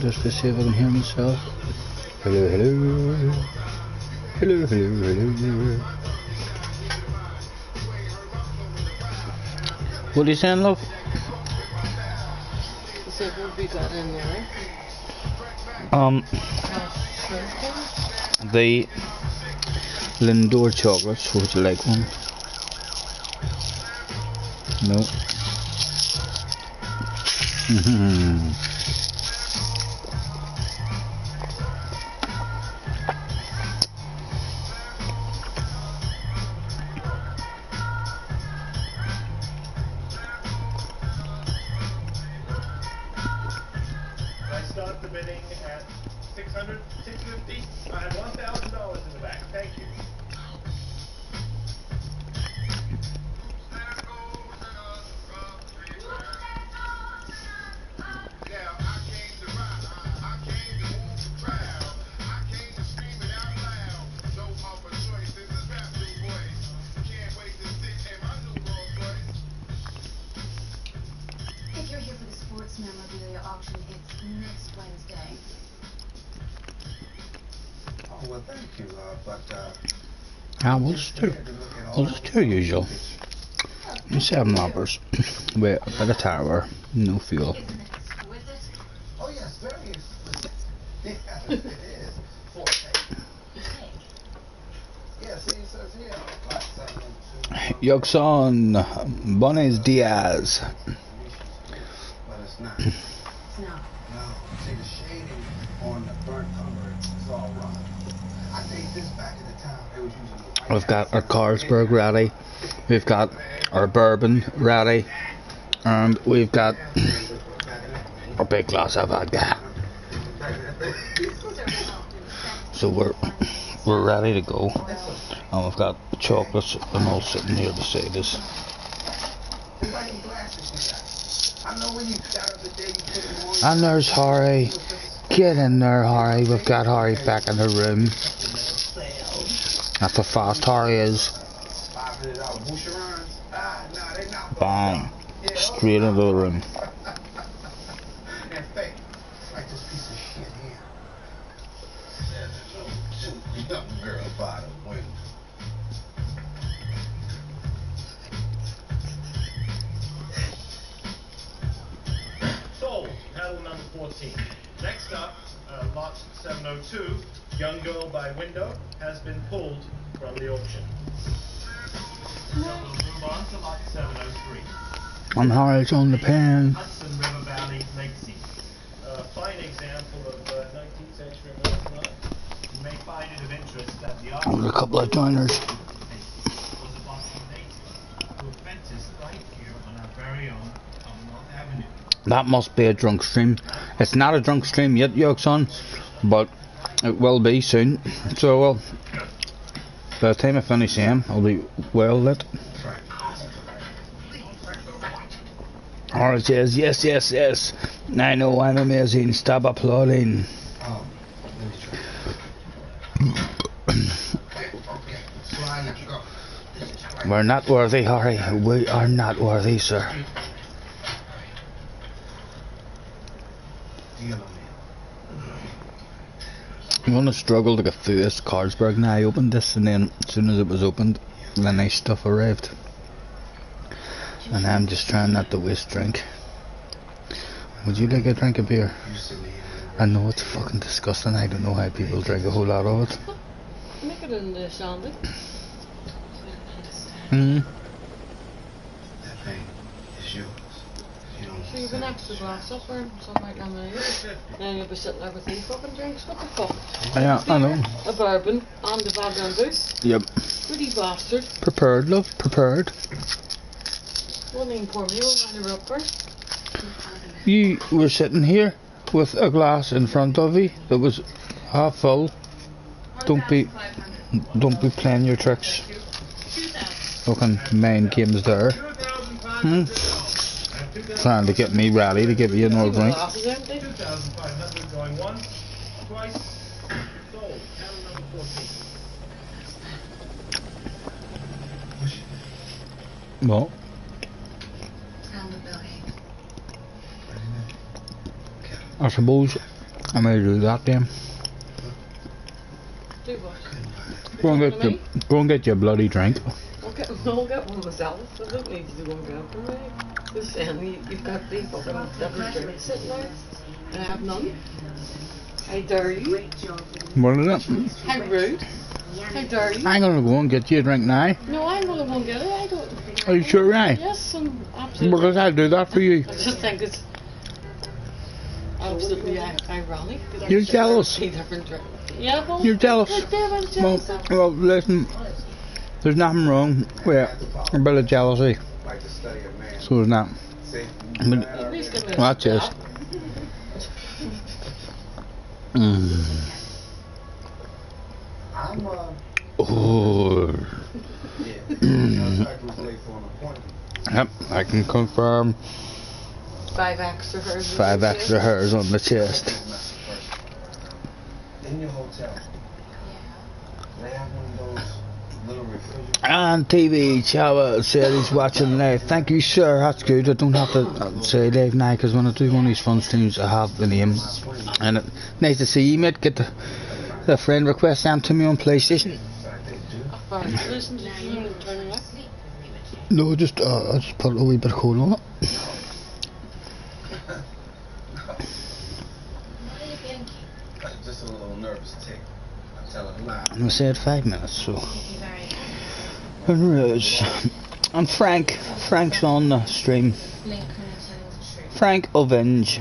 just to see if I can hear myself. Hello, hello. Hello, hello, hello. What are you saying, love? You said what we got in there? The Lindor chocolates. Would you like one? No. I start the bidding at 600, 650. I have $1,000 in the back. Thank you. If you're here for the sports memorabilia auction, it's next Wednesday. Oh, well, thank you, We'll just do usual. 7 hours with a bit of tower, no fuel. Isn't it exquisite? Oh, yes, very exquisite. Yes, it is. Yeah, see, it says here. Yoxon, Buenos Diaz. But it's not. It's not. No. See, the shading on the burnt umber is all wrong. I think this back in the town, they was using the white. We've got our Carlsberg ready. We've got our bourbon ready. And we've got a big glass of vodka. So we're ready to go. And we've got chocolates and all sitting here beside us. And there's Harry. Get in there, Harry. We've got Harry back in the room. That's how fast Harry is. Bam. Straight into the room. Sold. Paddle number 14. Next up, lot 702, Young Girl by Window, has been pulled from the auction. So we'll move on to lot 703. And Harry's on the pen. Hudson River Valley Lake Seat. A fine example of 19th century American art. You may find it of interest that the art And a couple of joiners. was a Boston native who apprentice right here on our very own Commonwealth Avenue. That must be a drunk stream. It's not a drunk stream yet, Yoxon, but it will be soon. So, well, by the time I finish him, I'll be well lit. Or it says, yes, yes, yes. I know I'm amazing. Stop applauding. We're not worthy, Harry. We are not worthy, sir. I'm gonna struggle to get through this Carlsberg now. I opened this, and then as soon as it was opened, the nice stuff arrived. And I'm just trying not to waste drink. Would you like a drink of beer? I know it's fucking disgusting. I don't know how people drink a whole lot of it. Make it in the shandy. So you've an extra glass up there, something like that, and you'll be sitting there with 3 fucking drinks. What the fuck? Yeah, I know. A bourbon and a vodka and booze. Yep. Pretty bastard. Prepared, love. Prepared. Wouldn't even pour me one when you were up first. You were sitting here with a glass in front of you that was half full. Don't be playing your tricks. Fucking mind games there. Trying to get me ready to give you another drink. 2,500 going once, twice, sold. Paddle number 14. Well, I suppose I may do that then. Do what? Go and get your bloody drink. I'll get one myself. I don't need you to go and get it for me. Just saying, you've got 3 fucking different drinks sitting there, and I have none. How dare you? What is it? How rude. How dare you? I'm gonna go and get you a drink now. No, I'm gonna go and get it. I don't. Are you sure, right? Yes, I'm absolutely. Because I'll do that for you. I just think it's absolutely ironic. that You're I'm jealous. 3 different drinks. Yeah, well, You're jealous. I'm jealous. Well, listen, there's nothing wrong with a bit of jealousy. Like the study of man. So there's not. See? At least give me a That's it. stop. I'm Oh. yeah. I was late for an appointment. Yep, I can confirm 5 extra hers. 5 extra hairs on the chest. In your hotel, they have one of those little refrigerators. And TV Chava said he's watching live. Thank you, sir. That's good. I don't have to say live now because when I do one of these fun streams, I have the name. And nice to see you, mate. Get the friend request sent to me on PlayStation. Listen to you and turn it up. No, I just put a wee bit of coal on it. Just a little nervous tick. I'm telling you. And we said 5 minutes, so. And Frank's on the stream. Frank Ovenge.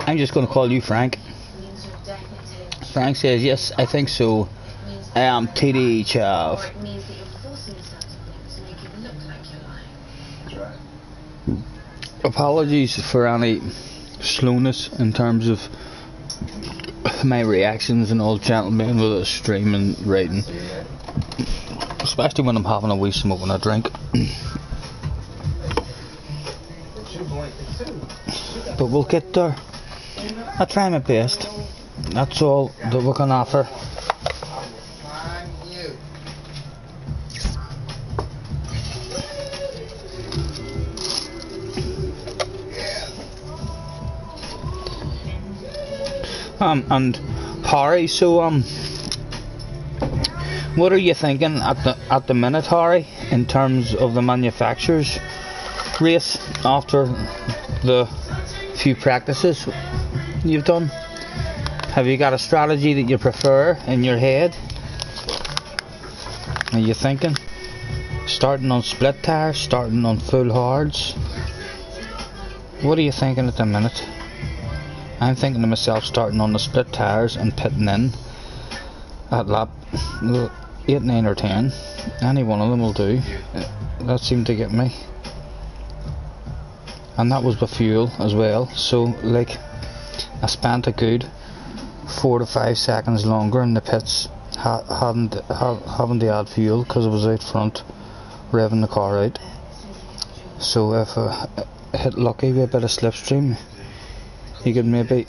I'm just going to call you Frank. Frank says, yes, I think so. I am TD Chav. Apologies for any slowness in terms of my reactions and all, gentlemen, with a stream and writing. Especially when I'm having a wee smoke and a drink. But we'll get there. I try my best. That's all that we can offer. And Harry, so what are you thinking at the minute, Harry, in terms of the manufacturer's race after the few practices you've done? Have you got a strategy that you prefer in your head? Are you thinking starting on split tires, starting on full hards? What are you thinking at the minute? I'm thinking to myself starting on the split tires and pitting in at lap 8, 9 or 10. Any one of them will do. That seemed to get me. And that was with fuel as well. So like I spent a good 4 to 5 seconds longer in the pits having to add fuel because I was out front revving the car out. So if I hit lucky with a bit of slipstream, you could maybe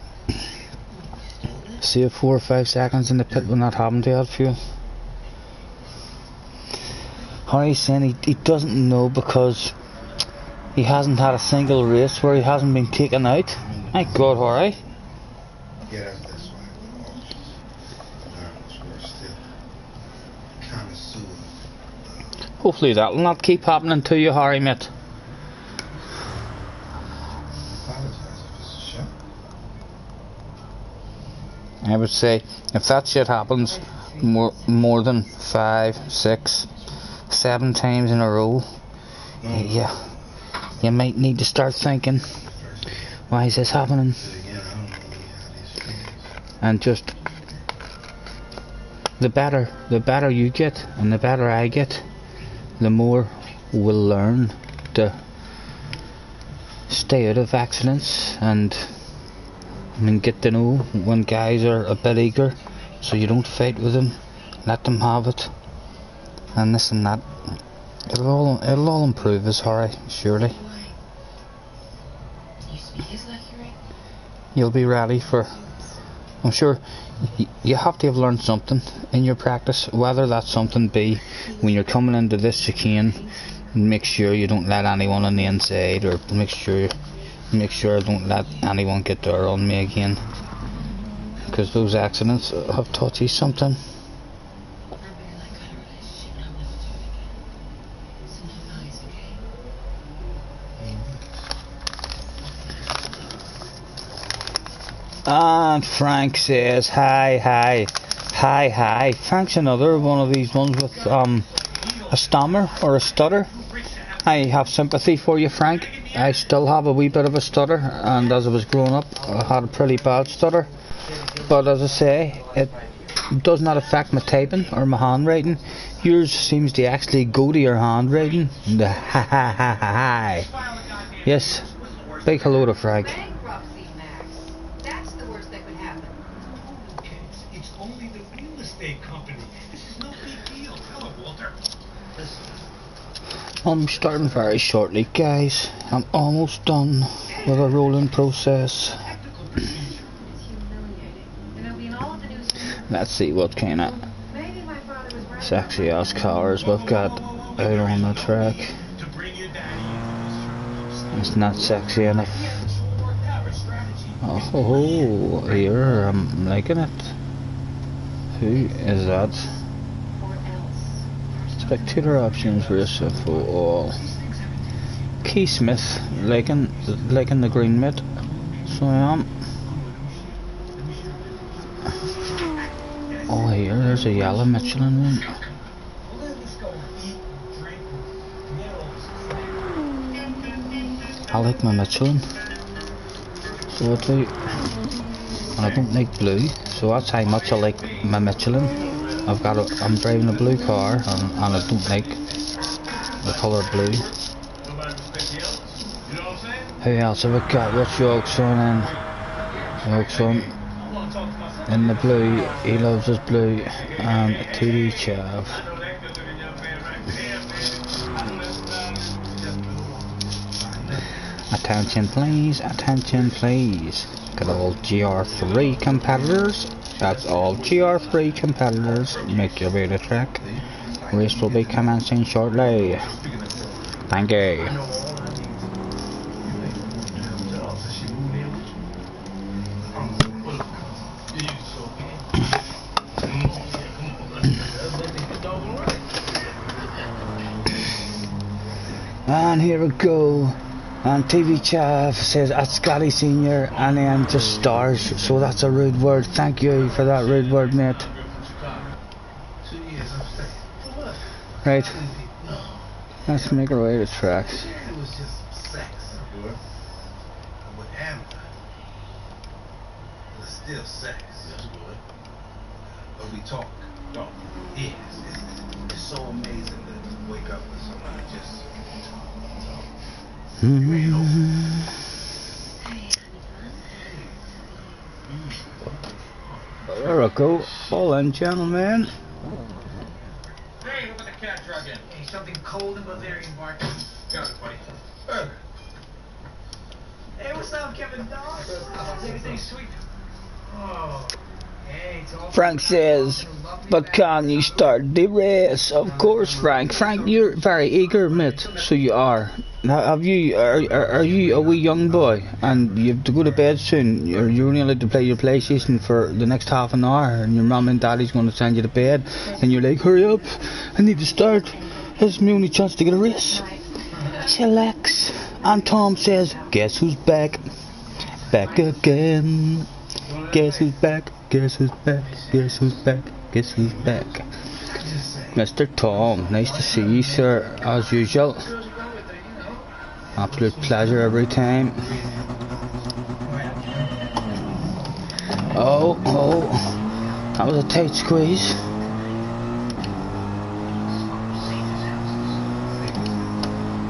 save 4 or 5 seconds in the pit when not having to add fuel. Harry's saying he doesn't know because he hasn't had a single race where he hasn't been taken out. Thank God, Harry. Get out this way. We're still kind of sore. Hopefully that'll not keep happening to you, Harry, mate. I would say if that shit happens more than 5, 6, 7 times in a row, yeah, you might need to start thinking, why is this happening? And just the better you get and the better I get, the more we'll learn to stay out of accidents and get to know when guys are a bit eager, so you don't fight with them, let them have it, and this and that. It'll all improve us, Harry, surely. You'll be ready for, I'm sure you have to have learned something in your practice, whether that something be when you're coming into this chicane, make sure you don't let anyone on the inside, or make sure I don't let anyone get there on me again. because those accidents have taught you something. And Frank says hi, hi, hi, hi. Frank's another one of these ones with a stammer or a stutter. I have sympathy for you, Frank. I still have a wee bit of a stutter, and as I was growing up I had a pretty bad stutter, but as I say, it does not affect my typing or my handwriting. Yours seems to actually go to your handwriting. The ha ha ha ha ha. Yes, big hello to Frank. Bankruptcy, Max. That's the worst that could happen. It's only the real estate company. This is no big deal. Tell him, Walter. Listen. I'm starting very shortly, guys. I'm almost done with a rolling process. It's humiliating. And it'll be in all of the news. Let's see what kind of Maybe my father was right. sexy ass cars we've got out on the track. To bring your daddy into this room. It's not sexy enough. Oh, here, I'm liking it. Who is that? Or else. Spectator options, race info, all. Key Smith, liking the green mid. So I am. Oh, here, there's a yellow Michelin one. I like my Michelin. So I do. And I don't like blue, so that's how much I like my Michelin. I'm driving a blue car, and I don't like the colour blue. Who else have I got? What's Yorkson in? Yorkson in the blue. He loves his blue. And TD Chav. Attention please, attention please. Got all GR3 competitors. That's all GR3 competitors. Make your way to track. Race will be commencing shortly. Thank you. And here we go. And TV Chav says at Scotty Senior, and then just stars. So that's a rude word. Thank you for that rude word, mate. Right. Let's make our way to tracks. It was just sex. With Amber. It was still sex. But we talk. Yes. It's so amazing to wake up with somebody just. There we go. All in, gentlemen. Hey, look at the cat drug in. Hey, something cold and Bavarian barking. Got it, buddy. Hey, what's up, Kevin Dog? Everything sweet. Oh. Hey, it's all Frank says, but can you start the race? Of course, Frank. Frank, you're very eager, mate. So you are. Now, are you a wee young boy and you have to go to bed soon? You're only allowed to play your PlayStation for the next half an hour, and your mum and daddy's going to send you to bed, and you're like, hurry up, I need to start. This is my only chance to get a race. Chillax. And Tom says, guess who's back? Back again. Guess who's back? Guess who's back? Guess who's back? Guess who's back? Mr. Tom, nice to see you, sir, as usual. Absolute pleasure every time. Oh, that was a tight squeeze.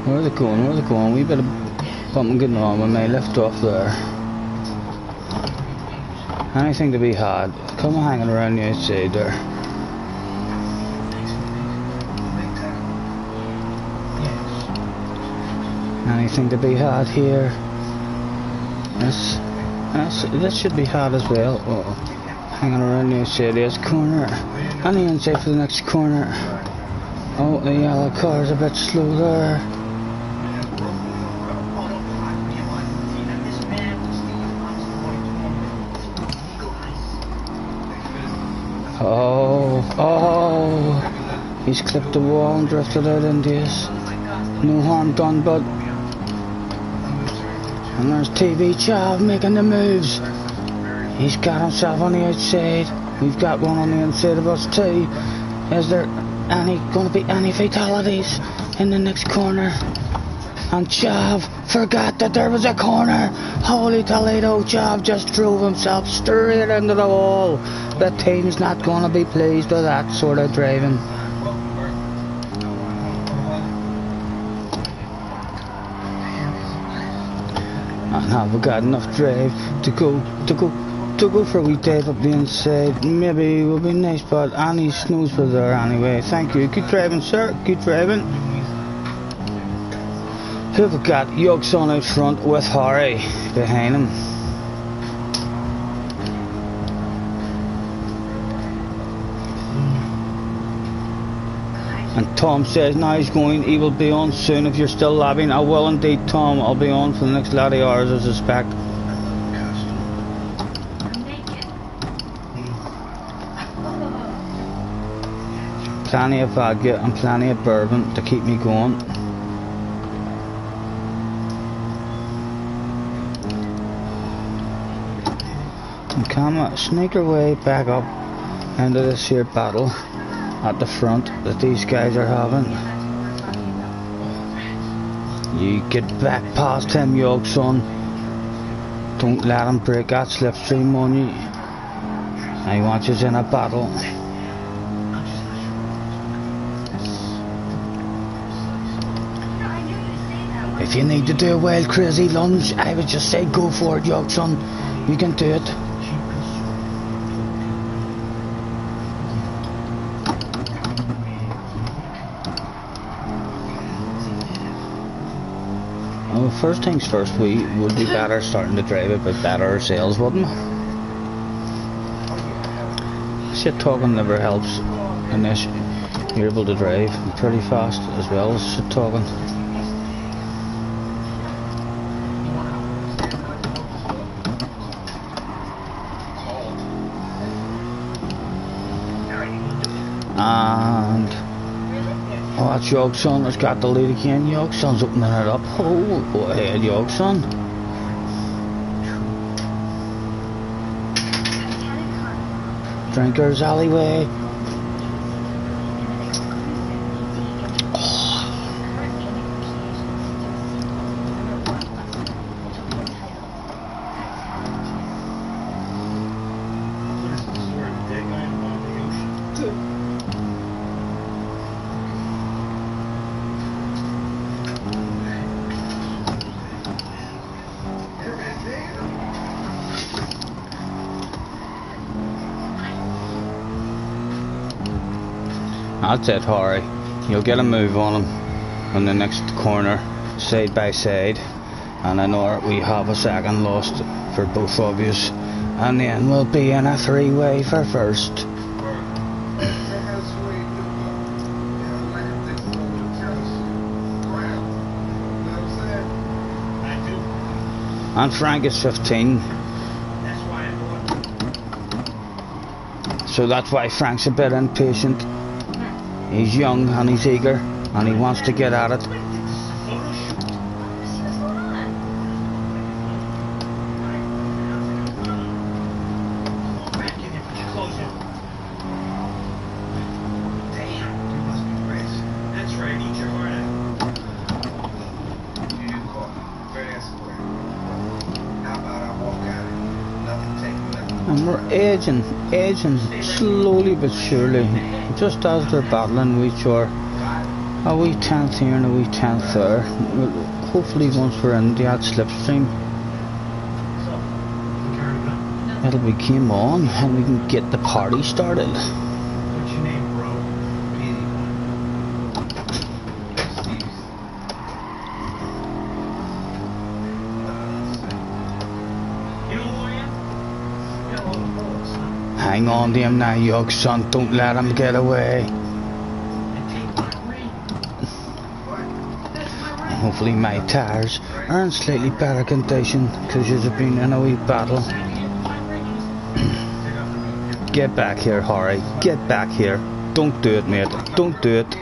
Where are they going? Where are they going? We better bump and getting on. We may lift off there. Anything to be had. Come hanging around the outside there. Anything to be had here. This should be had as well. Hanging around the outside of this corner. And the inside for the next corner. Oh, the yellow car's a bit slow there. Oh, he's clipped the wall and drifted out into us. No harm done, but... And there's TV Chav making the moves. He's got himself on the outside. We've got one on the inside of us too. Is there going to be any fatalities in the next corner? And Chav forgot that there was a corner. Holy Toledo, Chav just drove himself straight into the wall. The team's not going to be pleased with that sort of driving. And have we got enough drive to go for a wee dive up the inside? Maybe it would be nice, but Annie knows we're there anyway. Thank you. Keep driving, sir. Keep driving. Here we've got Yogson out front with Harry behind him. And Tom says now he will be on soon if you're still labbing. I will indeed, Tom. I'll be on for the next lot of hours, I suspect. Plenty of vodka and plenty of bourbon to keep me going. And come sneak our way back up into this here battle at the front that these guys are having. You get back past him, Yogson. Don't let him break that slipstream on you. I want you in a battle. If you need to do a wild crazy lunge, I would just say go for it, Yogson. You can do it. Well, first things first, we would be better starting to drive a bit better ourselves, wouldn't we? Shit talking never helps unless you're able to drive pretty fast as well as shit talking. And oh, that's Yogson that's got the lead again. Yogson's opening it up. Oh, go ahead, Yogson. Drinkers alleyway. That's it, Harry. You'll get a move on him on the next corner, side by side. And I know we have a second lost for both of you. And then we'll be in a three-way for first. And Frank is 15. So that's why Frank's a bit impatient. He's young and he's eager and he wants to get at it. And we're edging slowly but surely, just as they're battling each other. A wee 10th here and a wee 10th there. Hopefully once we're in that slipstream, it'll be game on and we can get the party started. What's your name, bro? Hang on to him now, Yogson. Don't let him get away. And hopefully my tyres are in slightly better condition because you've been in a wee battle. Get back here, Harry. Get back here. Don't do it, mate. Don't do it.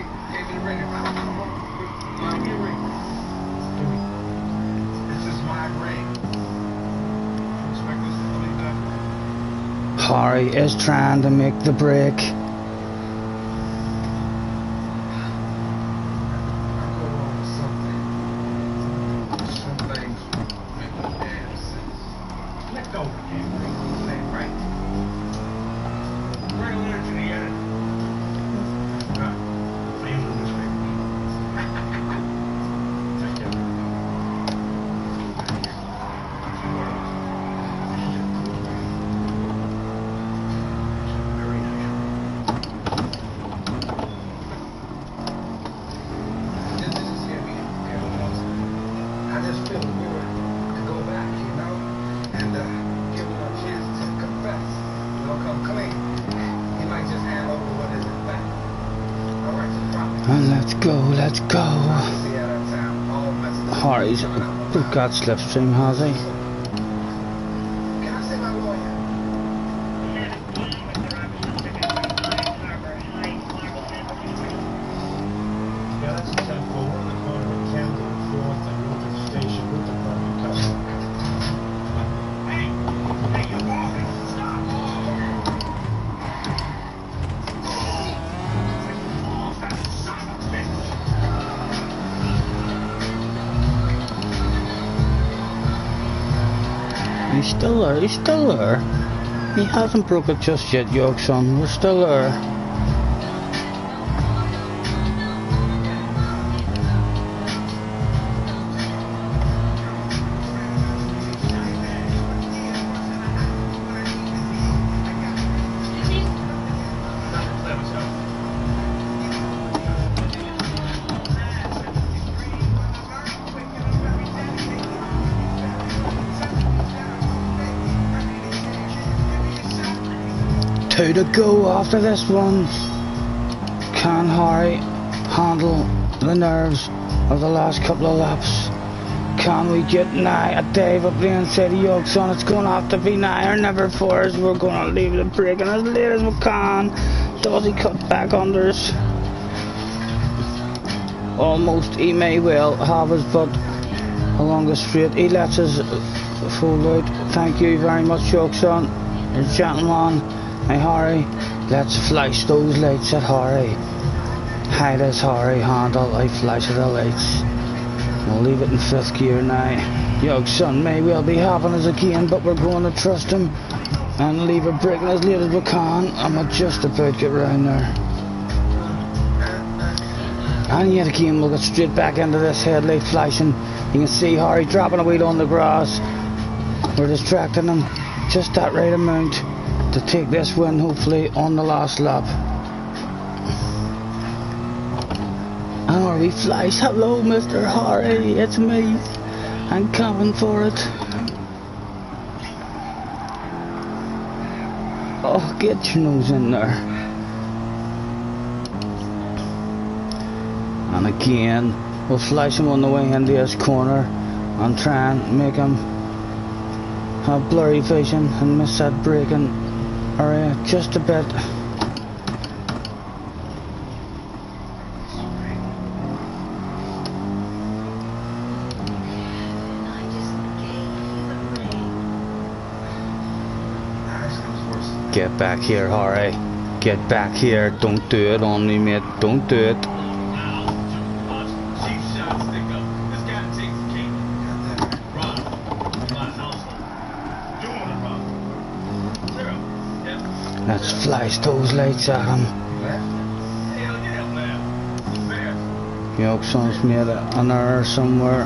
Harry is trying to make the break. And let's go. Harry's got slipstream, has he? He's still there. He hasn't broke it just yet, Yorkson. We're still there. Two to go after this one. Can Harry handle the nerves of the last couple of laps? Can we get nigh a dive up the inside of Yorkson? It's going to have to be nigh or never for us. We're going to leave the braking as late as we can. Does he cut back unders? Almost. He may well have his butt along the straight. He lets us fold out. Thank you very much, Yorkson. Gentleman. Hey Harry, let's flash those lights at Harry. How does Harry handle a flash of the lights? We'll leave it in 5th gear now. Yorkson may well be having us again, but we're going to trust him and leave it braking as late as we can. I'm just about to get round there. And yet again we'll get straight back into this headlight flashing. You can see Harry dropping a wheel on the grass. We're distracting him just that right amount to take this win, hopefully on the last lap. And are we flash? Hello, Mr. Harry, it's me. I'm coming for it. Oh, get your nose in there. And again, we'll flash him on the way into his corner and try and make him have blurry vision and miss that braking area just a bit. Get back here, Harry. Get back here. Don't do it on me, mate. Don't do it. Let's flash those lights at him. Yorkson's made an error somewhere.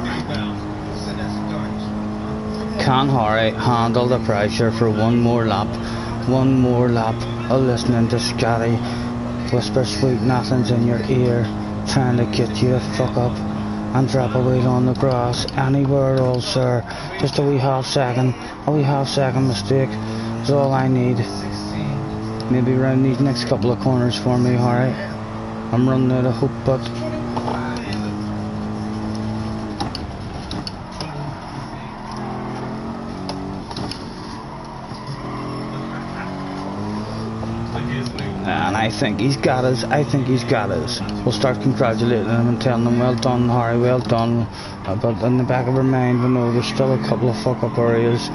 Can Harry handle the pressure for one more lap? One more lap of listening to Scotty whisper sweet nothings in your ear, trying to get you to fuck up and drop a wheel on the grass anywhere at all, sir. Just a wee half second mistake is all I need. Maybe round these next couple of corners for me, Harry. I'm running out of hope, but And I think he's got us. I think he's got us. We'll start congratulating him and telling him, well done, Harry, well done. But in the back of our mind, we know there's still a couple of fuck-up areas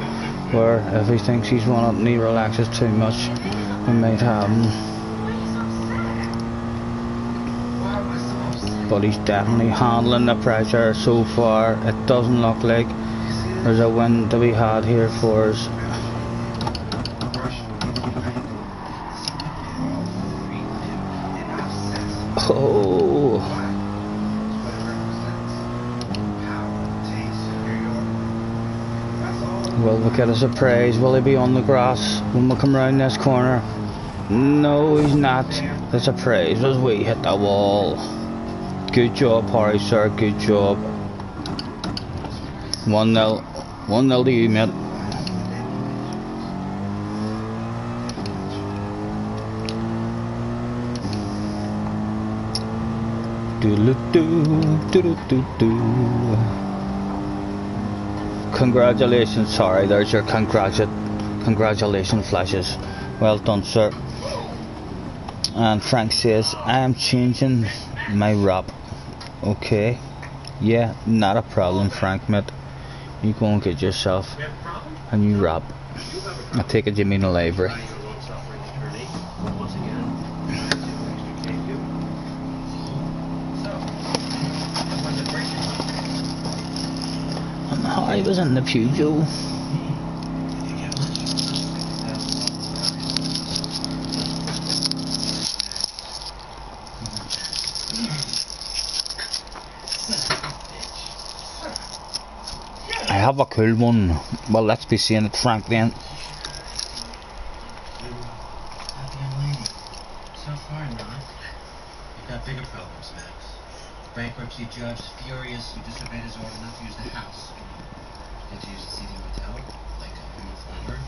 where if he thinks he's won it and he relaxes too much, we might have him. But he's definitely handling the pressure so far. It doesn't look like there's a win to be had here for us. Oh. Will we get a surprise? Will he be on the grass when we come round this corner? No, he's not. The surprise was we hit the wall. Good job, Harry, sir. Good job. 1-0. 1-0 to you, mate. Congratulations, sorry, there's your congratulations flashes. Well done, sir. And Frank says, I am changing my rap. Okay. Yeah, not a problem, Frank, mate. You go and get yourself a new rap. I take it you mean a livery. I was in the pew, Joe. I have a cool one. Well, let's be saying it frank then. So far, not. You've got bigger problems, Max. Bankruptcy judge is furious. You disobeyed his order not to use the house. Did you use the seating hotel? Like a reformer?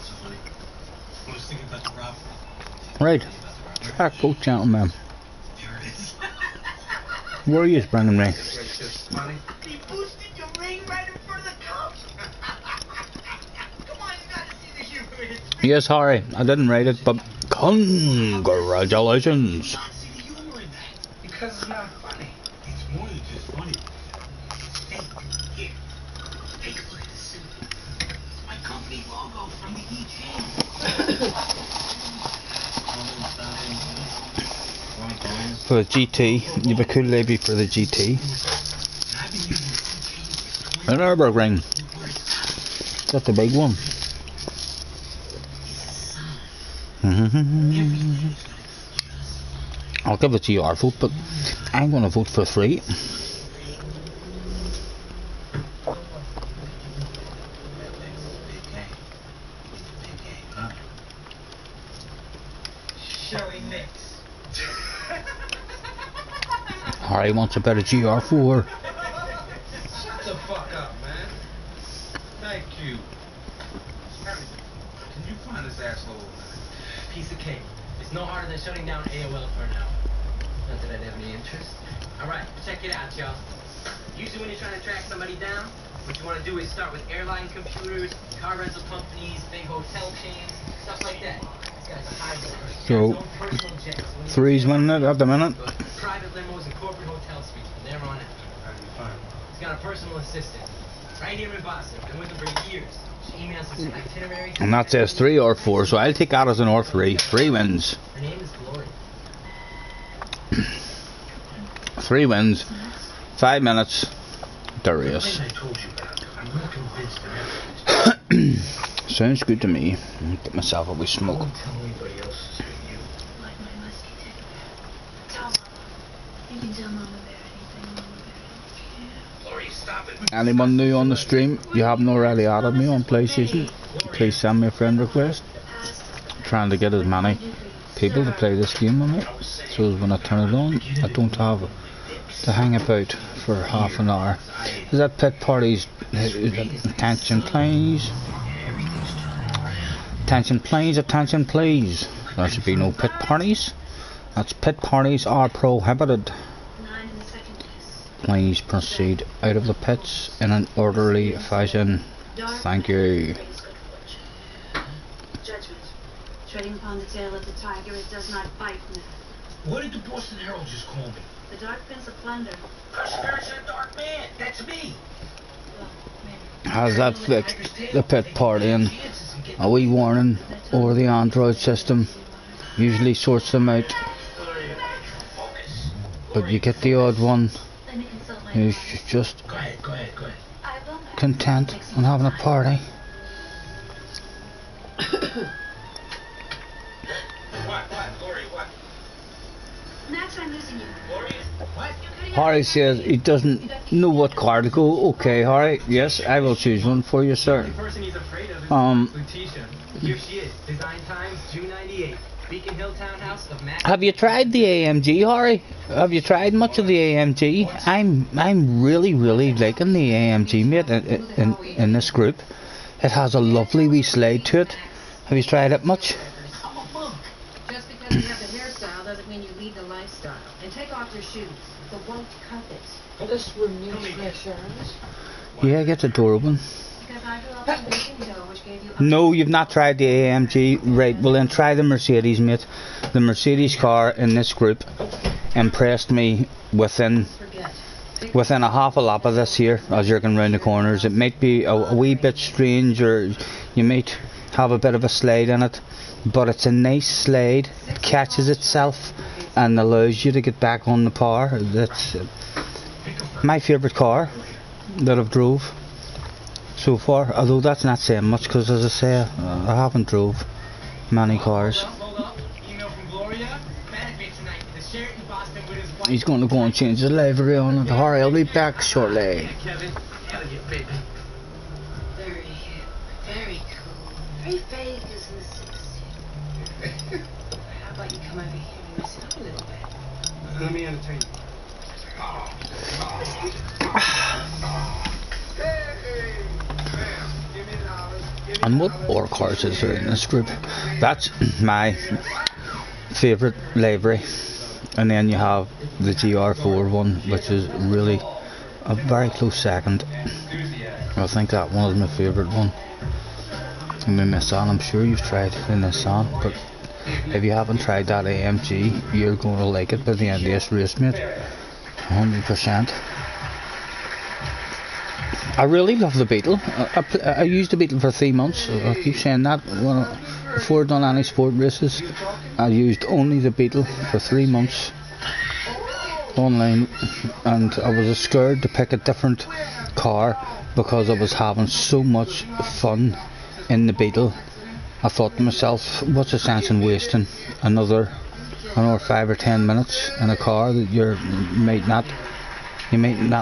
So funny. I was thinking about the robbery. Right. Track both gentlemen. Where are you bringing me? He boosted your ring right in front of the cops. Come on, you gotta see the humor in it. Yes, Harry. I didn't write it, but congratulations. Not see the humor in that. Because it's not funny. It's more than just funny. Hey, here. Take a look at this symbol. It's my company logo from the E-Chain. For the GT, you have a cool label for the GT. An Nürburgring. That's the big one. I'll give it to your vote, but I'm gonna vote for free. Harry wants a better GR4. Shut the fuck up, man. Thank you. Can you find this asshole? Piece of cake. It's no harder than shutting down AOL for an hour. Not that I'd have any interest. Alright, check it out, y'all. Usually when you're trying to track somebody down, what you want to do is start with airline computers, car rental companies, big hotel chains, stuff like that. This guy's a highway. So, three's winning it at the minute. Private limos and corporate hotel suites from there on out. He's got a personal assistant. Right here in Boston. Been with him for years. She emails us an itinerary. And that says 3 or 4, so I'll take that as an R3. 3 wins. Her name is Gloria. 3 wins. 5 minutes. Darius. Sounds good to me. Get myself a wee smoke. Anyone new on the stream, you haven't already added me on PlayStation, please send me a friend request. I'm trying to get as many people to play this game with me, so when I turn it on, I don't have to hang about for half an hour. Is that pit parties? Attention please. Attention please, attention please. There should be no pit parties. That's pit parties are prohibited. Please proceed out of the pits in an orderly fashion. Thank you. Treading upon the tail of the tiger, it does not bite now. What did the Boston Herald just call me? The Dark Prince of Plunder. Her spirit's in a dark man. That's me. Well, maybe. How's that fixed? The pit partying. A wee warning over the Android system usually sorts them out. But you get the odd one who's just Go ahead. content on having a party. What, Gloria, what? Max, I'm losing you. Gloria? What? Harry says he doesn't know what car to go. Okay, Harry, yes, I will choose one for you, sir. The person he's afraid of is Letitia. Here she is. Design times June 98. Beacon Hill Townhouse of Max. Have you tried the AMG, Harry? Have you tried much of the AMG? I'm really liking the AMG, mate, in this group. It has a lovely wee slide to it. Have you tried it much? Just because you have the hairstyle doesn't mean you lead the lifestyle. And take off your shoes. The white carpet. This room needs fresh air. Yeah, get the door open. Because I grew up in Beacon Hill, which gave you... No, you've not tried the AMG. Right, well then try the Mercedes, mate. The Mercedes car in this group impressed me within a half a lap of this here, as you're going round the corners. It might be a wee bit strange, or you might have a bit of a slide in it, but it's a nice slide. It catches itself and allows you to get back on the power. That's my favourite car that I've drove so far, although that's not saying much, because as I say, I haven't drove many cars. Hold up. Email from Gloria. Benefit tonight. The Sheraton Boston with his wife. He's going to go and change the livery on it. Harry, I'll be back shortly. Kevin. Hell yeah, baby. Very cool. Very vague as the 60s. How about you come over here and mess it up a little bit? Let me entertain you. And what more cars is there in this group? That's my favourite livery. And then you have the GR4 one, which is really a very close second. I think that one is my favourite one. And the Nissan, I'm sure you've tried the Nissan, but if you haven't tried that AMG, you're going to like it by the end of this race, mate. 100%. I really love the Beetle. I used the Beetle for 3 months. I keep saying that. Before I'd done any sport races, I used only the Beetle for 3 months online, and I was scared to pick a different car because I was having so much fun in the Beetle. I thought to myself, what's the sense in wasting another 5 or 10 minutes in a car that you might not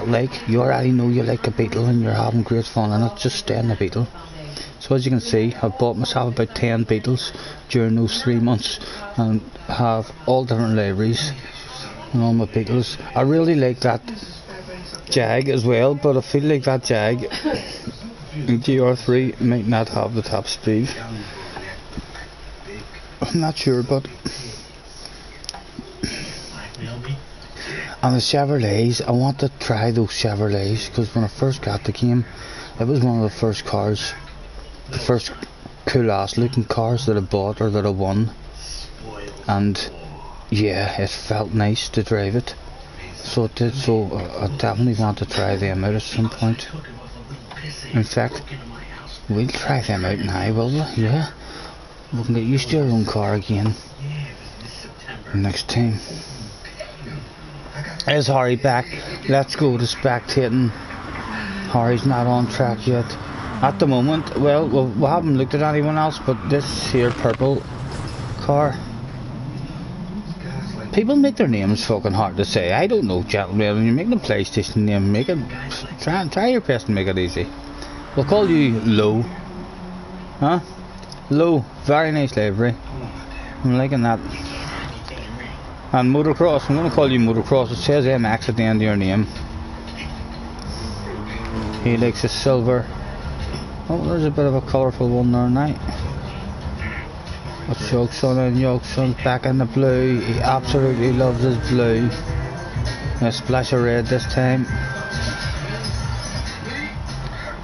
like. You already know you like a Beetle and you're having great fun in it. Just stay in the Beetle. So as you can see, I've bought myself about 10 Beetles during those 3 months and have all different liveries and all my Beetles. I really like that Jag as well, but I feel like that Jag GR3 might not have the top speed. I'm not sure, but and the Chevrolets, I want to try those Chevrolets, because when I first got the game, it was one of the first cars, the first cool ass looking cars that I bought or that I won, and yeah, it felt nice to drive it, so it did. So I definitely want to try them out at some point. In fact, we'll try them out now, will we? Yeah, we can get used to our own car again next time. Is Harry back? Let's go to spectating. Harry's not on track yet at the moment. Well, we haven't looked at anyone else, but this here purple car, people make their names fucking hard to say. I don't know, gentlemen. When you're making a PlayStation name, make it, try your best and make it easy. We'll call you Low. Huh? Low. Very nice livery. I'm liking that. And Motocross, I'm going to call you Motocross. It says MX at the end of your name. He likes a silver. Oh, there's a bit of a colourful one there now. What's Yokeson? And Yokeson's back in the blue. He absolutely loves his blue. A splash of red this time.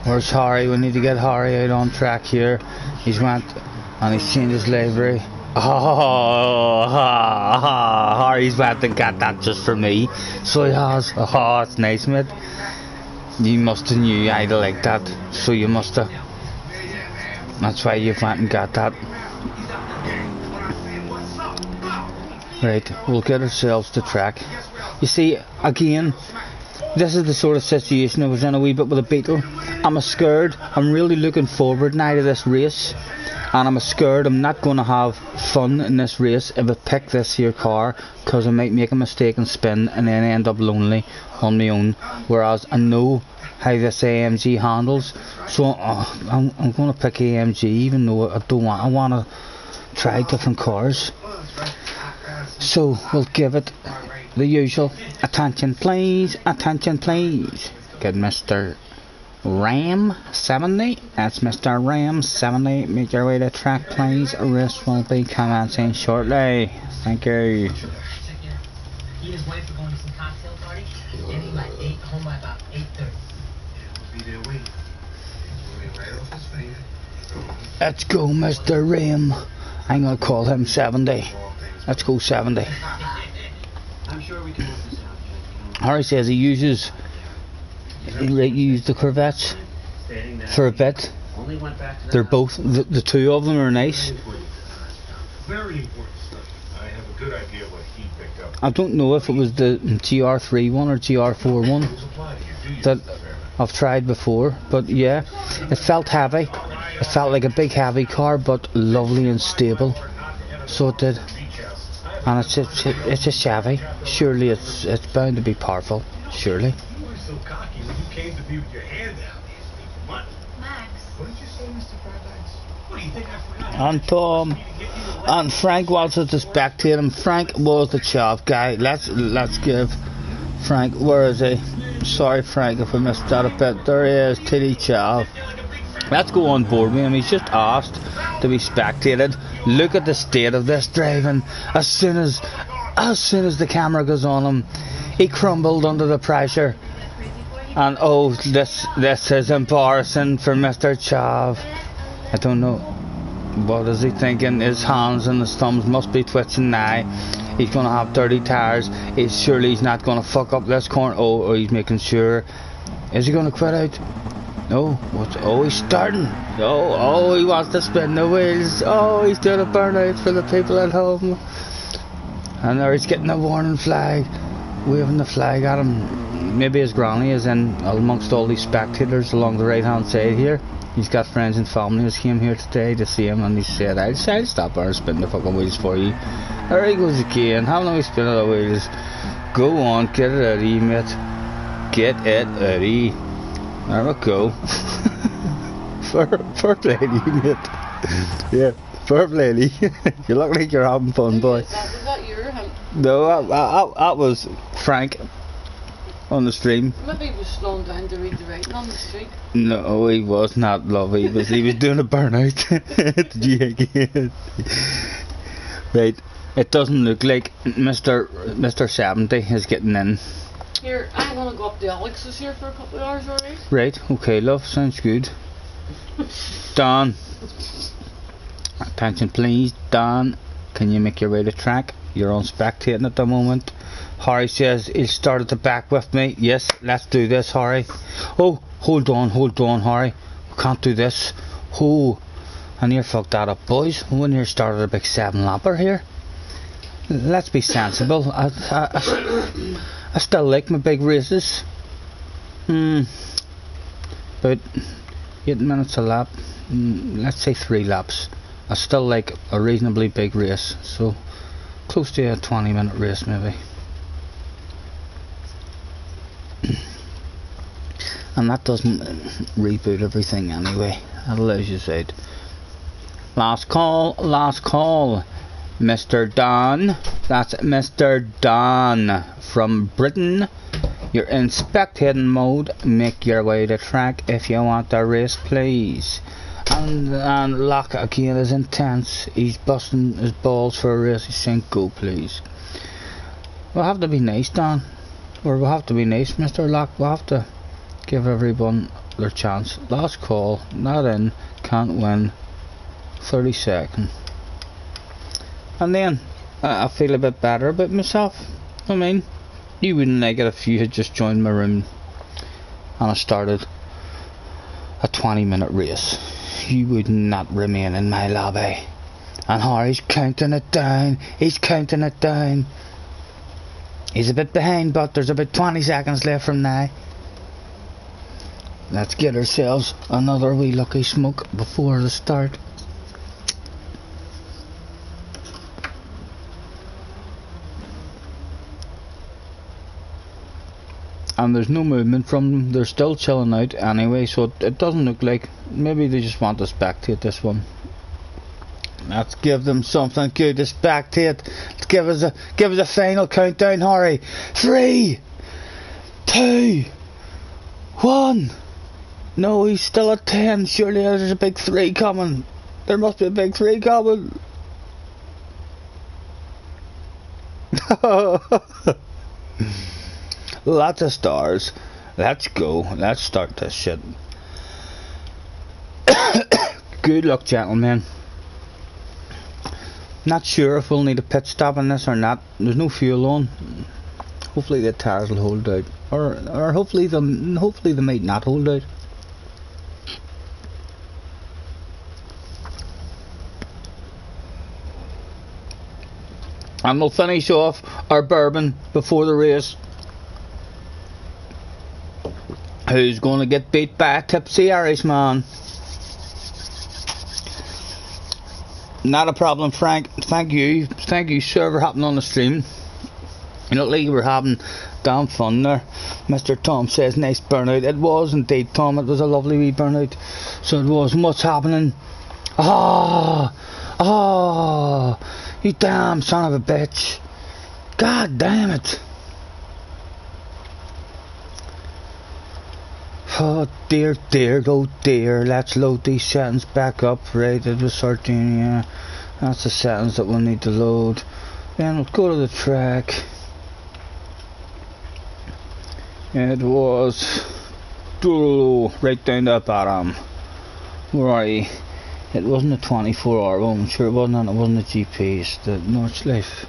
Where's Harry? We need to get Harry out on track here. He's went and he's changed his livery. Oh, Harry's went and got that just for me. So he has. Oh, it's nice, mate. You must have knew I'd like that. So you must have. That's why you went and got that. Right, we'll get ourselves to track. You see, again, this is the sort of situation I was in a wee bit with a Beetle. I'm scared. I'm really looking forward now to this race. And I'm scared I'm not going to have fun in this race if I pick this here car, because I might make a mistake and spin and then end up lonely on my own. Whereas I know how this AMG handles, so I'm going to pick AMG, even though I want to try different cars. So we'll give it the usual. Attention please, attention please. Get Mr. Ram 70. That's Mr. Ram 70. Make your way to track please. A race will be commencing shortly. Thank you. He and his wife are going to some cocktail party, and he might be home by about 8:30. Be there waiting. Right off his finger. Let's go, Mr. Ram. I'm gonna call him 70. Let's go 70. I'm sure we can work this out. Harry says he used the Corvettes for a bit. Only went back to They're both, the two of them are nice. Very important stuff. I have a good idea what he picked up. I don't know if it was the GR3 one or GR4 one that I've tried before, but yeah, it felt heavy. It felt like a big heavy car, but lovely and stable. So it did. And it's a Chevy. Surely it's bound to be powerful. Surely. You were so cocky when you came to me with your hand out asking for money. Max. What did you say, Mr. Fairbanks? What do you think I forgot? And Tom and Frank wanted to spectate him. Frank was the chav guy. Let's give Frank. Where is he? Sorry, Frank, if I missed that a bit. There he is, Titty Chav. Let's go on board with him. He's just asked to be spectated. Look at the state of this driving. As soon as the camera goes on him, he crumbled under the pressure. And oh, this is embarrassing for Mr. Chav. I don't know. What is he thinking? His hands and his thumbs must be twitching now. He's going to have dirty tires. Surely he's not going to fuck up this corner. Oh, he's making sure. Is he going to quit out? No. Oh, he's starting. Oh, he wants to spin the wheels. Oh, he's doing a burnout for the people at home. And there he's getting a warning flag. Waving the flag at him. Maybe his granny is in amongst all these spectators along the right hand side here. He's got friends and family who came here today to see him, and he said, I'll stop there and spin the fucking wheels for you. There he goes again, having a wee spin of the wheels. Go on, get it ready, mate. Get it ready. There we go. Fair play to you, mate. Yeah, fair play to you. You look like you're having fun, boy. Was that your hand? No, that was Frank on the stream. Maybe he was slowing down to read the writing on the street. No, he was not, love. He was doing a burnout. Right, it doesn't look like Mr. 70 is getting in. Here, I'm gonna go up to Alex's here for a couple of hours, alright? Right, okay, love, sounds good. Don, attention please. Don, can you make your way to track? You're on spectating at the moment. Harry says he'll start at the back with me. Yes, let's do this, Harry. Oh, hold on, Harry. We can't do this. Oh, I near fucked that up, boys. We near started a big 7-lapper here. Let's be sensible. I still like my big races. About 8 minutes a lap. Let's say 3 laps. I still like a reasonably big race. So close to a 20-minute race maybe. And that doesn't reboot everything anyway. That allows you to last call, Mr. Don. That's Mr. Don from Britain. You're in spectating mode. Make your way to track if you want the race, please. And Locke again is intense. He's busting his balls for a race. He's saying go please. We'll have to be nice, Don. Or we'll have to be nice, Mr. Locke. We'll have to give everyone their chance. Last call, not in, can't win. 30 seconds. And then I feel a bit better about myself. I mean, you wouldn't like it if you had just joined my room and I started a 20-minute race. You would not remain in my lobby. And Harry's counting it down. He's counting it down. He's a bit behind, but there's about 20 seconds left from now. Let's get ourselves another wee lucky smoke before the start. And there's no movement from them. They're still chilling out anyway, so it doesn't look like maybe they just want to spectate this one. Let's give them something good to spectate. Let's give us a final countdown, Harry. 3, 2, 1. No, he's still at 10. Surely there's a big 3 coming. There must be a big 3 coming. Lots of stars. Let's go. Let's start this shit. Good luck, gentlemen. Not sure if we'll need a pit stop on this or not. There's no fuel on. Hopefully the tires will hold out, or hopefully they might not hold out. And we'll finish off our bourbon before the race. Who's going to get beat by a tipsy Irishman? Not a problem, Frank. Thank you, sir, for hopping on the stream. You look like you were having damn fun there. Mr. Tom says nice burnout. It was indeed, Tom. It was a lovely wee burnout. So it was. What's happening? You damn son of a bitch. God damn it. Oh dear, oh dear. Let's load these settings back up. Right, it was 13, yeah. That's the settings that we'll need to load. Then we'll go to the track. It was right down the bottom. Where are you? It wasn't a 24-hour one, I'm sure it wasn't, and it wasn't a GP, it's the Northlife.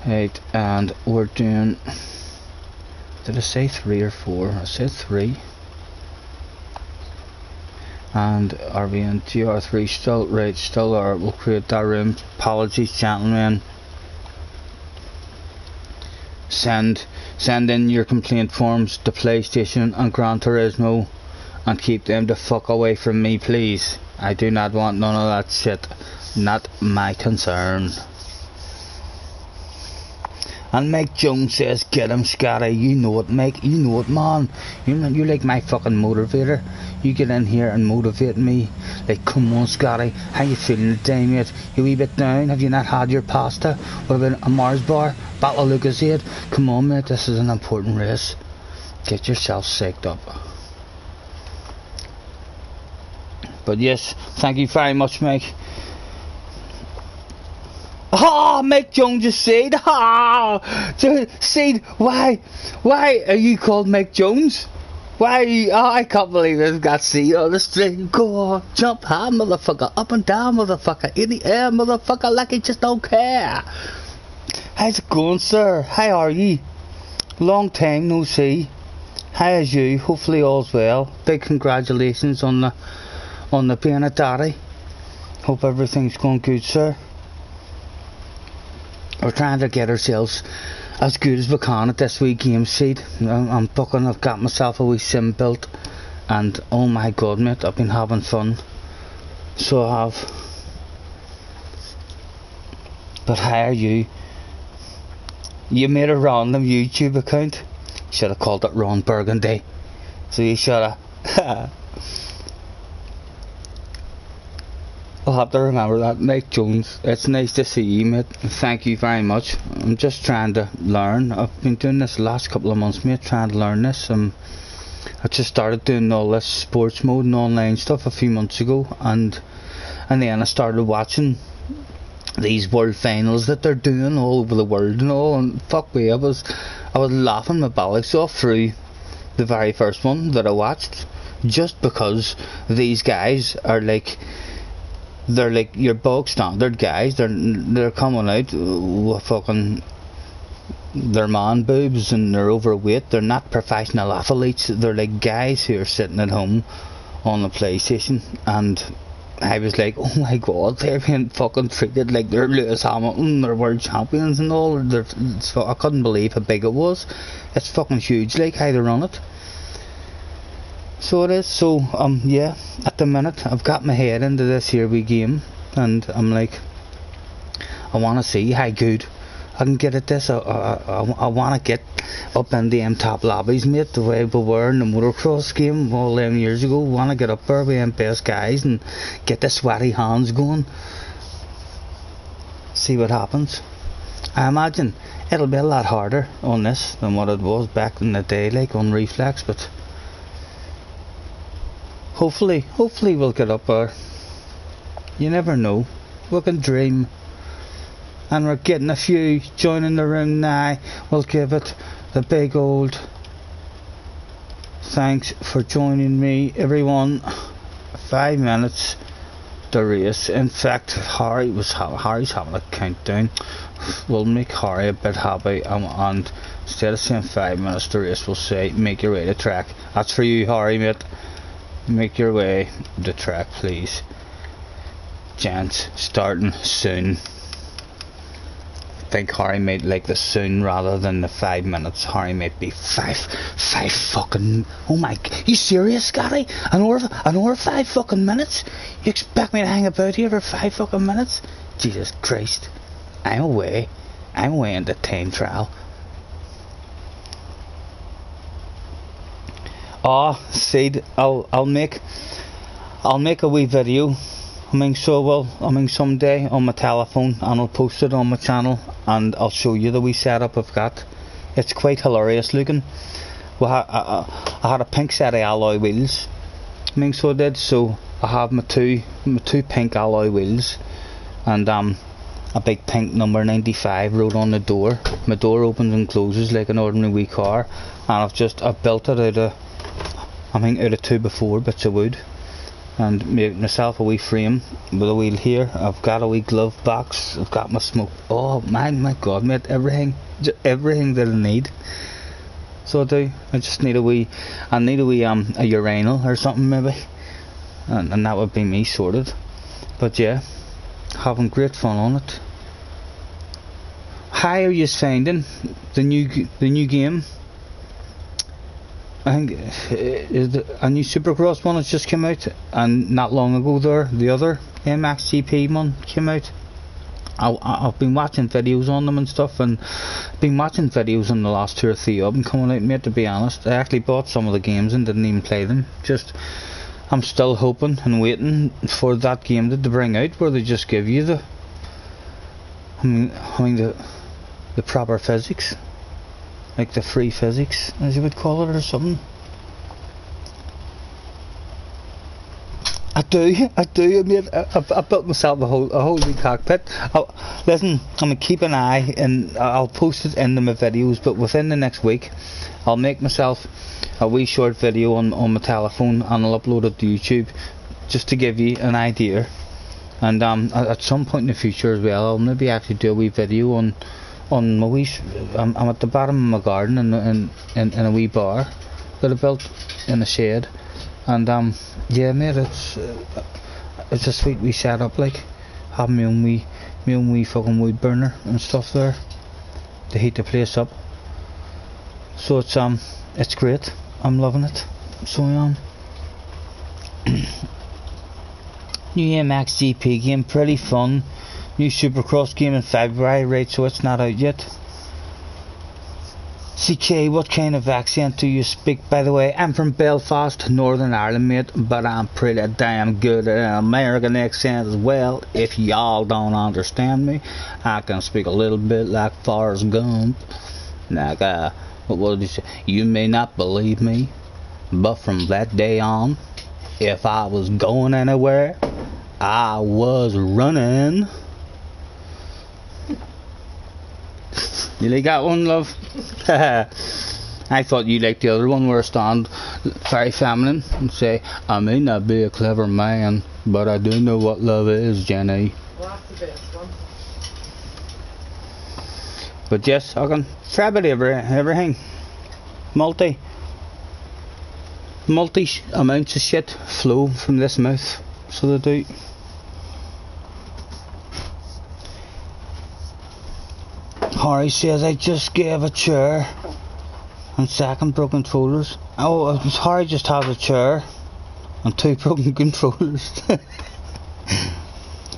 Right, and we're doing, did I say 3 or 4? I said 3. And are we in GR3 still? Right, still are. We'll create that room. Apologies, gentlemen. Send in your complaint forms to PlayStation and Gran Turismo, and keep them the fuck away from me, please. I do not want none of that shit. Not my concern. And Mike Jones says, get him, Scotty. You know it, Mike. You know it, man. You're like my fucking motivator. You get in here and motivate me. Like, come on, Scotty. How you feeling today, mate? You a wee bit down? Have you not had your pasta? What about a Mars bar? Battle of Lucasade? Come on, mate. This is an important race. Get yourself psyched up. But yes, thank you very much, Mike. Mike Jones is Seed. Seed, why are you called Mike Jones? Why? I can't believe it's got Seed on the stream. Go on, jump high, motherfucker, up and down, motherfucker, in the air, motherfucker, like you just don't care. How's it going, sir? How are you? Long time no see. How is you? Hopefully all's well. Big congratulations on the being a daddy. Hope everything's going good, sir. We're trying to get ourselves as good as we can at this wee game seed. I'm bucking, I've got myself a wee sim built, and oh my god, mate, I've been having fun. So I have. But how are you? You made a random YouTube account. Should have called it Ron Burgundy. So you should have. I'll have to remember that. Mike Jones, it's nice to see you, mate. Thank you very much. I'm just trying to learn. I've been doing this the last couple of months, mate, trying to learn this. I just started doing all this sports mode and online stuff a few months ago, and then I started watching these world finals that they're doing all over the world and all, and fuck me, I was laughing my bollocks off through the very first one that I watched, just because these guys are like they're like your bog standard guys. They're coming out with fucking their man boobs and they're overweight. They're not professional athletes. They're like guys who are sitting at home on the PlayStation, and I was like, oh my god, they're being fucking treated like they're Lewis Hamilton, they're world champions and all. I couldn't believe how big it was. It's fucking huge, like how they run it. So it is. So yeah, at the minute I've got my head into this here wee game, and I'm like, I want to see how good I can get at this. I want to get up in them top lobbies, mate, the way we were in the motocross game all them years ago. Want to get up there with them best guys and get the sweaty hands going. See what happens. I imagine it'll be a lot harder on this than what it was back in the day, like on Reflex, but hopefully we'll get up there. You never know. We can dream. And we're getting a few joining the room now. We'll give it the big old thanks for joining me, everyone. 5 minutes the race. In fact, Harry's having a countdown. We'll make Harry a bit happy, and instead of saying 5 minutes the race, we'll say make your way to track. That's for you, Harry, mate. Make your way to track, please. Gents, starting soon. I think Harry might like the soon rather than the 5 minutes. Harry might be five fucking. Oh my! You serious, Scotty? An hour 5 fucking minutes? You expect me to hang about here for 5 fucking minutes? Jesus Christ! I'm away in the time trial. Oh, Sid, I'll make a wee video. Someday on my telephone, and I'll post it on my channel, and I'll show you the wee setup I've got. It's quite hilarious looking. I had a pink set of alloy wheels. So I did. So I have my two pink alloy wheels, and a big pink number 95 wrote on the door. My door opens and closes like an ordinary wee car, and I've built it out of 2x4 bits of wood, and made myself a wee frame with a wheel here. I've got a wee glove box. I've got my smoke. Oh my god, mate, everything that I need. So I do. I just need a wee a urinal or something maybe, and that would be me sorted. But yeah, having great fun on it. How are you finding the new game? I think a new Supercross one has just come out, and not long ago there, the other MXGP one came out. I've been watching videos on them and stuff, and been watching videos on the last 2 or 3 of them coming out, mate, to be honest. I actually bought some of the games and didn't even play them. I'm still hoping and waiting for that game to bring out where they just give you the proper physics. Like the free physics, as you would call it, or something. I do, mate. I built myself a whole new cockpit. Listen, I'm gonna keep an eye, and I'll post it into my videos, but within the next week, I'll make myself a wee short video on my telephone, and I'll upload it to YouTube, just to give you an idea. And at some point in the future as well, I'll maybe actually do a wee video on my wee. I'm at the bottom of my garden in a wee bar that I built in a shed, and yeah, mate, it's a sweet wee setup, like having my own wee fucking wood burner and stuff there to heat the place up. So it's great. I'm loving it. So I am. New MXGP game, pretty fun. New Supercross game in February, right, so it's not out yet. CK, what kind of accent do you speak? By the way, I'm from Belfast, Northern Ireland, mate, but I'm pretty damn good at an American accent as well. If y'all don't understand me, I can speak a little bit like Forrest Gump. Like, what did you say? You may not believe me, but from that day on, if I was going anywhere, I was running. You like that one, love? I thought you liked the other one where I stand very feminine and say, I may not be a clever man, But I do know what love is, Jenny. Well, that's the best one. But yes, I can fabricate everything. Multi amounts of shit flow from this mouth. So they do. Harry says I just gave a chair and second broken controllers. Oh, Harry just has a chair and 2 broken controllers.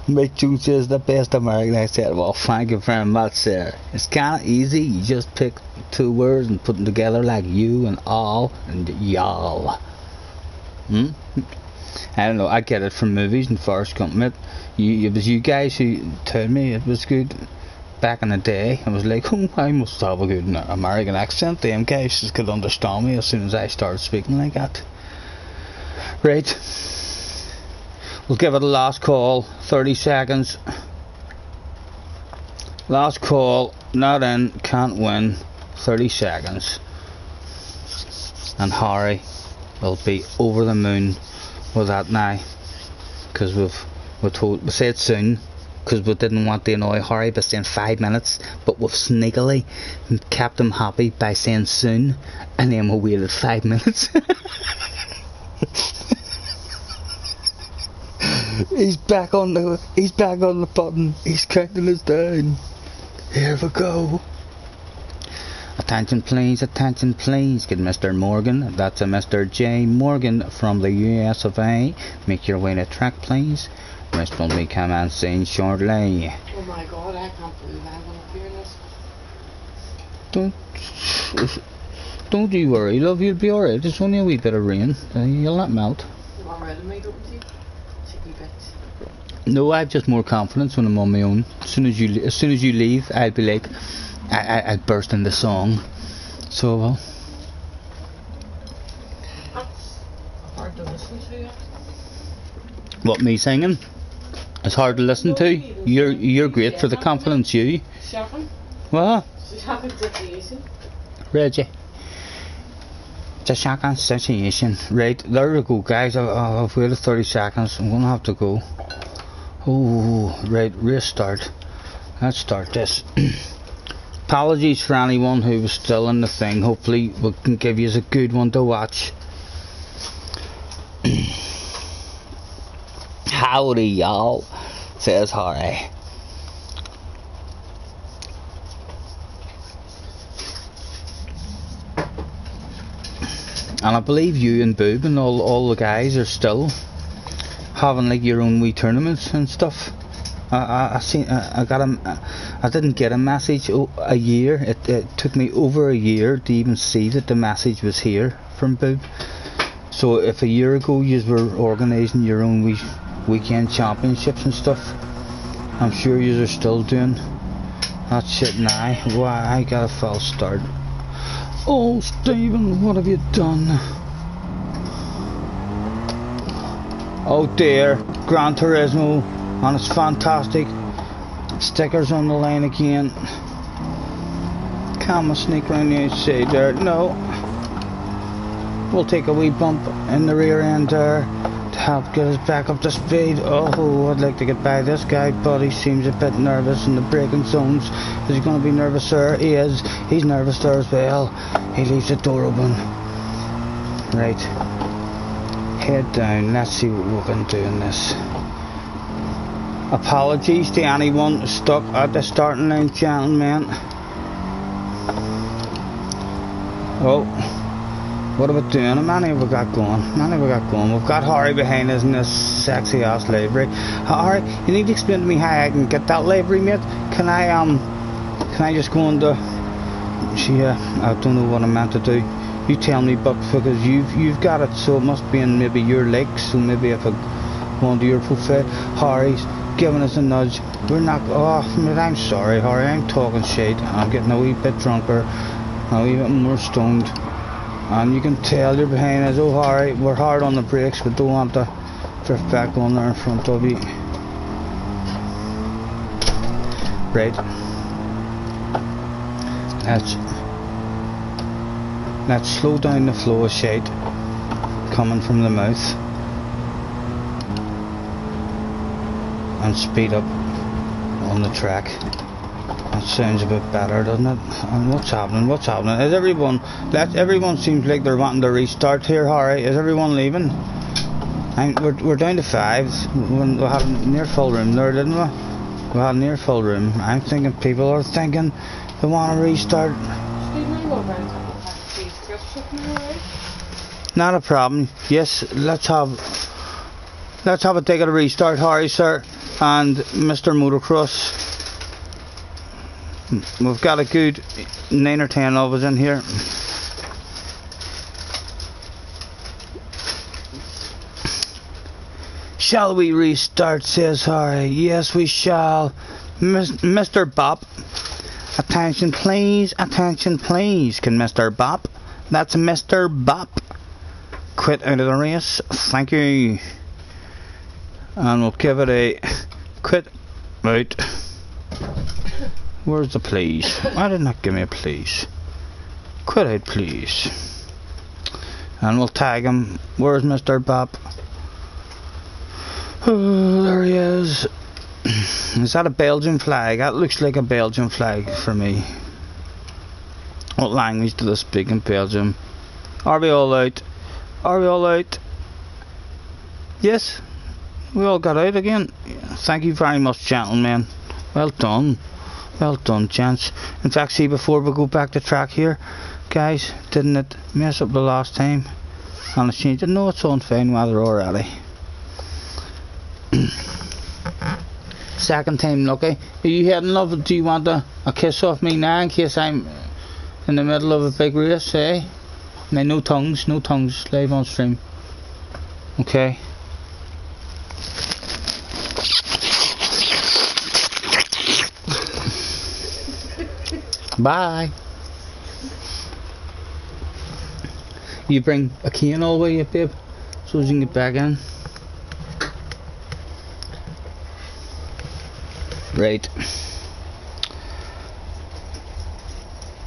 Mike Joe says the best American. I said, well, thank you very much, sir. It's kind of easy. You just pick 2 words and put them together like you and all and y'all. I don't know. I get it from movies and Forrest Gump. It was you guys who told me it was good. Back in the day, I was like, oh, I must have a good American accent. Them guys just could understand me as soon as I started speaking like that. Right. We'll give it a last call. 30 seconds. Last call. Not in. Can't win. 30 seconds. And Harry will be over the moon with that now. Because we said soon. Because we didn't want to annoy Harry by saying 5 minutes, but we've sneakily kept him happy by saying soon, and then we waited 5 minutes. He's back on the button. He's counting us down. Here we go. Attention please, get Mr. Morgan. That's a Mr. J. Morgan from the US of A. Make your way to track please. Rest will be coming soon shortly. Oh my god, I can't believe I'm going to hear this. Don't you worry, love, you'll be alright. It's only a wee bit of rain. You'll not melt. You want rid of me, don't you? Cheeky bitch. No, I have just more confidence when I'm on my own. As soon as you leave, I'll be like, I burst into song. So well. That's hard to listen to. What, me singing? It's hard to listen to. You're great for the confidence, you. Shocking. What? Shocking situation. Reggie. It's a shocking situation. Right, there we go, guys. I've waited 30 seconds. I'm gonna have to go. Oh, right, restart. Let's start this. Apologies for anyone who was still in the thing. Hopefully we can give you a good one to watch. Howdy y'all, says Harry. And I believe you and Boob and all the guys are still having like your own wee tournaments and stuff. I didn't get a message a year. It took me over a year to even see that the message was here from Boob. So if a year ago you were organising your own weekend championships and stuff, I'm sure you are still doing that shit now. Why, I got a false start. Oh, Stephen, what have you done? Oh dear, Gran Turismo, and it's fantastic. Stickers on the line again. Can I sneak round the outside there? No. We'll take a wee bump in the rear end there to help get us back up to speed. Oh, I'd like to get by this guy, but he seems a bit nervous in the braking zones. Is he going to be nervous there? He is. He's nervous there as well. He leaves the door open. Right. Head down. Let's see what we can do in this. Apologies to anyone stuck at the starting line, gentlemen. Oh. What are we doing? How many have we got going? We've got Harry behind us in this sexy ass livery. Harry, you need to explain to me how I can get that livery, mate. Can I just go into... I don't know what I meant to do. You tell me, but because you've got it, so it must be in maybe your legs. So maybe if I go into your profile, Harry's giving us a nudge. We're not... Oh, mate, I'm sorry, Harry. I'm talking shit. I'm getting a wee bit drunker, a wee bit more stoned. And you can tell you're behind us. Oh, Harry, we're hard on the brakes. We don't want to drift back on there in front of you. Right. Let's slow down the flow of shade coming from the mouth. and speed up on the track. That sounds a bit better, doesn't it? And what's happening? What's happening? Is everyone... Everyone seems like they're wanting to restart here, Harry. Is everyone leaving? We're down to 5. We had a near full room there, didn't we? We had a near full room. I'm thinking people are thinking they want to restart. Not a problem. Yes, let's have a take at a restart, Harry, sir, and Mr. Motocross. We've got a good 9 or 10 of us in here. Shall we restart, says Harry. Yes, we shall. Mr. Bop. Attention, please. Attention, please. Can Mr. Bop? That's Mr. Bop. Quit out of the race. Thank you. And we'll give it a quit out. Where's the please? Why did not give me a please? Quit out, please. And we'll tag him. Where's Mr. Bop? Oh, there he is. Is that a Belgian flag? That looks like a Belgian flag for me. What language do they speak in Belgium? Are we all out? Are we all out? Yes? We all got out again. Thank you very much, gentlemen. Well done. Well done, gents. In fact, see, before we go back to track here, guys, didn't it mess up the last time? And it's changed. No, it's on fine weather already. Second time lucky. Are you heading, love? Do you want a kiss off me now in case I'm in the middle of a big race, eh? Now, no tongues, live on stream. Okay. Bye. You bring a cane all the way up, babe, so as you can get back in. Right.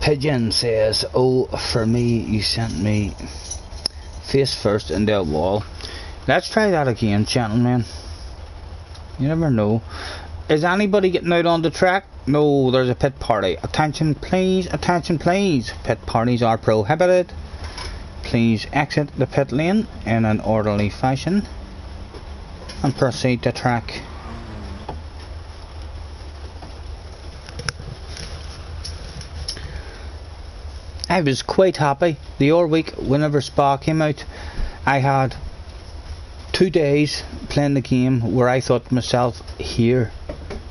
Pigeon says, oh, for me, you sent me face first into a wall. Let's try that again, gentlemen. You never know. Is anybody getting out on the track? No, there's a pit party. Attention please, attention please. Pit parties are prohibited. Please exit the pit lane in an orderly fashion and proceed to track. I was quite happy the other week whenever Spa came out. I had 2 days playing the game where I thought to myself, here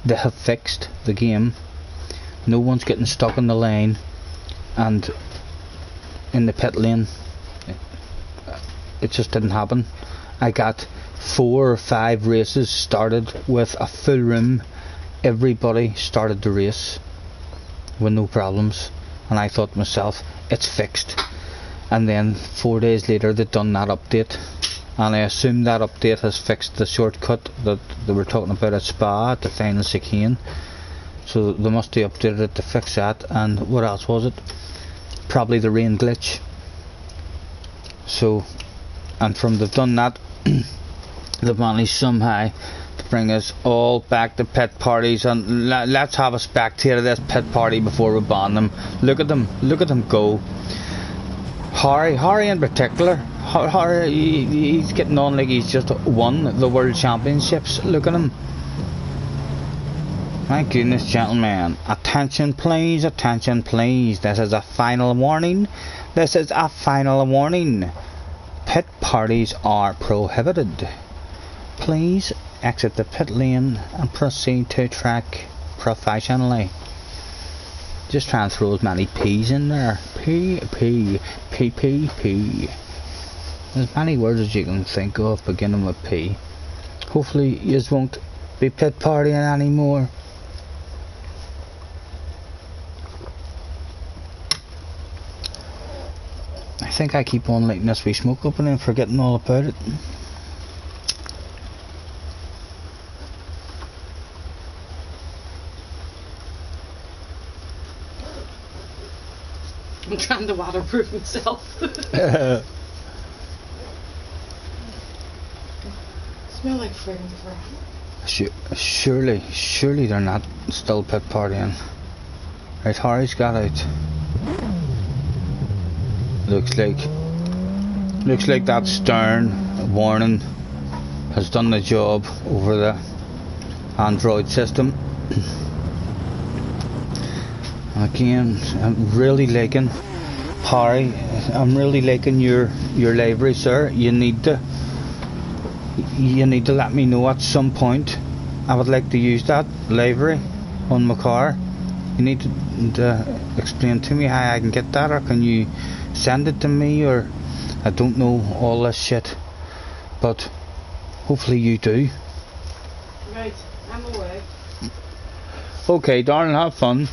they have fixed the game. No one's getting stuck in the lane and in the pit lane. It just didn't happen. I got 4 or 5 races started with a full room. Everybody started the race with no problems. And I thought to myself, it's fixed. And then 4 days later they'd done that update, and I assume that update has fixed the shortcut that they were talking about at Spa at the final chicane. So they must have updated it to fix that. And what else was it? Probably the rain glitch. So, and from they've done that, they've managed somehow to bring us all back to pit parties, and let's have us back to this pit party before we ban them. Look at them go. Harry in particular, Harry, he's getting on like he's just won the world championships. Look at him. My goodness, gentlemen, attention please, attention please. This is a final warning. This is a final warning. Pit parties are prohibited. Please exit the pit lane and proceed to track professionally. Just try and throw as many P's in there. P. As many words as you can think of beginning with P. Hopefully you won't be pit partying anymore. I think I keep on lighting this wee smoke up and then forgetting all about it. I'm trying to waterproof myself. Smell like friggin' crap. Surely they're not still pit partying. Right, Harry's got out. Looks like that stern warning has done the job over the Android system. Again, I'm really liking, Harry, I'm really liking your livery, sir. You need to let me know at some point. I would like to use that livery on my car. You need to explain to me how I can get that, or can you send it to me, or I don't know all this shit, but hopefully you do. Right, I'm away. Okay, darling, have fun.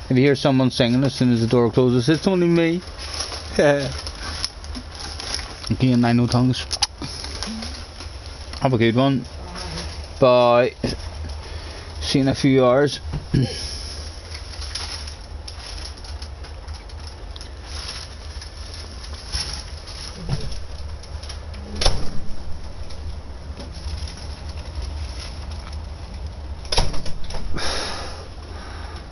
If you hear someone singing as soon as the door closes, it's only me. Again, I know tongues. Have a good one. Bye. See you in a few hours.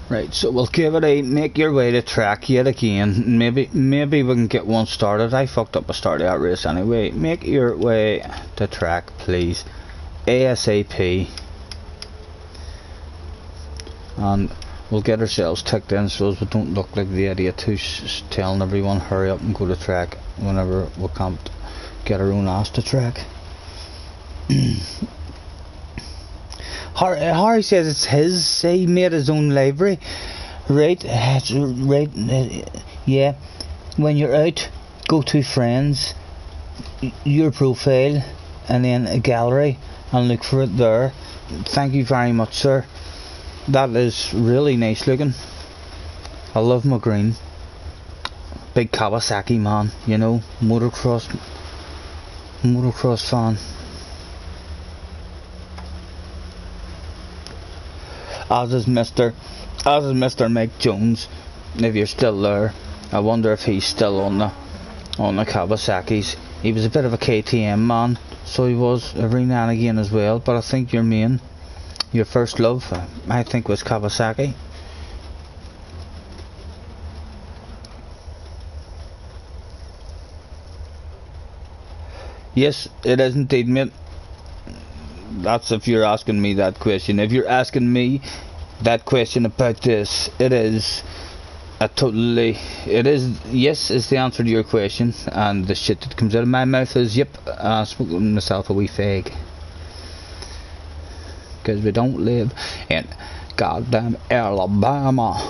Right, so we'll give it a make your way to track yet again. Maybe we can get one started. I fucked up a start of that race anyway. Make your way to track, please. ASAP. And we'll get ourselves ticked in so as we don't look like the idiot who's telling everyone hurry up and go to track whenever we can't get our own ass to track. Harry says it's his. He made his own library. Right, yeah. When you're out, go to friends, your profile, and then a gallery, and look for it there. Thank you very much, sir. That is really nice looking. I love my green. Big Kawasaki man, you know, motocross fan. As is Mr. Mike Jones, if you're still there. I wonder if he's still on the Kawasaki's. He was a bit of a KTM man, so he was every now and again as well, but I think your first love, I think, was Kawasaki. Yes, it is indeed, mate. That's if you're asking me that question. If you're asking me that question about this, it is yes is the answer to your question, and the shit that comes out of my mouth is yep, smoking myself a wee fag, because we don't live in goddamn Alabama.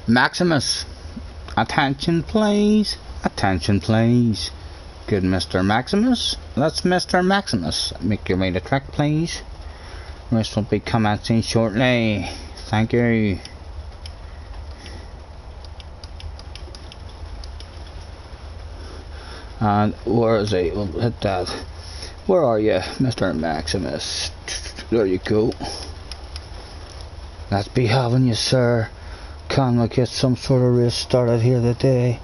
Maximus, attention please, attention please. Good, Mr. Maximus. That's Mr. Maximus. Make your way to track, please. Rest will be commencing shortly. Thank you. And where is he? We'll hit that. Where are you, Mr. Maximus? There you go. Let's be having you, sir. Can we get some sort of race started here today?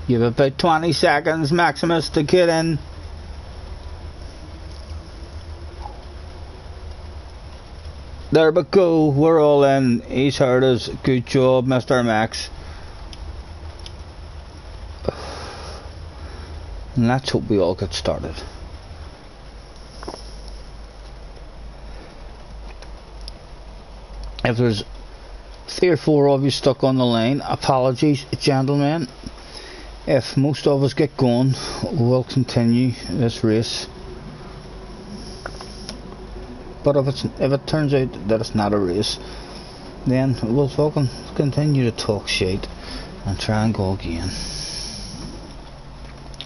You have about 20 seconds, Maximus, to get in. There we go, we're all in. He's heard us. Good job, Mr. Max. And let's hope we all get started. If there's 3 or 4 of you stuck on the line, apologies, gentlemen. If most of us get going, we'll continue this race. But if it turns out that it's not a race, then we'll fucking continue to talk shit and try and go again.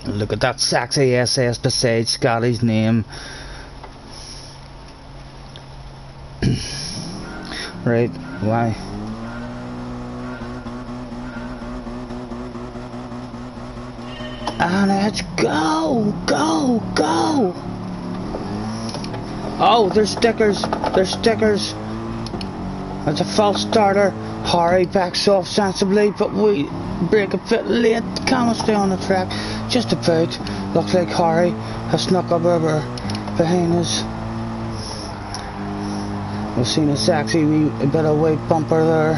Look at that sexy SS beside Scotty's name. Right, why? And let's go, go, go! Oh, there's stickers. There's stickers. It's a false starter. Harry backs off sensibly, but we brake a bit late. Can we stay on the track? Just about. Looks like Harry has snuck up over behind us. We've seen a sexy wee bit of white bumper there.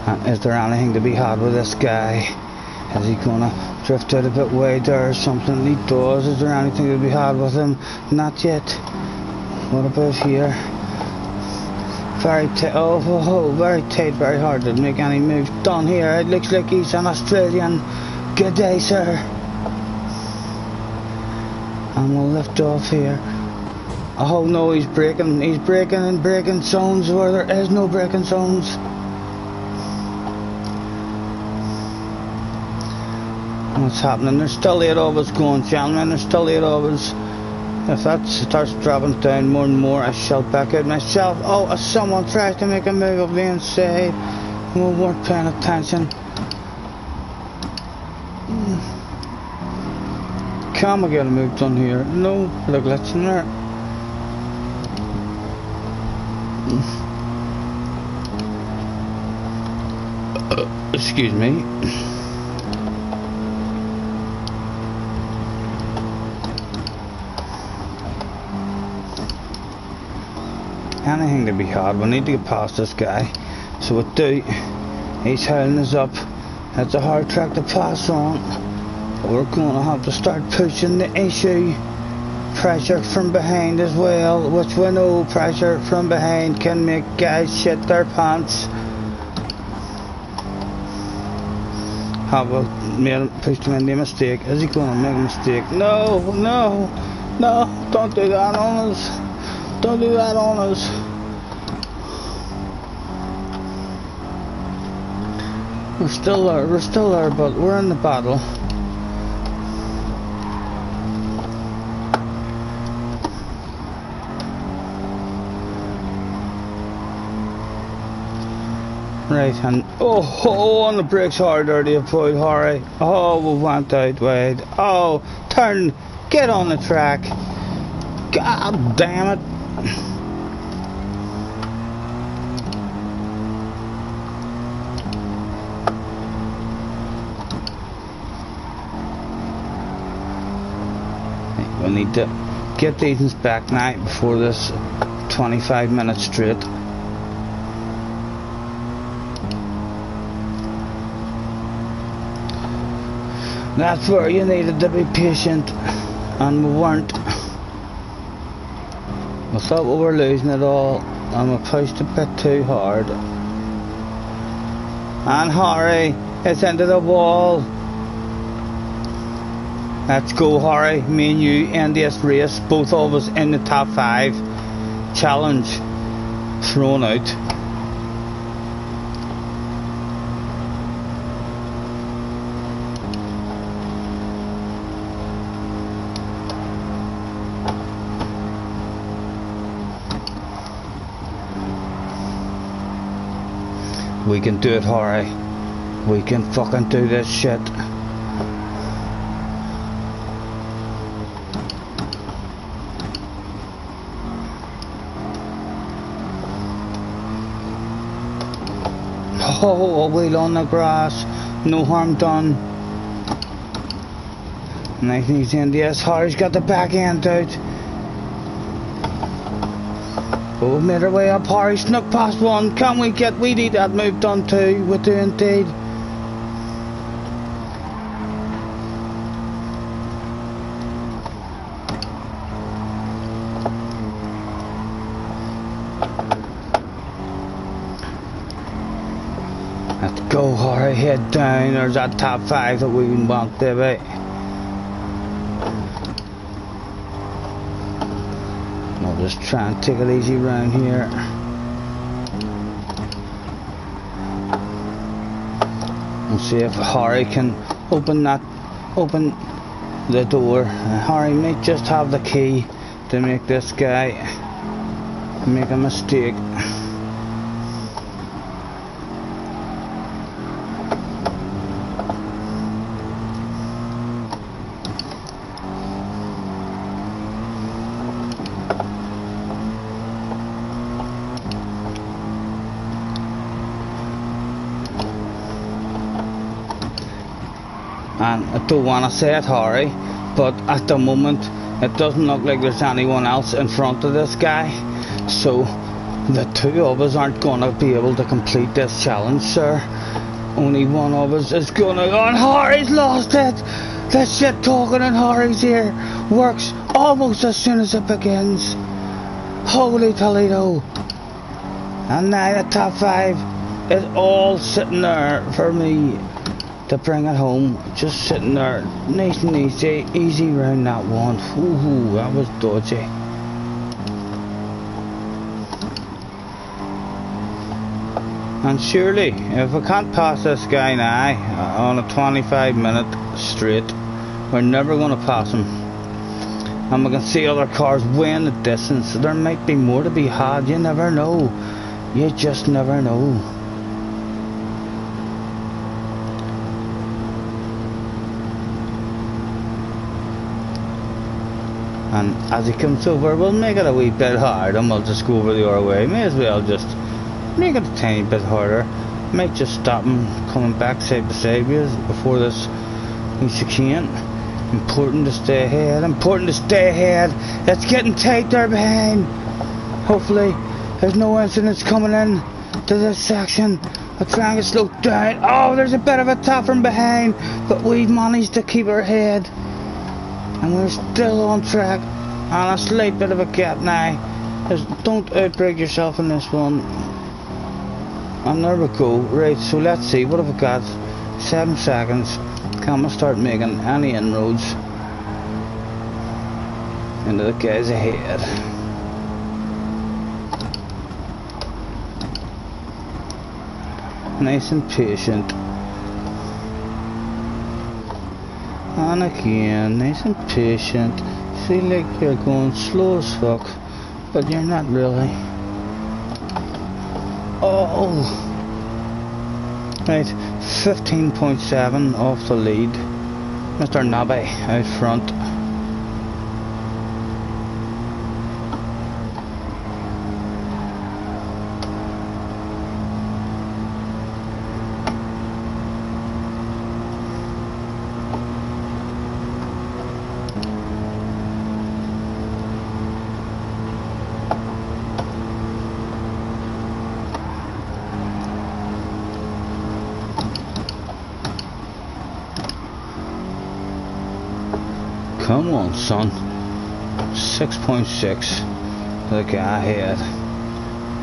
And is there anything to be had with this guy? Is he gonna drift out a bit wider or something? He does. Is there anything to be had with him? Not yet. What about here? Very tight. Oh, very tight, very hard to make any moves done here. It looks like he's an Australian. Good day, sir. And we'll lift off here. Oh no, he's braking in braking zones where there is no braking zones. What's happening? There's still 8 of us going, gentlemen. There's still 8 of us. If that starts dropping down more and more, I shall back out myself. Oh, if someone tries to make a move up the inside, we weren't paying attention. Can we get a move done here? No, look, let's in there. Excuse me. Anything to be had, we need to get past this guy. So we do. He's howling us up. It's a hard track to pass on. But we're going to have to start pushing the issue. Pressure from behind as well, which we know pressure from behind can make guys shit their pants. Have we pushed him into a mistake? Is he going to make a mistake? No, don't do that on us. Don't do that on us. We're still there, but we're in the battle. Right, and on the brakes harder to avoid Harry. Oh, we went out wide. Oh, turn, get on the track. God damn it. We need to get these back now before this 25 minutes straight. That's where you needed to be patient, and we weren't. We thought we were losing it all, and we pushed a bit too hard. And Harry, it's into the wall. Let's go, Harry. Me and you end this race, both of us in the top 5. Challenge thrown out. We can do it, Harry. We can fucking do this shit. Oh, a wheel on the grass. No harm done. Nice and easy in this. Harry's got the back end out. Oh, we've made our way up. Harry snuck past one. Can we need that move done too? We do indeed. Let's go, Harry. Head down. There's that top 5 that we want, baby. I'll just try and take it easy around here. We'll see if Harry can open the door. Harry may just have the key to make this guy make a mistake. and I don't want to say it, Harry, but at the moment it doesn't look like there's anyone else in front of this guy, so the two of us aren't going to be able to complete this challenge, sir. Only one of us is going to go, and Harry's lost it. The shit talking in Harry's ear works almost as soon as it begins. Holy Toledo. And now the top 5 is all sitting there for me to bring it home. Just sitting there, nice and easy round that one. Ooh, that was dodgy. And surely, if we can't pass this guy now on a 25-minute straight, we're never going to pass him. And we can see other cars way in the distance. There might be more to be had. You never know. You just never know. And as he comes over, we'll make it a wee bit hard, and we'll just go over the other way. May as well just make it a tiny bit harder. Might just stop him coming back side by side before this chicane. Important to stay ahead. Important to stay ahead. It's getting tight there behind. Hopefully there's no incidents coming in to this section. I'll try and get slowed down. Oh, there's a bit of a tap from behind, but we've managed to keep our head, and we're still on track. And a slight bit of a gap now. Don't outbreak yourself in this one. And there we go. Right, so let's see, what have we got? 7 seconds. Can we start making any inroads into the guys ahead? Nice and patient. And again, nice and patient. Feel like you're going slow as fuck, but you're not really. Oh! Right, 15.7 off the lead. Mr. Nobby out front. Come on, son. 6.6. The guy ahead.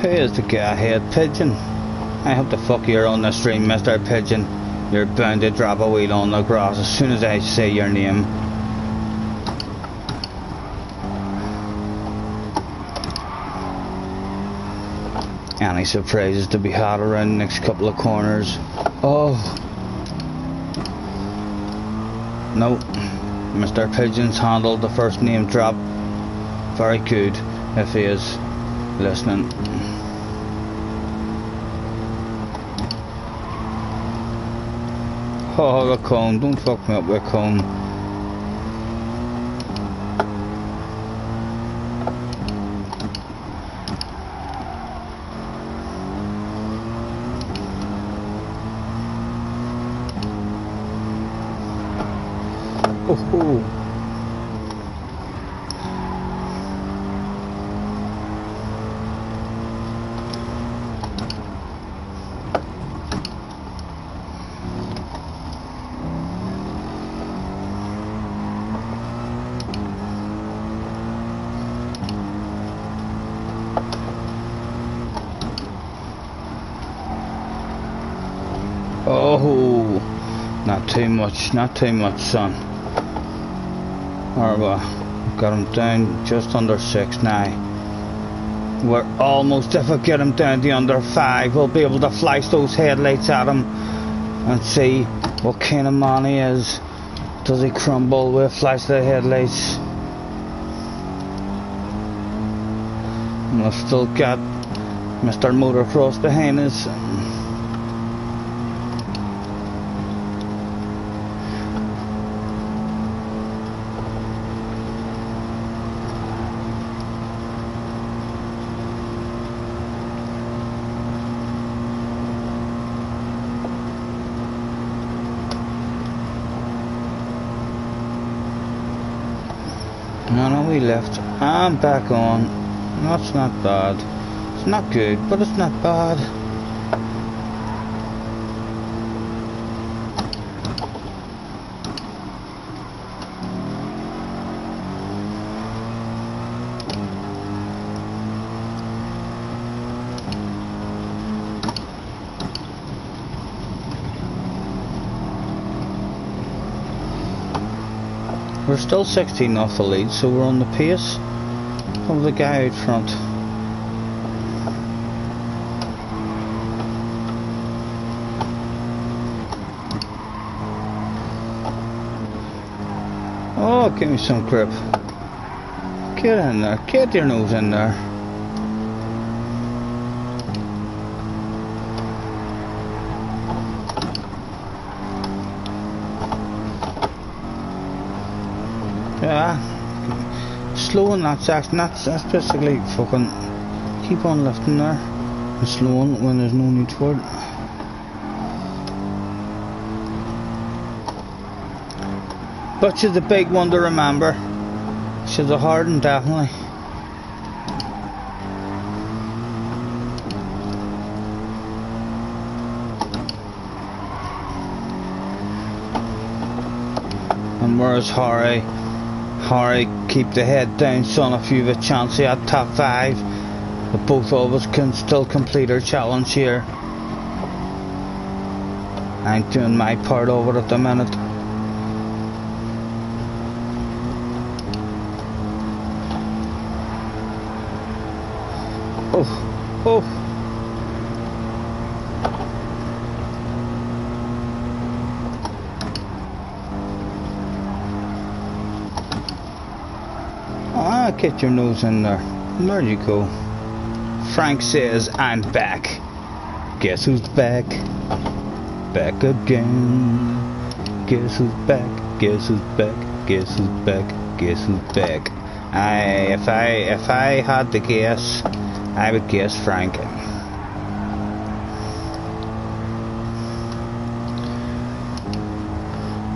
Who is the guy ahead? Pigeon? I hope the fuck you're on the stream, Mr. Pigeon. You're bound to drop a wheel on the grass as soon as I say your name. Any surprises to be had around the next couple of corners? Oh. Nope. Mr. Pigeon's handled the first name drop very good, if he is listening. Oh, the cone, don't fuck me up with a cone. Oh. Oh, not too much, son. Alright, got him down just under 6 now. We're almost, if we get him down to under 5, we'll be able to flash those headlights at him and see what kind of man he is. Does he crumble with flash the headlights? And we've still got Mr. Motocross behind us. know we left. I'm back on. That's not bad. It's not good, but it's not bad. We're still 16 off the lead, so we're on the pace of the guy out front. Oh, give me some grip. Get in there, get your nose in there. Yeah, slowing that's basically fucking keep on lifting there and slowing when there's no need for it. But she's a big one to remember. She's a hard one, definitely. And whereas Harry, keep the head down, son. If you've a chance at top 5, but both of us can still complete our challenge here. I'm doing my part of it at the minute. Oh. Ah, get your nose in there. There you go. Frank says, I'm back. Guess who's back? Back again. Guess who's back? Guess who's back? Guess who's back? Guess who's back? If I had to guess, I would guess Frank.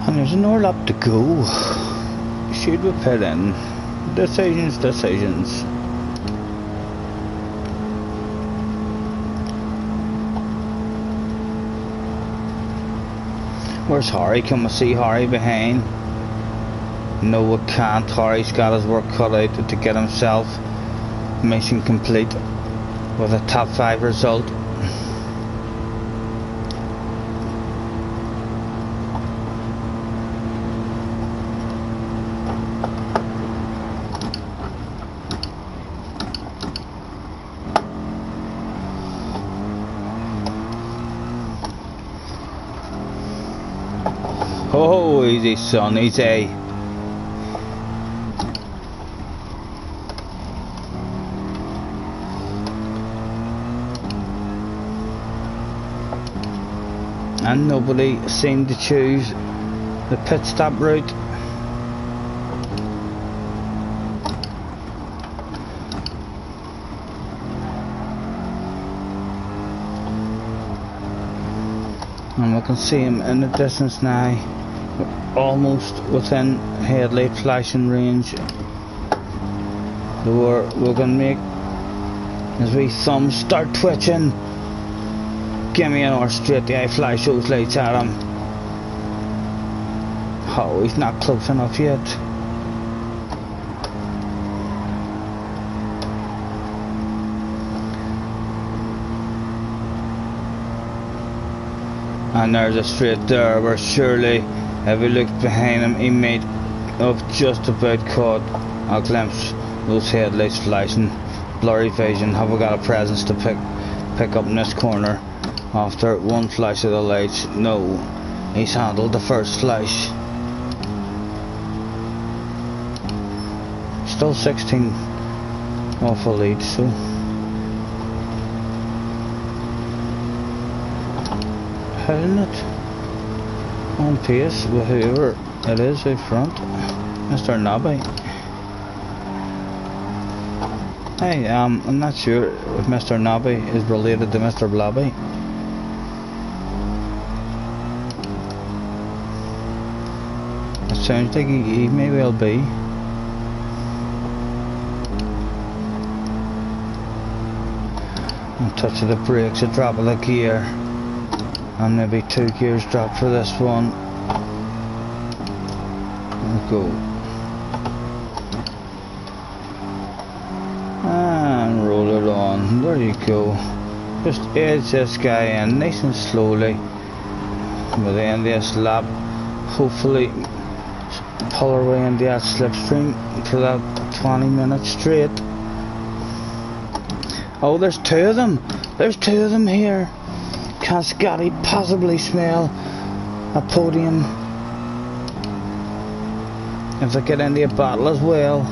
And there's another lap to go. Should we put in? Decisions. Where's Harry? Can we see Harry behind? No, we can't. Harry's got his work cut out to get himself mission complete with a top 5 result. Oh, easy son, easy. And nobody seemed to choose the pit stop route. And we can see him in the distance now, almost within headlight flashing range. We're going to make his wee thumbs start twitching. Give me an hour straight, the eye flash those lights at him. Oh, he's not close enough yet. And there's a straight there where surely, if he looked behind him, he might have just about caught a glimpse those headlights flashing. Blurry vision. Have we got a presence to pick up in this corner? After one flash of the lights, no, he's handled the first flash. Still 16 off a lead, so holding it on pace with whoever it is out front, Mr. Nobby. Hey, I'm not sure if Mr. Nobby is related to Mr. Blobby. Sounds like he may well be. A touch of the brakes, a drop of the gear, and maybe 2 gears drop for this one. Let's go. And roll it on. There you go. Just edge this guy in nice and slowly. By the end of this lap, hopefully pull our way into that slipstream for that 20 minutes straight. Oh, there's 2 of them. There's 2 of them here. Can Scotty possibly smell a podium if they get into a battle as well?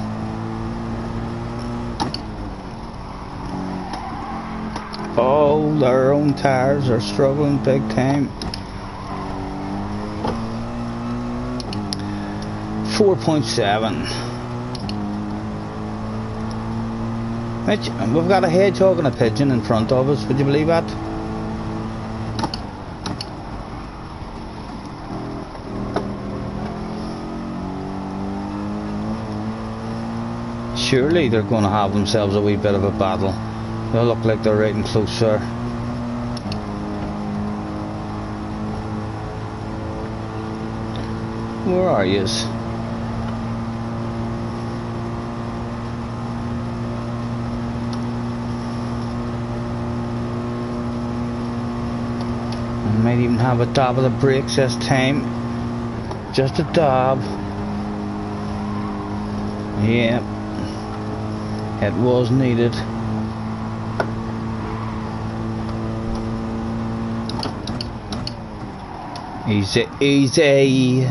Oh, their own tires are struggling big time. 4.7. We've got a hedgehog and a pigeon in front of us, would you believe that? Surely they're going to have themselves a wee bit of a battle. They look like they're right and closer. Where are yous? Might even have a dab of the brakes this time. Just a dab. Yeah. It was needed. Easy, easy.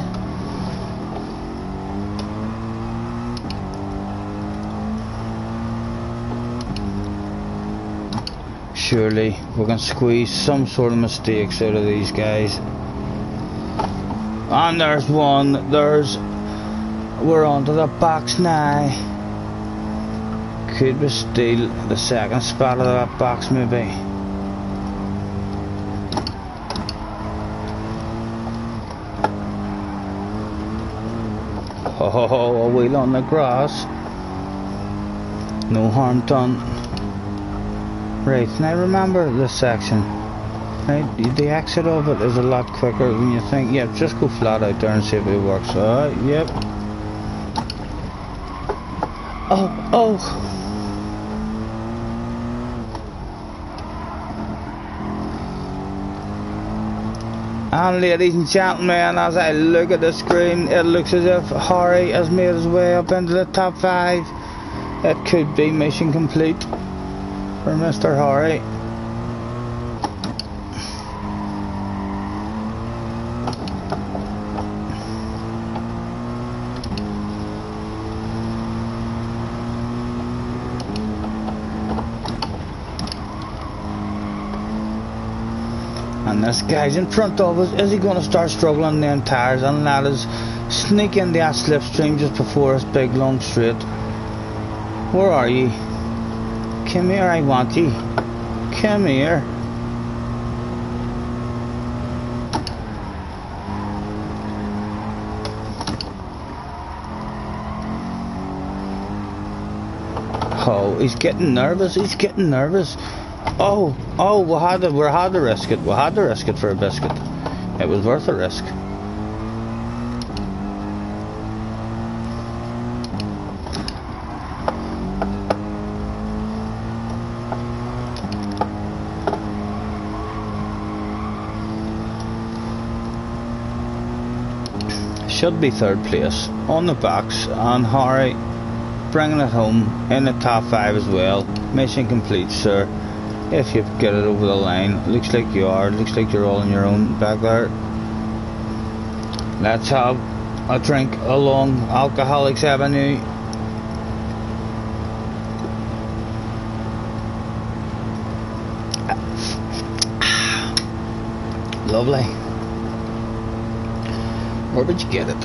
Surely we can squeeze some sort of mistakes out of these guys. And there's one. We're onto the box now. Could we steal the second spot of that box maybe? Oh, a wheel on the grass. No harm done. Right, now remember this section. Right, the exit of it is a lot quicker than you think. Yeah, just go flat out there and see if it works. Alright, yep. Oh. And ladies and gentlemen, as I look at the screen, it looks as if Harry has made his way up into the top 5. It could be mission complete for Mr. Harry. And this guy's in front of us. Is he going to start struggling them tires and let us sneak in that slipstream just before us big long straight? Where are you? Come here, I want you. Come here. Oh, he's getting nervous. He's getting nervous. Oh, we had to risk it. We had to risk it for a biscuit. It was worth a risk. Should be 3rd place on the box, and Harry bringing it home in the top 5 as well. Mission complete, sir. If you get it over the line, looks like you are. Looks like you're all on your own back there. Let's have a drink along Alcoholics Avenue. Lovely. Where did you get it?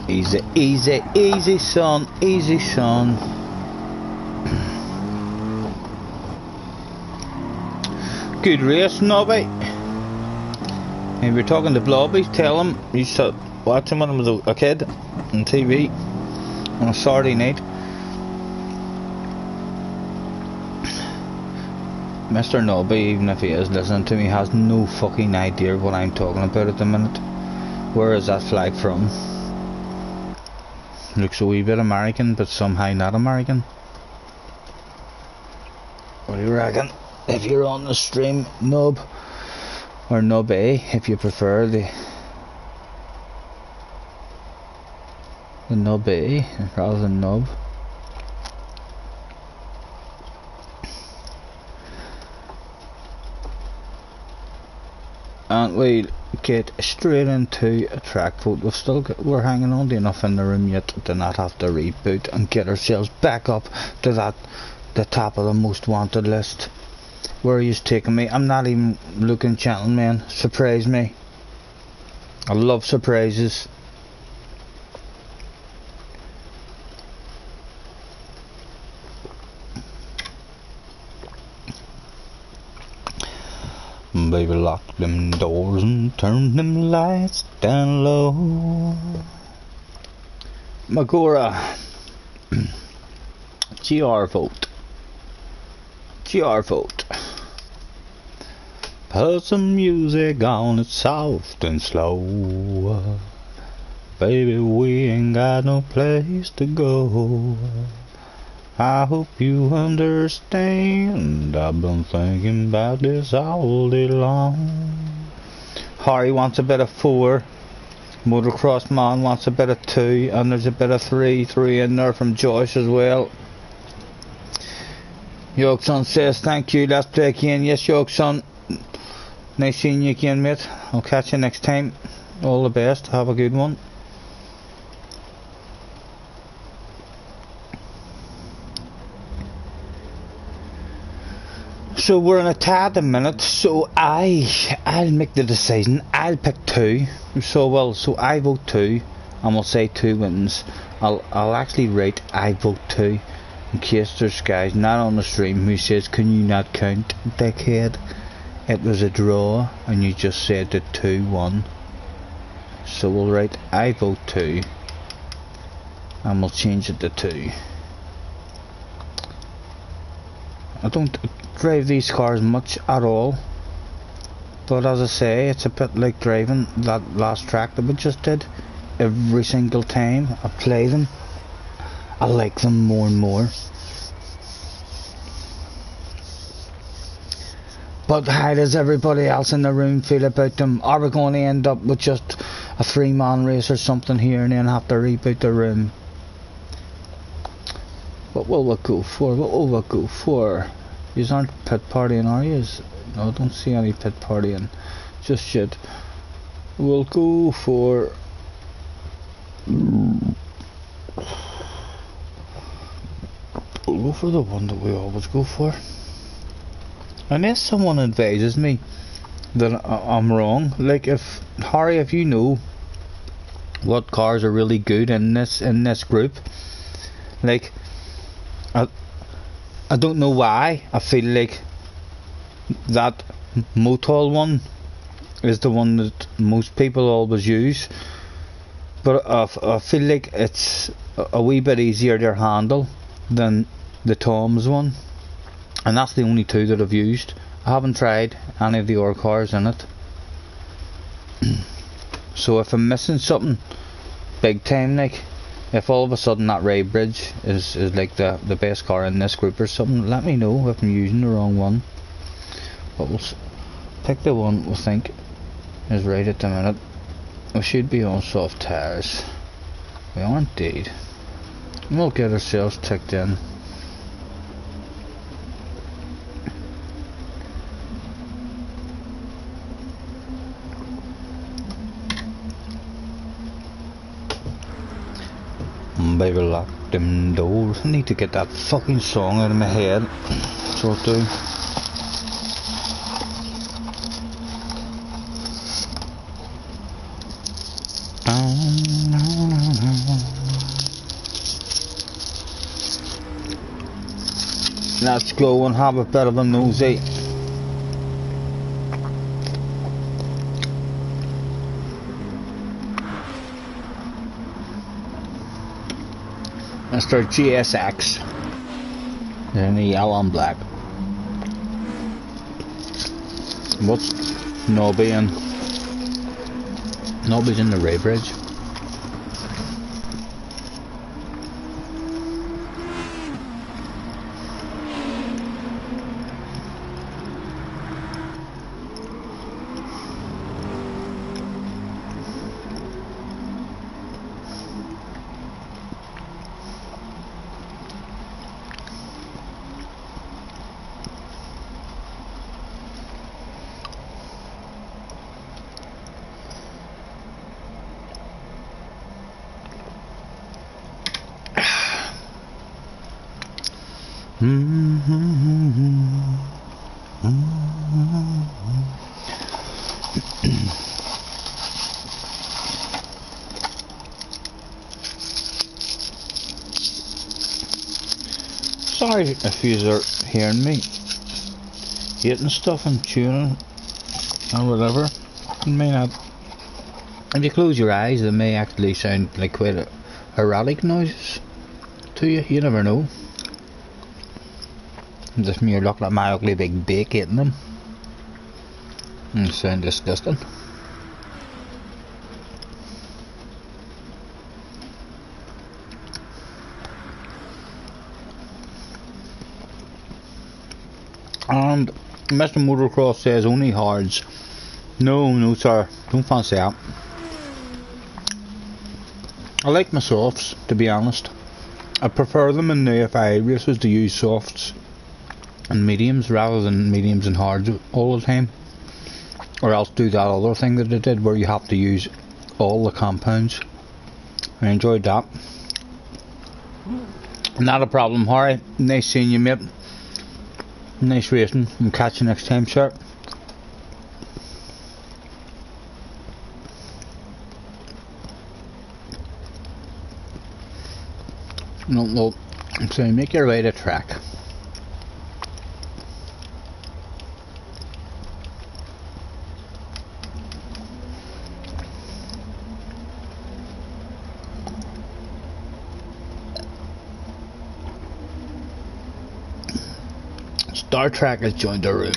Easy, easy, easy, son. Easy, son. Good race, Nobby. If you're talking to Blobby, tell him you used to watch him when he was a kid on TV. on a Saturday night. Mr. Nobby, even if he is listening to me, has no fucking idea what I'm talking about at the minute. Where is that flag from? Looks a wee bit American, but somehow not American. What do you reckon? If you're on the stream, Nub, or Nubby, if you prefer the Nubby rather than Nub. And we'll get straight into a track vote. We're hanging on to enough in the room yet to not have to reboot and get ourselves back up to the top of the most wanted list. Where are you taking me? I'm not even looking, gentlemen. Surprise me. I love surprises. Baby, lock them doors and turn them lights down low. Magora. GR vote. GR vote. Put some music on it soft and slow. Baby, we ain't got no place to go. I hope you understand. I've been thinking about this all day long. Harry wants a bit of 4. Motocross Man wants a bit of 2. And there's a bit of 3 in there from Joyce as well. Yokeson says thank you. Let's play again. Yes, Yokeson. Nice seeing you again, mate. I'll catch you next time. All the best. Have a good one. So we're in a tie at the minute, so I'll make the decision. I'll pick 2. So I vote 2, and we'll say 2 wins. I'll actually rate I vote 2 in case there's guys not on the stream who says, can you not count, dickhead? It was a draw and you just said that 2 won. So we'll write I vote 2 and we'll change it to 2. I don't drive these cars much at all, but as I say, it's a bit like driving that last track that we just did. Every single time I play them, I like them more and more. But how does everybody else in the room feel about them? Are we going to end up with just a 3-man race or something here and then have to reboot the room? What will we go for? What will we go for? Yous aren't pit partying, are yous? No, I don't see any pit partying just yet. We'll go for... We'll go for the one that we always go for. Unless someone advises me that I'm wrong. Like if Harry, if you know what cars are really good in this group, like I don't know why I feel like that Motol one is the one that most people always use, but I feel like it's a wee bit easier to handle than the Tom's one, and that's the only 2 that I've used. I haven't tried any of the other cars in it. So if I'm missing something big time, like if all of a sudden that Ray Bridge is like the best car in this group or something, let me know if I'm using the wrong one. But we'll pick the one we think is right at the minute. We should be on soft tires. We are indeed. And we'll get ourselves ticked in. Baby, lock them doors. I need to get that fucking song out of my head. So I do. Let's go and have a bit of a nosy. Mr. GSX. In the yellow and black. What's Nobby and Nobby's in the Ray Bridge. Sorry if you are hearing me eating stuff and chewing or whatever. It may not. If you close your eyes, it may actually sound like quite a erratic noise to you. You never know. Just me looking at my ugly big beak eating them. And sound disgusting. And Mr. Motocross says only hards. No sir, don't fancy that. I like my softs, to be honest. I prefer them in the AFI races to use softs and mediums rather than mediums and hards all the time, or else do that other thing that I did where you have to use all the compounds. I enjoyed that. Not a problem, Harry. Nice seeing you, mate. Nice racing, and catch you next time, sir. No, so make your way to track. Star Trek has joined the room.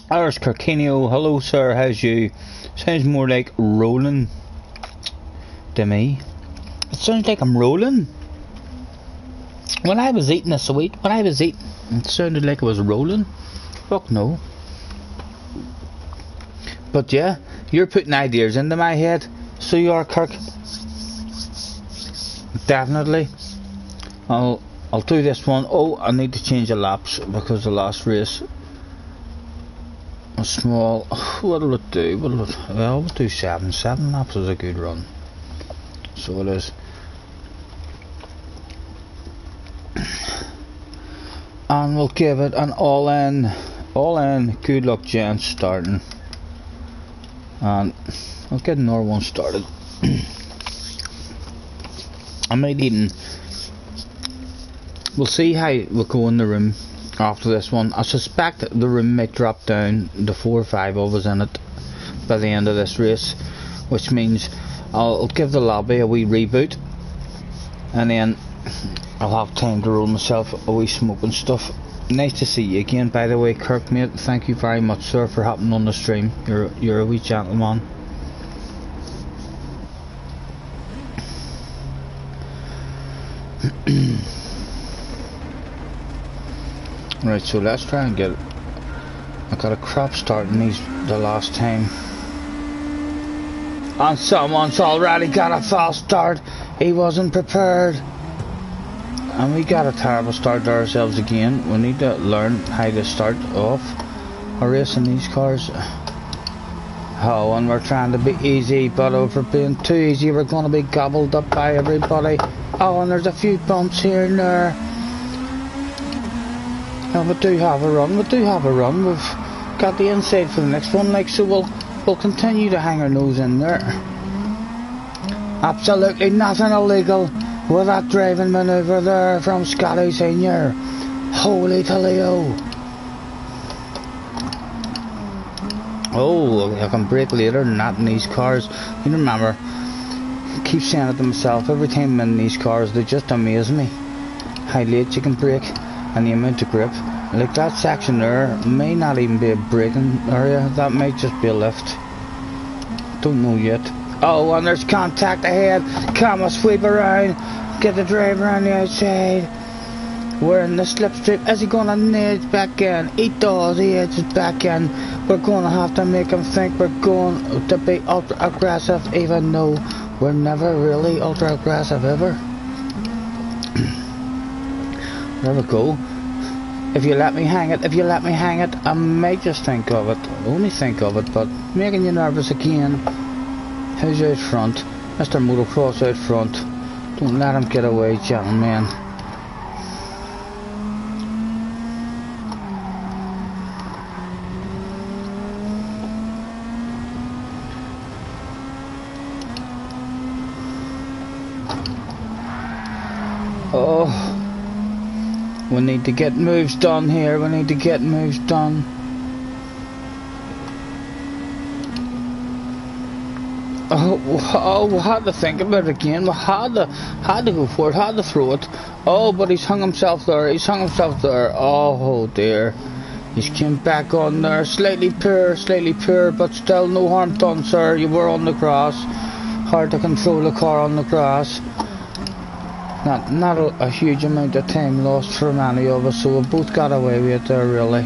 Irish Kirkinio, hello sir, how's you? Sounds more like rolling to me. It sounds like I'm rolling. When I was eating a sweet, it sounded like I was rolling. Fuck no. But yeah, you're putting ideas into my head, so you are, Kirk. Definitely. I'll do this one. Oh, I need to change the laps because the last race was small. What'll it do? Well, we'll do 7. 7 laps is a good run. So it is. And we'll give it an all in. Good luck, gents, starting. And I'll get another one started. I might even. We'll see how we'll go in the room after this one. I suspect the room might drop down to 4 or 5 of us in it by the end of this race, which means I'll give the lobby a wee reboot, and then I'll have time to roll myself a wee smoke and stuff. Nice to see you again, by the way, Kirk, mate. Thank you very much, sir, for hopping on the stream. You're a wee gentleman. Right, so let's try and get. I got a crap start in these the last time. And someone's already got a false start. He wasn't prepared. And we got a terrible start to ourselves again. We need to learn how to start off a race in these cars. Oh, and we're trying to be easy, but if we're being too easy, we're going to be gobbled up by everybody. Oh, and there's a few bumps here and there. Oh, we do have a run. We've got the inside for the next one, like, so we'll continue to hang our nose in there. Absolutely nothing illegal with that driving manoeuvre there from Scotty Senior. Holy Toledo. Oh, I can brake later than that in these cars. You remember, I keep saying it to myself, every time I'm in these cars, they just amaze me. How late you can brake and the amount of grip. Like that section there may not even be a braking area, that might just be a lift. Don't know yet. Oh, and there's contact ahead. Come on, sweep around. Get the driver on the outside. We're in the slipstream. Is he gonna edge back in? He does, he edges back in. We're gonna have to make him think we're going to be ultra aggressive, even though we're never really ultra aggressive ever. There we go. If you let me hang it, if you let me hang it, I might just think of it. Only think of it, but making you nervous again. Who's out front? Mr. Motocross out front. Don't let him get away, gentlemen. Oh, we need to get moves done here. We need to get moves done. Oh, we had to think about it again. We had to go for it. Had to throw it. Oh, but he's hung himself there. He's hung himself there. Oh dear. He's came back on there. Slightly poor, but still no harm done, sir. You were on the grass. Hard to control a car on the grass. Not a huge amount of time lost for any of us, so we both got away with it there, really.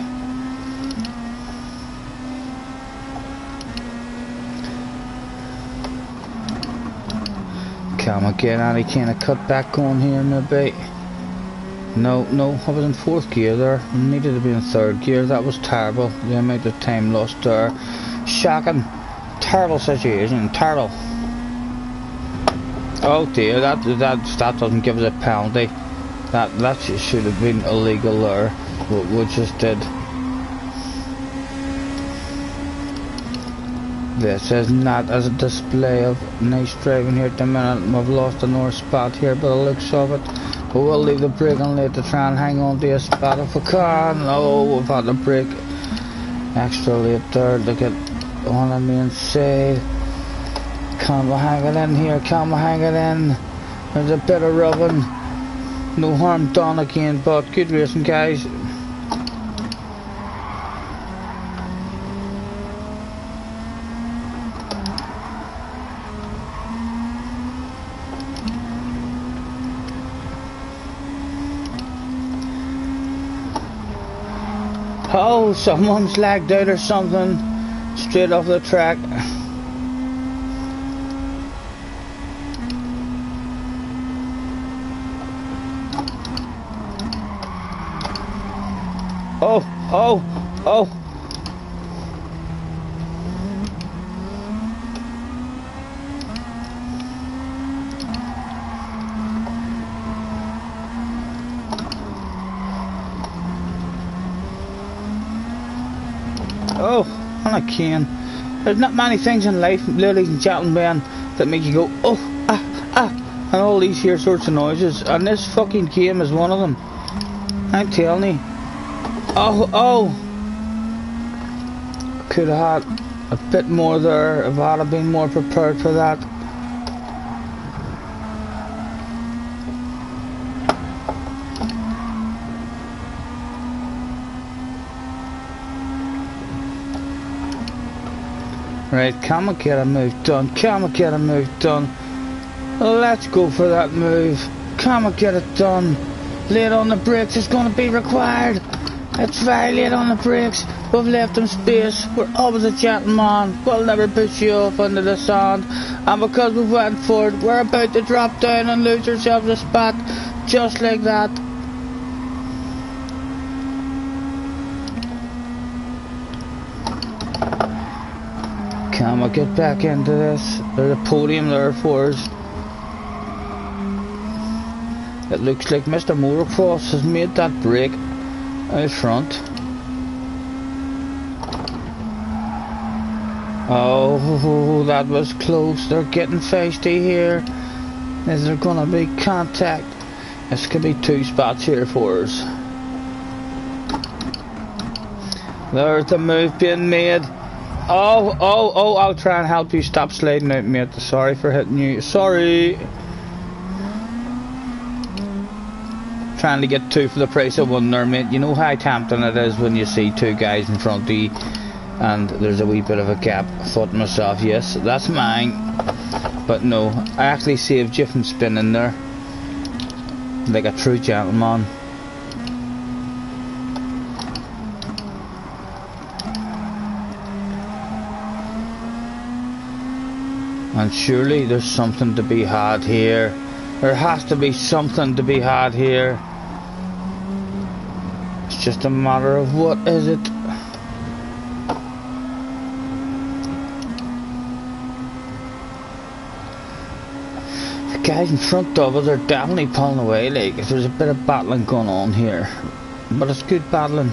Come again, any kind of cut back on here, maybe? No, I was in 4th gear there. Needed to be in 3rd gear. That was terrible. The amount of time lost there. Shocking. Terrible situation. Terrible. Oh dear, that doesn't give us a penalty. That should have been illegal there. What we just did. This is not as a display of nice driving here at the minute. We've lost the north spot here by the looks of it. But we'll leave the brake on late to try and hang on to a spot if we can. Oh, we've had the brake extra late there to get on the inside. Can we hang it in here? Can we hang it in? There's a bit of rubbing. No harm done again, but good racing, guys. Oh, someone's lagged out or something. Straight off the track. Oh. Oh, and I can. There's not many things in life, ladies and gentlemen, that make you go, oh, and all these here sorts of noises. And this fucking game is one of them. I'm telling you. Oh. Could have had a bit more there if I had been more prepared for that. Right, come and get a move done. Let's go for that move. Come and get it done. Late on the brakes is going to be required. It's very late on the brakes. We've left them space. We're always a gentleman. We'll never push you off into the sand. And because we went for it, we're about to drop down and lose ourselves a spot. Just like that. Can we get back into this? There's a podium there for us. It looks like Mr. Motocross has made that break out front. Oh, that was close. They're getting feisty here. Is there gonna be contact? This could be 2 spots here for us. There's the move being made. Oh, I'll try and help you. Stop sliding out, mate. Sorry for hitting you. Sorry. Trying to get 2 for the price of 1 there, mate. You know how tempting it is when you see 2 guys in front of you and there's a wee bit of a gap. I thought to myself, yes, that's mine. But no, I actually saved you from spinning there. Like a true gentleman. And surely there's something to be had here. There has to be something to be had here. It's just a matter of what is it? The guys in front of us are definitely pulling away. Like, if there's a bit of battling going on here. But it's good battling.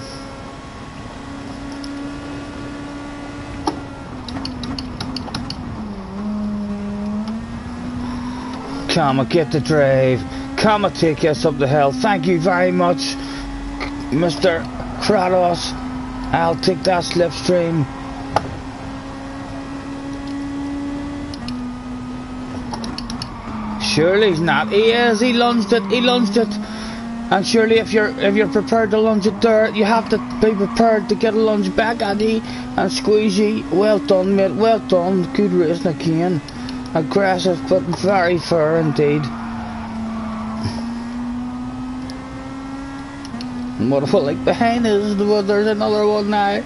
Come and get the drive. Come and take us up the hill. Thank you very much, Mr. Kratos. I'll take that slipstream. Surely he's not. He is. He lunged it. He lunged it. And surely, if you're prepared to lunge it there, you have to be prepared to get a lunge back at you and squeeze you. Well done, mate. Well done. Good racing again. Aggressive, but very fair indeed. And what if I like behind us? There's another one now.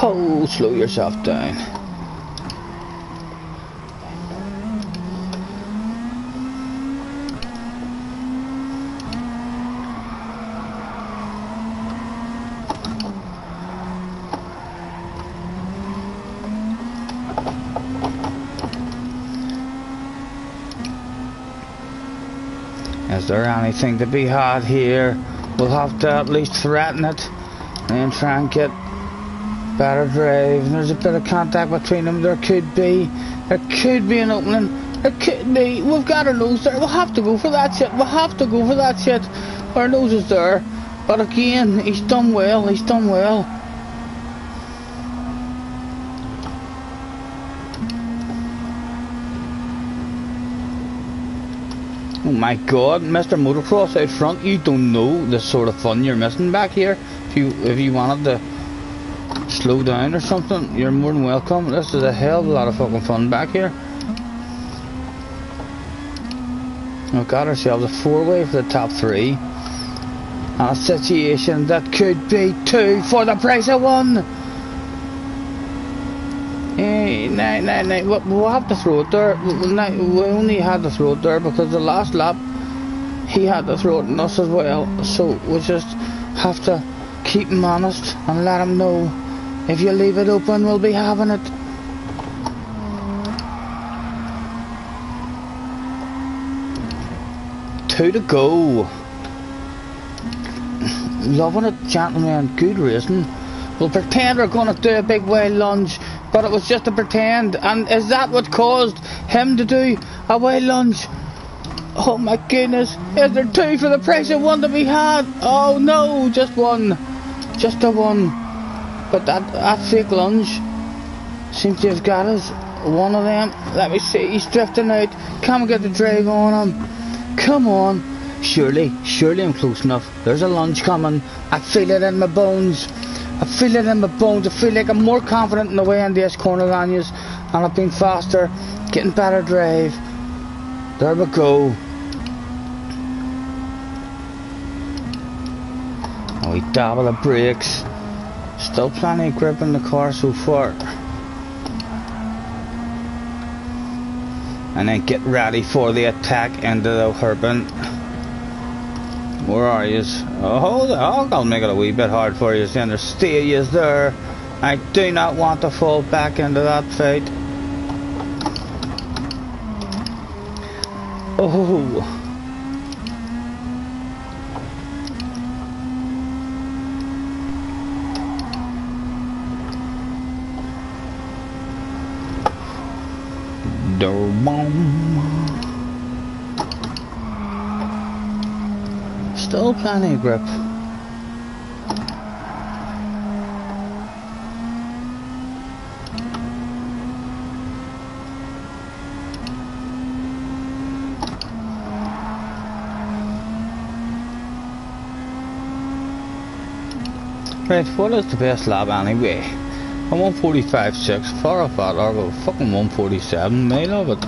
Oh, slow yourself down. Is there anything to be had here? We'll have to at least threaten it and then try and get better drive. And there's a bit of contact between them. There could be an opening. There could be. We've got our nose there. We'll have to go for that shit. We'll have to go for that shit. Our nose is there. But again, he's done well. He's done well. Oh my god, Mr. Motocross out front, you don't know the sort of fun you're missing back here. If you wanted to slow down or something, you're more than welcome. This is a hell of a lot of fucking fun back here. We've got ourselves a 4-way for the top 3. And a situation that could be 2 for the price of 1. Hey, no. We'll have to throw it there. We only had to throw it there because the last lap he had to throw it in us as well. So we just have to keep him honest and let him know if you leave it open, we'll be having it. Two to go. Loving it, gentlemen. Good racing. We'll pretend we're going to do a big whale lunge, but it was just a pretend. And is that what caused him to do a whale lunge? Oh my goodness. Is there 2 for the price of 1 to be had? Oh no, just 1. Just a 1. But that fake lunge seems to have got us. One of them. Let me see. He's drifting out. Come and get the drive on him. Come on. Surely I'm close enough. There's a lunge coming. I feel it in my bones. I feel it in my bones. I feel like I'm more confident in the way in this corner than you, and I've been faster, getting better drive. There we go. Oh, we dabble the brakes. Still plenty of grip in the car so far. And then get ready for the attack into the hairpin. Where are you? Oh, I'll make it a wee bit hard for you. Then there's stages there. I do not want to fall back into that fight. Oh. Still plenty of grip. Right, what is the best lap anyway? A 145.6, far off that, or a fucking 147, may love it.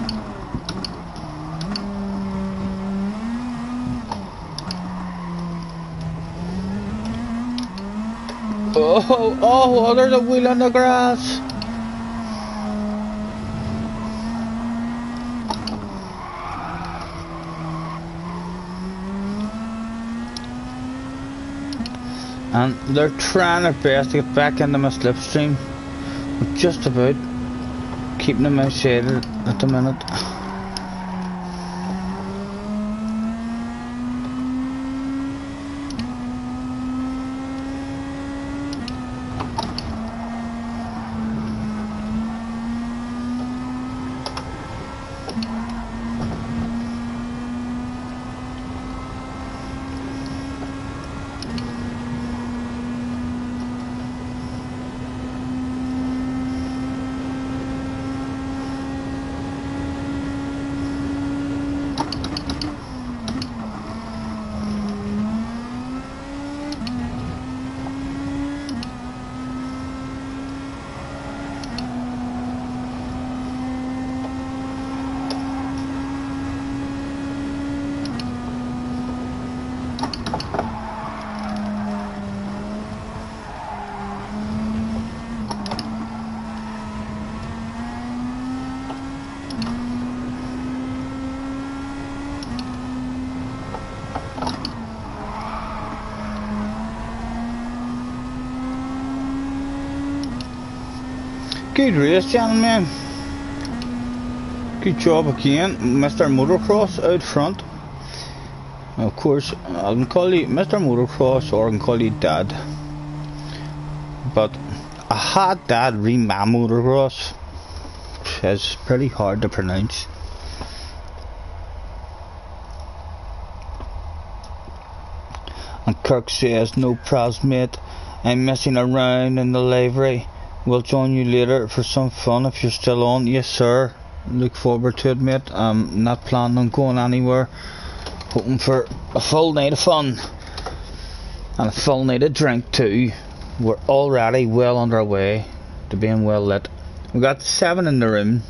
Oh, there's a wheel in the grass. And they're trying their best to get back into my slipstream. I'm just about keeping them shaded at the minute. Good race, gentlemen. Good job again, Mr. Motocross out front. Of course, I can call you Mr. Motocross or I can call you Dad. But I had Dad read my Motocross. It's pretty hard to pronounce. And Kirk says, no pros mate, I'm messing around in the livery. We'll join you later for some fun if you're still on. Yes sir, look forward to it mate. I'm not planning on going anywhere. Hoping for a full night of fun. And a full night of drink too. We're already well on our way to being well lit. We got 7 in the room.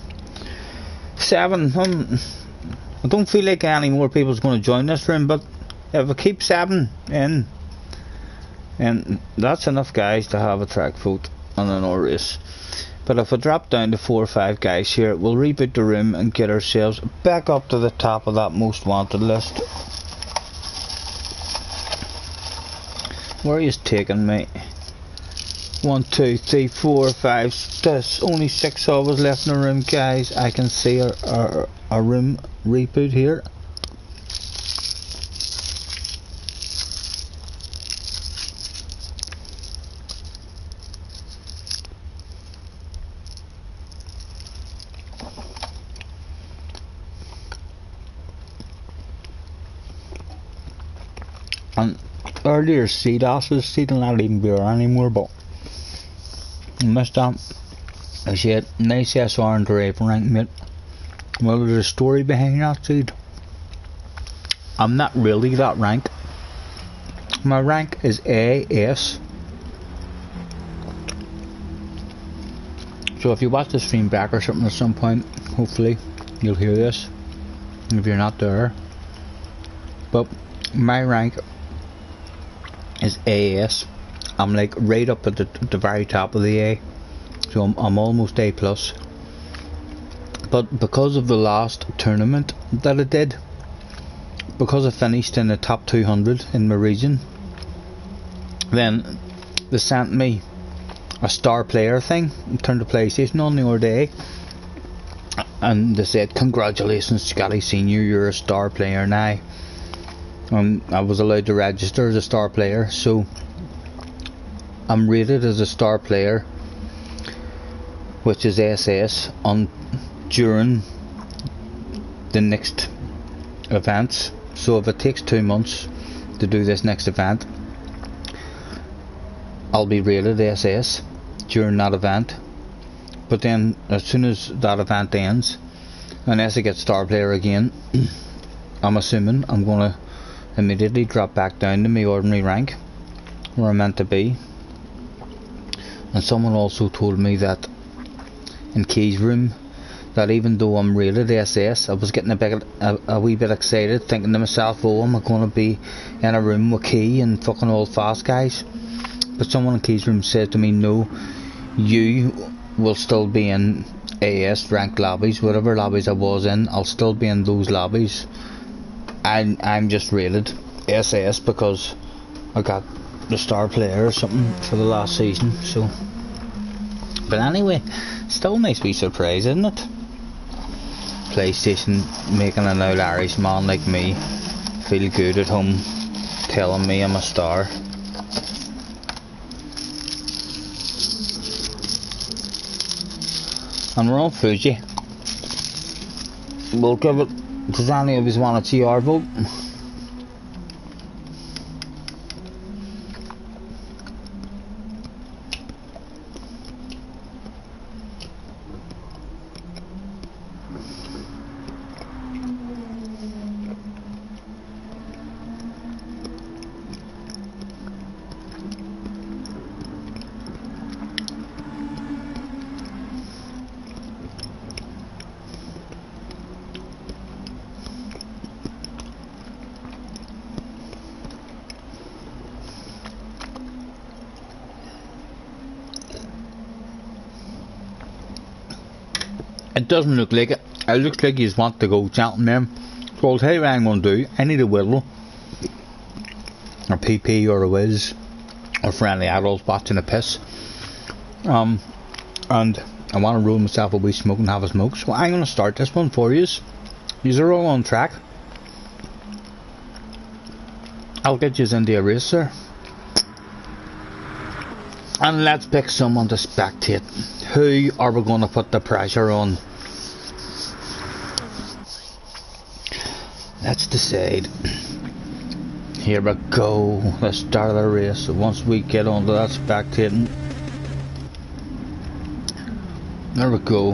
7. I don't feel like any more people's going to join this room, but if we keep 7 in, and that's enough guys to have a track vote on an race. But if we drop down to 4 or 5 guys here, we'll reboot the room and get ourselves back up to the top of that most wanted list. Where are you taking me? 1, 2, 3, 4, 5. There's only 6 of us left in the room, guys. I can see our room reboot here. And earlier CDOS was still not even beer anymore, but I missed that. I said, nice SR and Drape rank mate. Well, there's a story behind that, dude. I'm not really that rank. My rank is AS. So if you watch the stream back or something at some point, hopefully you'll hear this. If you're not there. But my rank is AS. I'm like right up at the very top of the A. So I'm almost A+. But because of the last tournament that I did, because I finished in the top 200 in my region, then they sent me a star player thing, turned the PlayStation on the other day, and they said, congratulations Scotty Senior, you're a star player now. I was allowed to register as a star player, so I'm rated as a star player, which is SS, during the next events. So if it takes 2 months to do this next event, I'll be rated SS during that event. But then as soon as that event ends, unless I get star player again, I'm assuming I'm gonna immediately drop back down to my ordinary rank where I'm meant to be. And someone also told me that in Key's room, that even though I'm rated SS, I was getting a wee bit excited, thinking to myself, oh, am I going to be in a room with Key and fucking all fast guys? But someone in Key's room said to me, no, you will still be in AS ranked lobbies. Whatever lobbies I was in, I'll still be in those lobbies. I'm just rated SS because I got the star player or something for the last season. So, but anyway, still a nice wee surprise, isn't it? PlayStation making an old Irish man like me feel good at home, telling me I'm a star. And we're on Fuji. We'll give it. Does any of us want to see our vote? It doesn't look like it. It looks like you just want to go gentlemen. So I'll tell you what I'm going to do. I need a whittle, or PP, or a whiz, or friendly adults watching a piss. And I want to roll myself a wee smoke and have a smoke. So I'm going to start this one for you. These are all on track. I'll get you into a race, sir. And let's pick someone to spectate. Who are we going to put the pressure on? Let's decide. Here we go. Let's start the race. So once we get onto that spectating, there we go.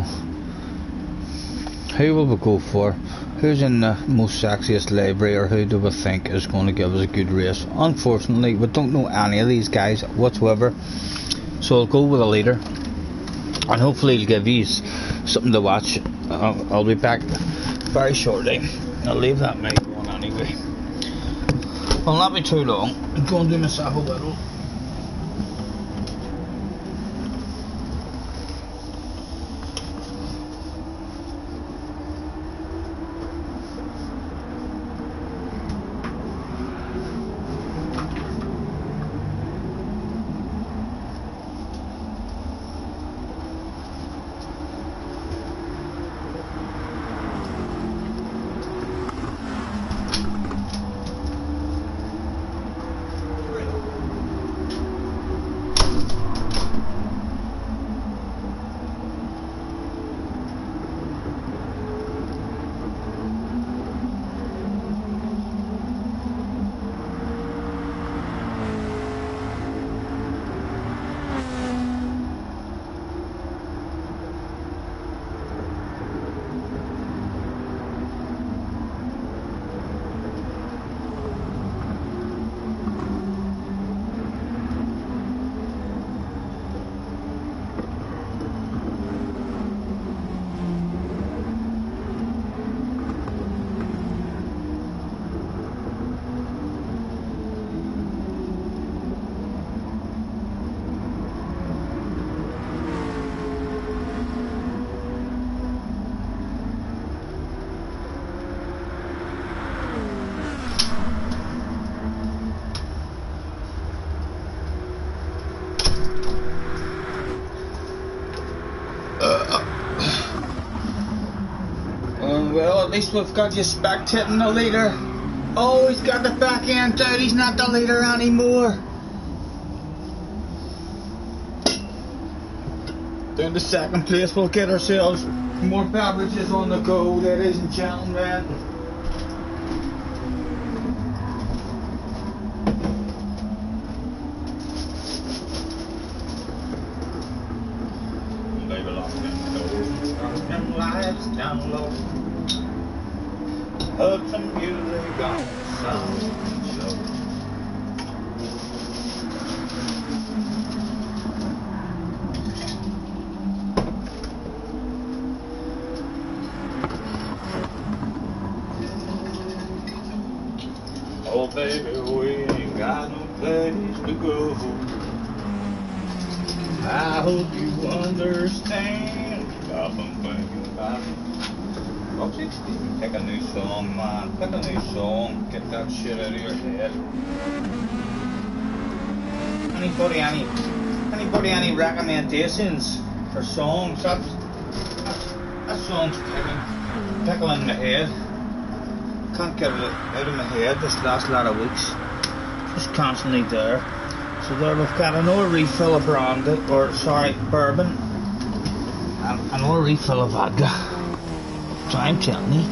Who will we go for? Who's in the most sexiest livery, or who do we think is going to give us a good race? Unfortunately, we don't know any of these guys whatsoever. So I'll go with a leader, and hopefully he'll give you something to watch. I'll be back very shortly. I'll leave that mic on anyway. I'll not be too long. I'm going to do myself a whittle. Well, at least we've got you spectating the leader. Oh, he's got the back end out. He's not the leader anymore. Down to second place, we'll get ourselves more beverages on the go, ladies and gentlemen. Baby, lock them doors, turn them lights down low. Put some music on, sound show. Oh baby, we ain't got no place to go. I hope you understand. I've been thinking about it. Oh, 16. Pick a new song, man. Pick a new song. Get that shit out of your head. Anybody any recommendations for songs? That song's tickling my head. Can't get it out of my head this last lot of weeks. Just constantly there. So there we've got another refill of brandy, or sorry, bourbon. And another refill of vodka. So I'm telling you,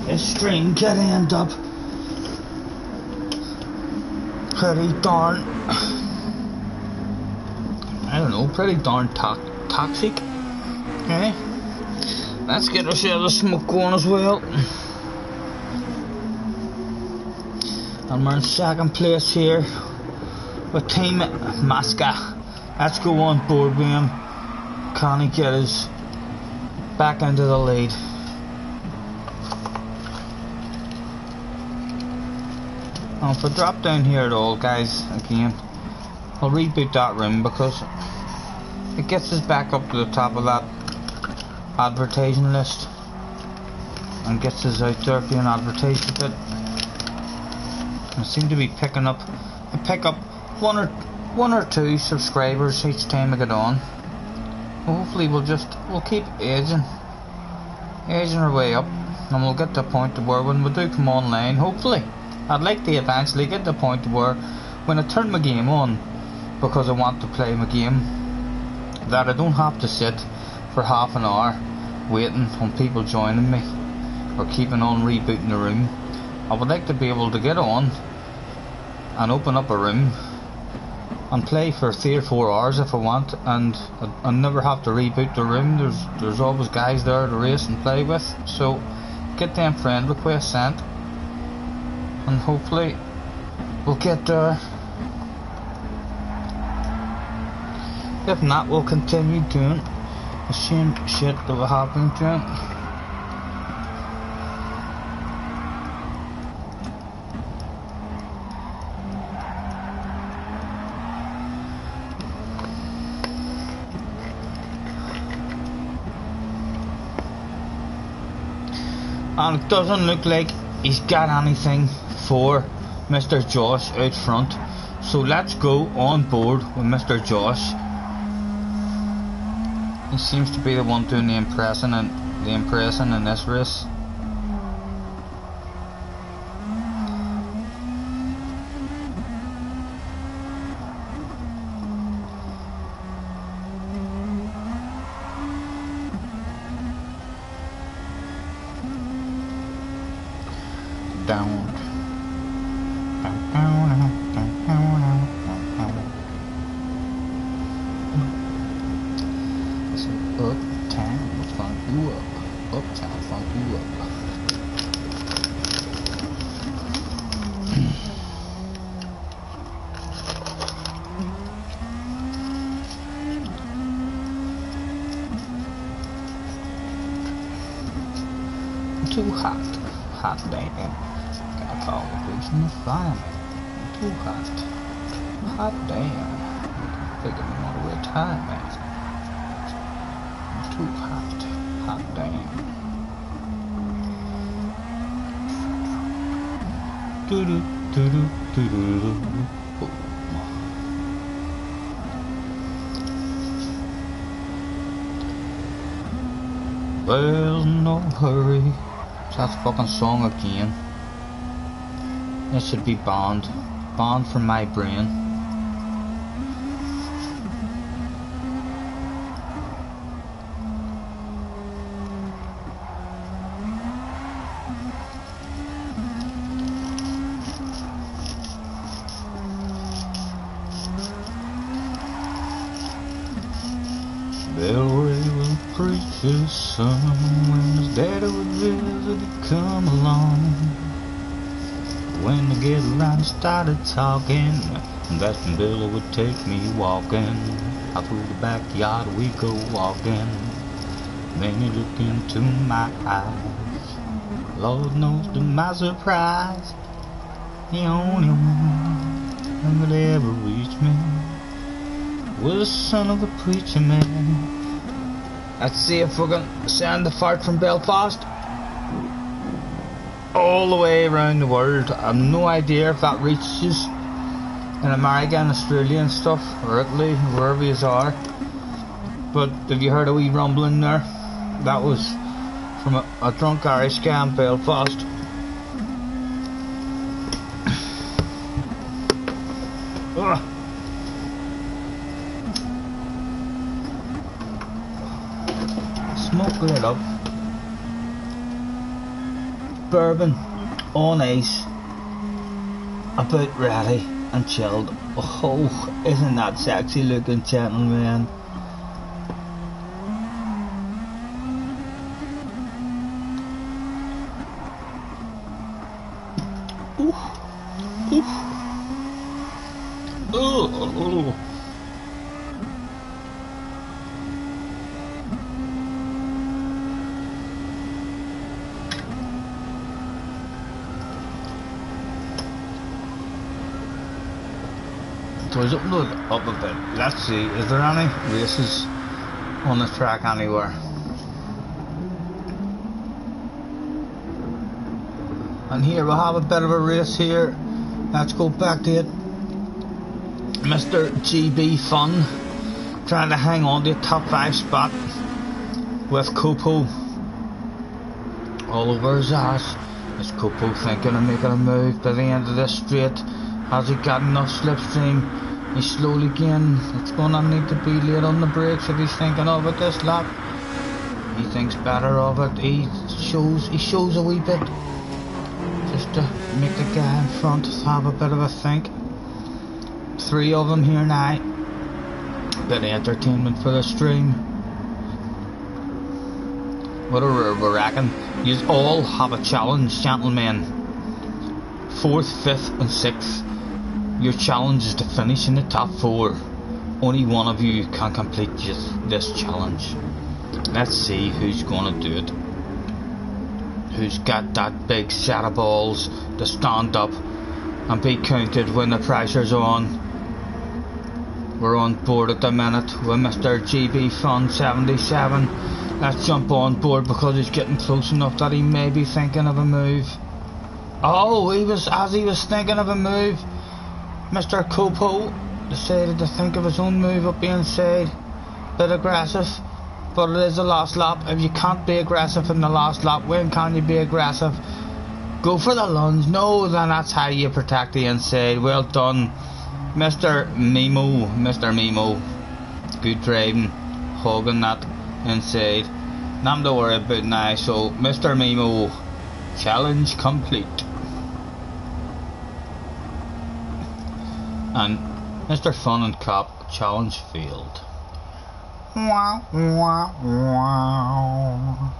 this stream could end up pretty darn, I don't know, pretty darn toxic. Okay, let's get ourselves a smoke going as well. And we're in second place here with Team Masca. Let's go on board with him. Can he get us back into the lead? And if I drop down here at all, guys, again, I'll reboot that room because it gets us back up to the top of that advertising list and gets us out there being advertised a bit. I seem to be picking up, I pick up one or two subscribers each time I get on. Well, hopefully we'll keep aging our way up, and we'll get to a point to where when we do come online, hopefully, I'd like to eventually get to a point where when I turn my game on, because I want to play my game, that I don't have to sit for half an hour waiting on people joining me or keeping on rebooting the room. I would like to be able to get on and open up a room and play for 3 or 4 hours if I want, and I never have to reboot the room. There's always guys there to race and play with, so get them friend requests sent, and hopefully we'll get there. If not, we'll continue doing the same shit that we have been doing. And it doesn't look like he's got anything for Mr. Josh out front, so let's go on board with Mr. Josh. He seems to be the one doing the impressing in this race. Too hot damn. Gotta call the police and the fireman. Too hot damn. Figure me want to retire, man. Too hot damn. Doo doo doo doo doo doo doo. There's no hurry. That fucking song again. This should be banned from my brain. Belray will preach his son. When his daddy would visit, he'd come along. When they get around and started talking, that's when Billy would take me walking. Out through the backyard we go walking. Then he looked into my eyes. Lord knows to my surprise, the only one that could ever reach me was the son of a preacher man. Let's see if we're gonna send the fart from Belfast all the way around the world. I have no idea if that reaches in America and Australia and stuff, or Italy, wherever you are. But have you heard a wee rumbling there? That was from a drunk Irish guy in Belfast. Ugh. Smoke it up. Bourbon on ice, about ready and chilled. Oh, isn't that sexy looking, gentleman? Oh. So it's up a bit. Let's see, is there any races on the track anywhere? And here we'll have a bit of a race here. Let's go back to it. Mr. GB Fun trying to hang on to a top 5 spot with Copo all over his ass. Is Copo thinking of making a move by the end of this straight? Has he got enough slipstream? He's slowly again. It's gonna need to be late on the brakes if he's thinking of it this lap. He thinks better of it. He shows a wee bit just to make the guy in front have a bit of a think. 3 of them here now. Bit of entertainment for the stream. What do we reckon? You all have a challenge, gentlemen. 4th, 5th and 6th. Your challenge is to finish in the top 4. Only one of you can complete this challenge. Let's see who's gonna do it. Who's got that big set of balls to stand up and be counted when the pressure's on. We're on board at the minute with Mr. GB Fun 77. Let's jump on board because he's getting close enough that he may be thinking of a move. Oh, as he was thinking of a move, Mr. Copo decided to think of his own move up the inside. Bit aggressive, but it is the last lap. If you can't be aggressive in the last lap, when can you be aggressive? Go for the lunge. No, then that's how you protect the inside. Well done, Mr. Mimo. Good driving, hogging that inside. Nothing to worry about now. So, Mr. Mimo, challenge complete. And Mr. Fun and Cop, challenge failed. Wow, wow, wow.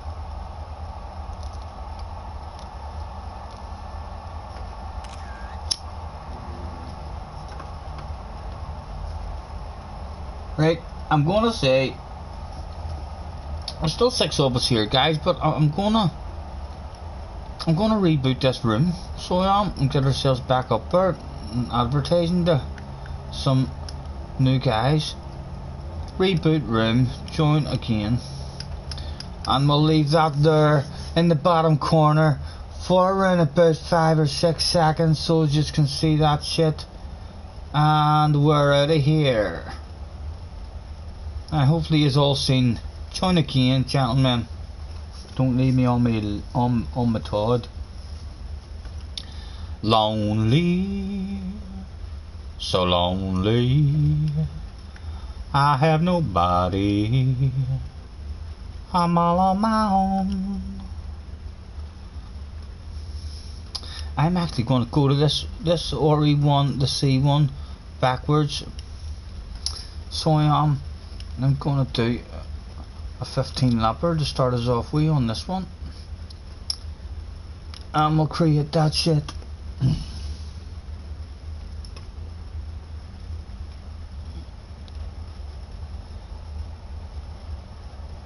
Right, I'm gonna say there's still 6 of us here, guys, but I'm gonna reboot this room, so I am, and get ourselves back up there, and advertising to some new guys. Reboot room, join again, and we'll leave that there in the bottom corner for around about 5 or 6 seconds, so you just can see that shit, and we're out of here. And hopefully you've all seen. Join again, gentlemen. Don't leave me on my Todd. Lonely, so lonely. I have nobody. I'm all on my own. I'm actually going to go to this RE1, the C1, backwards. So I am. I'm going to do a 15 lapper to start us off with on this one, and we'll create that shit.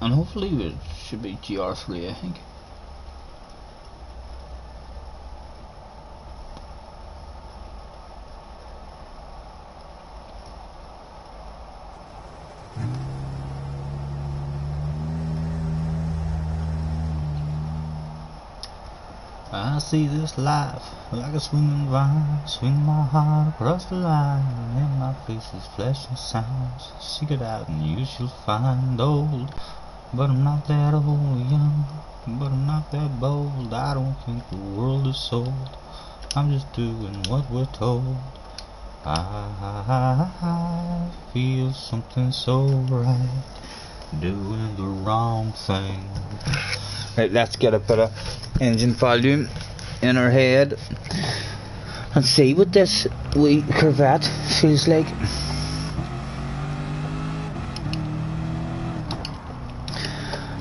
And hopefully it should be GR3, I think. I see this life like a swinging vine, swing my heart across the line, and my face is flesh and sounds. Seek it out and you shall find old, but I'm not that old, young, but I'm not that bold. I don't think the world is sold, I'm just doing what we're told. I feel something so right, doing the wrong thing. Right, let's get a bit of engine volume in our head and see what this wee Corvette feels like.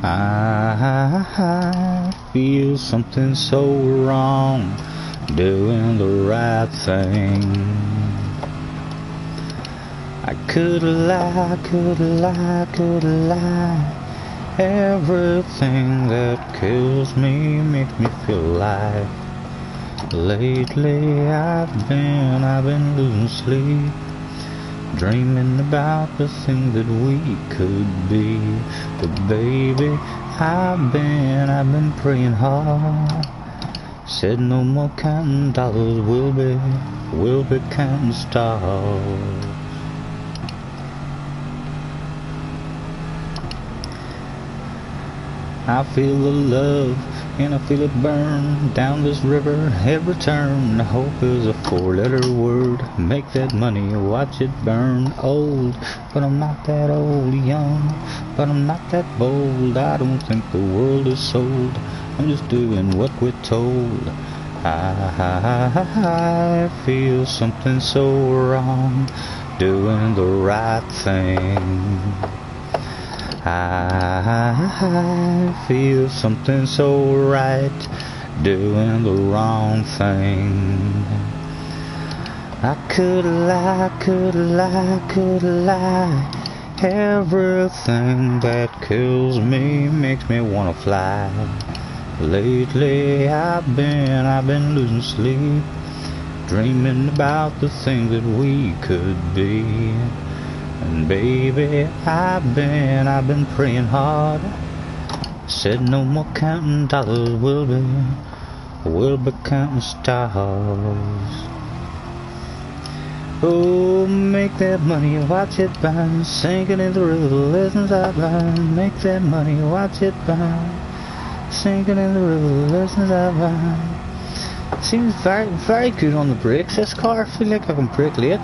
I feel something so wrong, doing the right thing. I could lie, could lie, could lie. Everything that kills me makes me feel alive. Lately I've been losing sleep, dreaming about the thing that we could be. But baby, I've been praying hard. Said no more counting dollars, we'll be counting stars. I feel the love and I feel it burn down this river every turn. Hope is a four-letter word, make that money, watch it burn. Old, but I'm not that old. Young, but I'm not that bold. I don't think the world is sold, I'm just doing what we're told. I feel something so wrong, doing the right thing. I feel something so right, doing the wrong thing. I could lie, could lie, could lie. Everything that kills me makes me wanna fly. Lately I've been losing sleep, dreaming about the thing that we could be. And baby, I've been praying hard. Said no more counting dollars, we'll be counting stars. Oh, make that money, watch it burn, sinking in the river, the lessons I've learned. Make that money, watch it burn, sinking in the river, the lessons I've learned. Seems very, very good on the brakes, this car. I feel like I can brake late,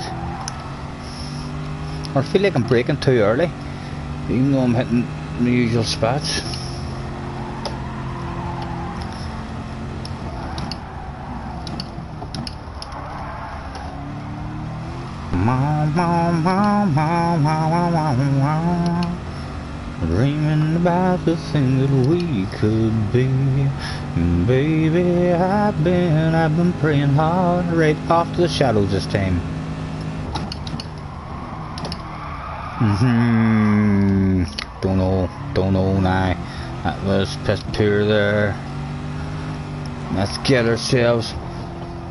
or I feel like I'm braking too early, even though I'm hitting the usual spots. Dreaming about the thing that we could be. Baby, I've been praying hard. Right off to the shadows this time. Don't know now. That was piss poor there. Let's get ourselves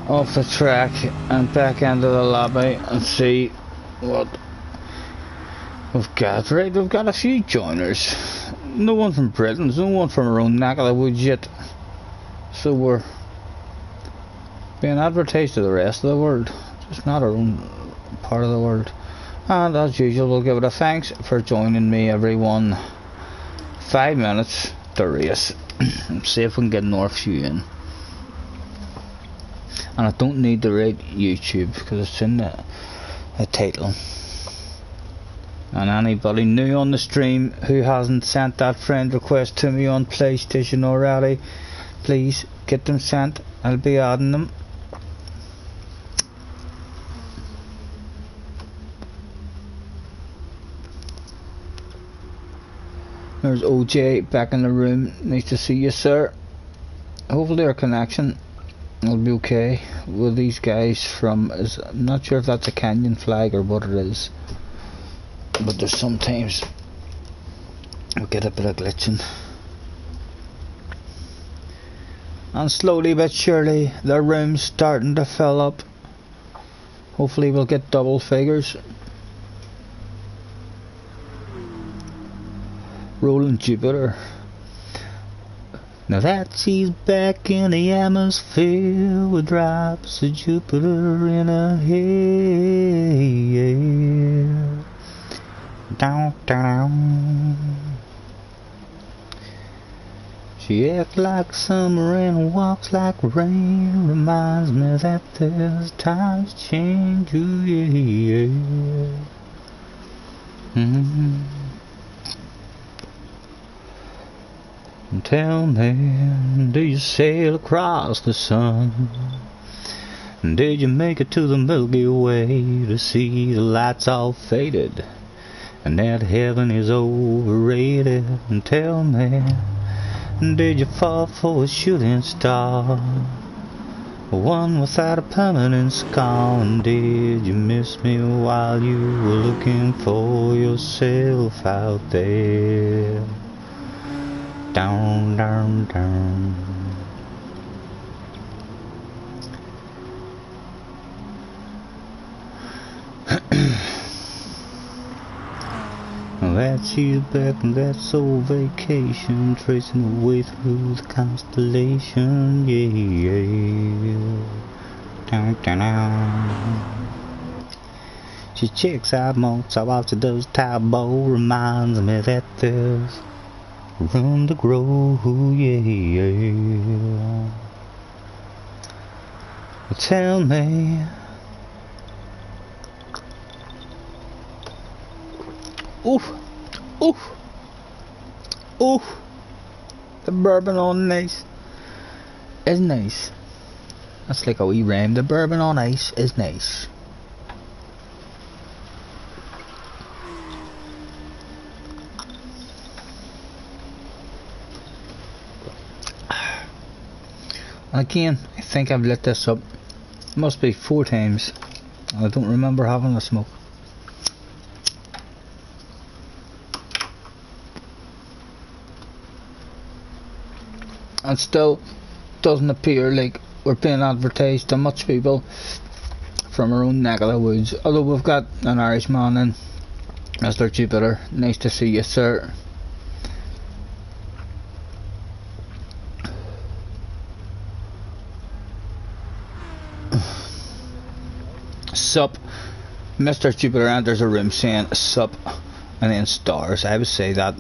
off the track and back into the lobby and see what we've got. Right, we've got a few joiners. No one from Britain, there's no one from our own neck of the woods yet. So we're being advertised to the rest of the world, just not our own part of the world. And as usual, we'll give it a thanks for joining me, everyone. 5 minutes to race. See if we can get another few in. And I don't need to write YouTube because it's in the title. And anybody new on the stream who hasn't sent that friend request to me on PlayStation already, please get them sent. I'll be adding them. There's OJ back in the room. Nice to see you, sir. Hopefully our connection will be okay with these guys from... I'm not sure if that's a Canyon flag or what it is. But there's sometimes we get a bit of glitching. And slowly but surely the room's starting to fill up. Hopefully we'll get double figures. Rolling Jupiter. Now that she's back in the atmosphere with drops of Jupiter in her hair. Down, down. She acts like summer and walks like rain. Reminds me that there's times change. Ooh, yeah, yeah. Tell me, do you sail across the sun? Did you make it to the Milky Way to see the lights all faded and that heaven is overrated? And tell me, did you fall for a shooting star, one without a permanent scar? And did you miss me while you were looking for yourself out there? Down, down, down. That she's back and that's old vacation, tracing her way through the constellation, yeah, yeah. Down, down, down. She checks out Mozart while she does Taebo, reminds me that there's room to grow, yeah, yeah. Tell me, oof, oof, oof, the bourbon on ice is nice. That's like a wee rhyme. The bourbon on ice is nice. Again, I think I've lit this up. It must be 4 times. I don't remember having a smoke. And still doesn't appear like we're being advertised to much people from our own neck of the woods. Although we've got an Irishman in, Mr. Jupiter. Nice to see you, sir. Sup. Mr. Jupiter enters a room saying sup and then stars. I would say that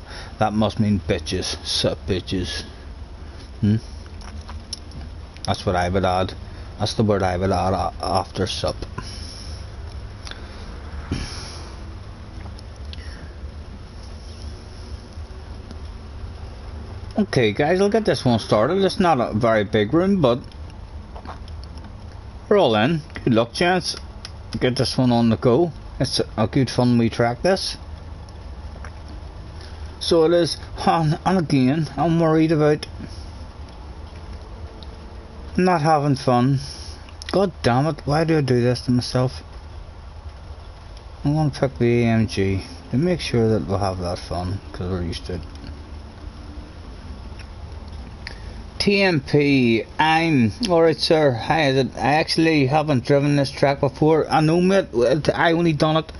must mean bitches. Sup bitches. That's what I would add. That's the word I would add after sup. Okay guys, I'll get this one started. It's not a very big room, but we're all in. Good luck, gents. Get this one on the go. It's a good fun we track this. So it is, and again, I'm worried about not having fun. God damn it, why do I do this to myself? I'm going to pick the AMG to make sure that we'll have that fun, because we're used to it. TMP, I'm alright, sir. Hi, I actually haven't driven this track before. I know, mate, I only done it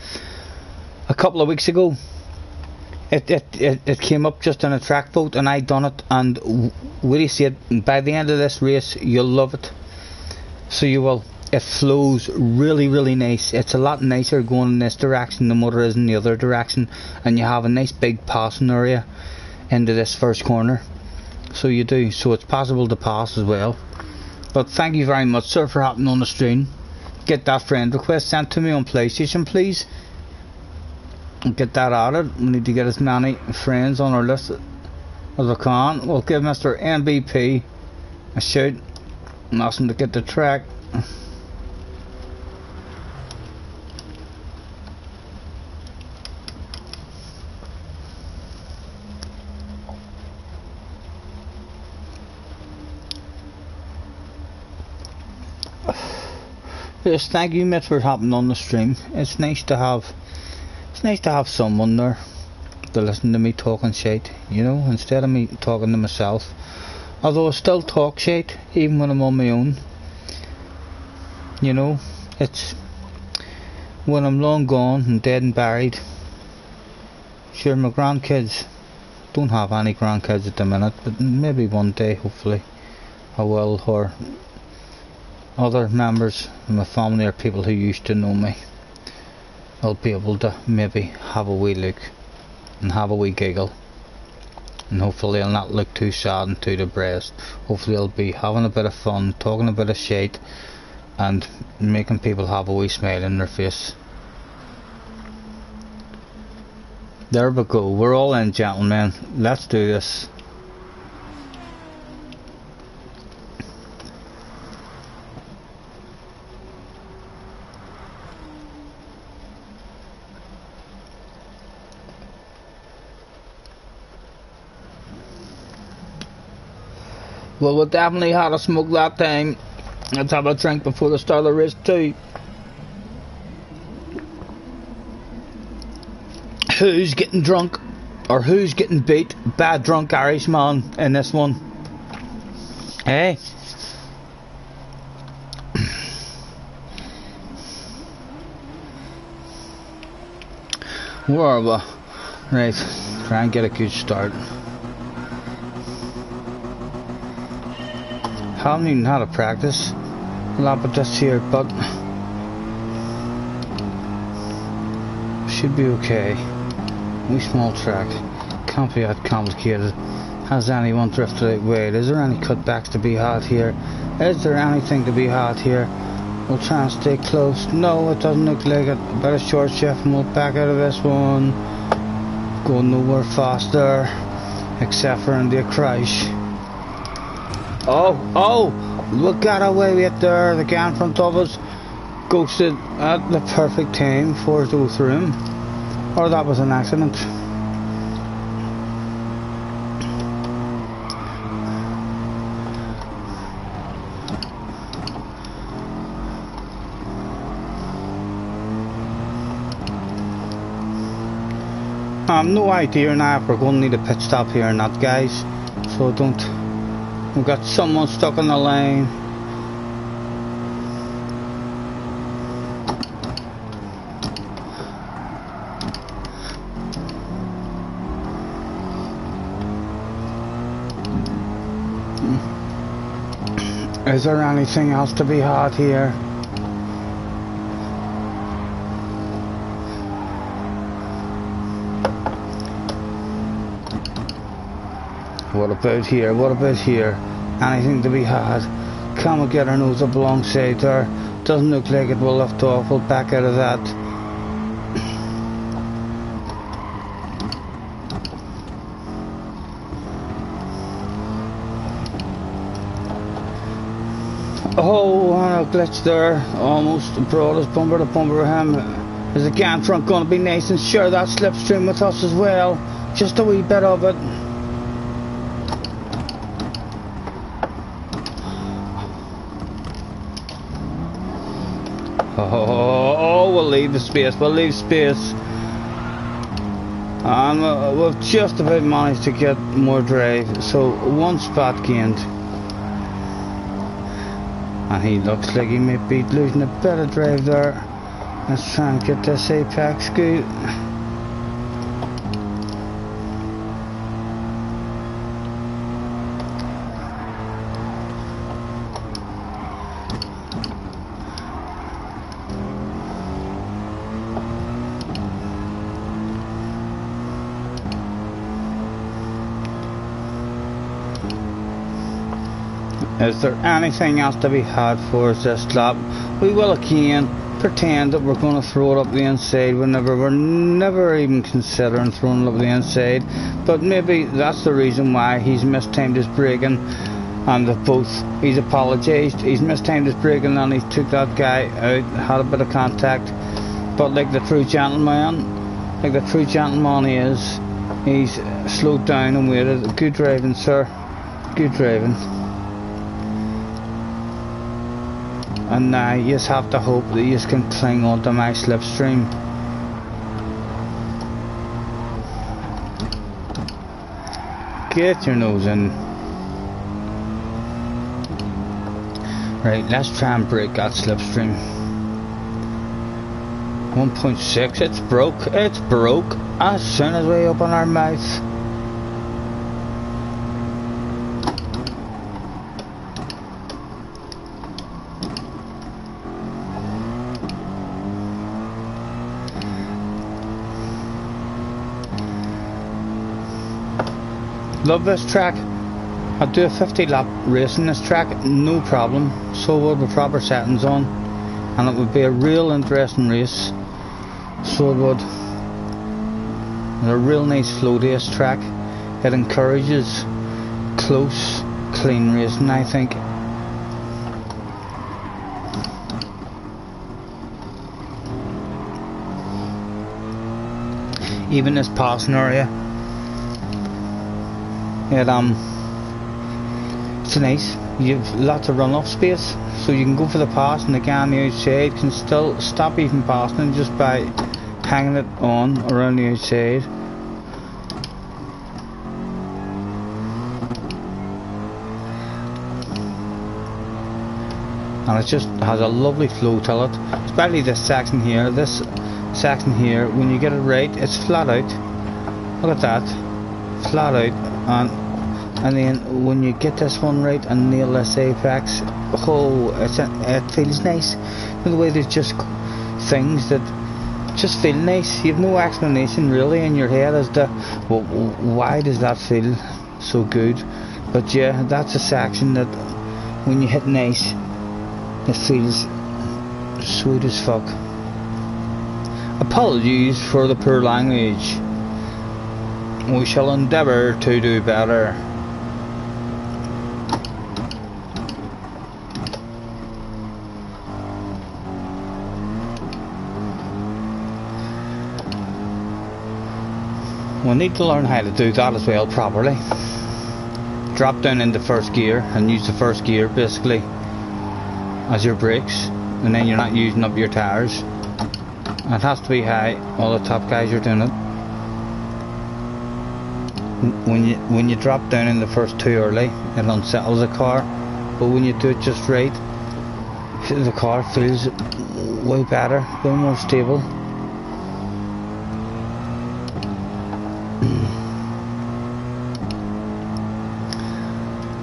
a couple of weeks ago. It came up just on a track vote and I done it, and what do you see it, by the end of this race you'll love it. So you will. It flows really, really nice. It's a lot nicer going in this direction than what it is in the other direction, and you have a nice big passing area into this first corner. So you do, so it's possible to pass as well. But thank you very much, sir, for hopping on the stream. Get that friend request sent to me on PlayStation, please. Get that added. We need to get as many friends on our list as we can. We'll give Mr. MVP a shout and ask him to get the track. Chris, thank you mate for hopping on the stream. It's nice to have someone there to listen to me talking shit, you know, instead of me talking to myself. Although I still talk shit, even when I'm on my own. You know, it's when I'm long gone and dead and buried. Sure, my grandkids, don't have any grandkids at the minute, but maybe one day, hopefully, I will, or other members of my family or people who used to know me. I'll be able to maybe have a wee look and have a wee giggle, and hopefully I'll not look too sad and too depressed. Hopefully I'll be having a bit of fun, talking a bit of shit, and making people have a wee smile in their face. There we go, we're all in, gentlemen. Let's do this. Well, we definitely had a smoke that time. Let's have a drink before the start of the race too. Who's getting drunk? Or who's getting beat? Bad drunk Irishman in this one. Hey? Where are we? Right, try and get a good start. Haven't even had a practice a lot of this here, but should be okay. Wee small track, can't be that complicated. Has anyone drifted out wide? Is there any cutbacks to be had here? Is there anything to be had here? We'll try and stay close. No, it doesn't look like it. About a short shift and we'll back out of this one. Going nowhere faster, except for in the crash. Oh, we got away with it there. The guy in front of us ghosted at the perfect time for us to go through him. Or that was an accident. No idea now if we're going to need a pit stop here or not, guys. So don't. We've got someone stuck on the lane. Is there anything else to be had here? What about here? What about here? Anything to be had? Can we get our nose up alongside there? Doesn't look like it will lift off. We'll back out of that. Oh, and a glitch there. Almost brought us bumper to bumper with him. Is the guy in front going to be nice and share that slipstream with us as well? Just a wee bit of it. Oh, we'll leave the space, we'll leave space. And we've just about managed to get more drive, so one spot gained. And he looks like he might be losing a bit of drive there. Let's try and get this apex good. Is there anything else to be had for us this lap? We will again pretend that we're going to throw it up the inside whenever we're never even considering throwing it up the inside. But maybe that's the reason why he's mistimed his braking, and he's apologised. He's mistimed his braking and he took that guy out, had a bit of contact. But like the true gentleman he is, he's slowed down and waited. Good driving, sir. Good driving. And now you just have to hope that you can cling onto my slipstream. Get your nose in. Right, let's try and break that slipstream. 1.6, it's broke. It's broke as soon as we open our mouth. Love this track. I'd do a 50 lap race in this track, no problem. So would with proper settings on, and it would be a real interesting race. So it would. It's a real nice flow to this track. It encourages close, clean racing, I think. Even this passing area. It's nice. You've lots of runoff space, so you can go for the pass, and the guy on the outside can still stop even passing just by hanging it on around the outside. And it just has a lovely flow to it, especially this section here. This section here, when you get it right, it's flat out. Look at that, flat out. And then when you get this one right and nail this apex, oh, it feels nice. The way there's just things that just feel nice. You have no explanation really in your head as to, well, why does that feel so good. But yeah, that's a section that when you hit nice, it feels sweet as fuck. Apologies for the poor language. We shall endeavour to do better. We need to learn how to do that as well properly. Drop down into first gear and use the first gear basically as your brakes, and then you're not using up your tyres. It has to be high. All the top guys are doing it. When you drop down in the first too early, it unsettles the car, but when you do it just right, the car feels way better, way more stable.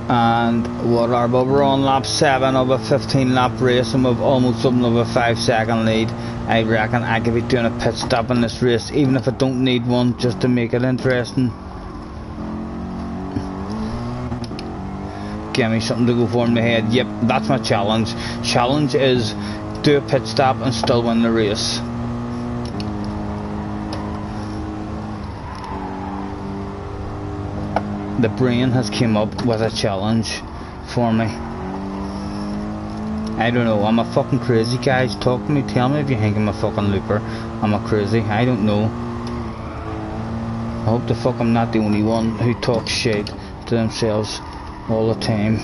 And what are we? We're on lap 7 of a 15 lap race, and we've almost something of a 5-second lead. I reckon I could be doing a pit stop in this race, even if I don't need one, just to make it interesting. Give me something to go for in the head. Yep, that's my challenge. Challenge is do a pit stop and still win the race. The brain has came up with a challenge for me. I don't know, I'm a fucking crazy, guys. Talk to me, tell me if you think I'm a fucking looper. I'm a crazy, I don't know. I hope the fuck I'm not the only one who talks shit to themselves all the time.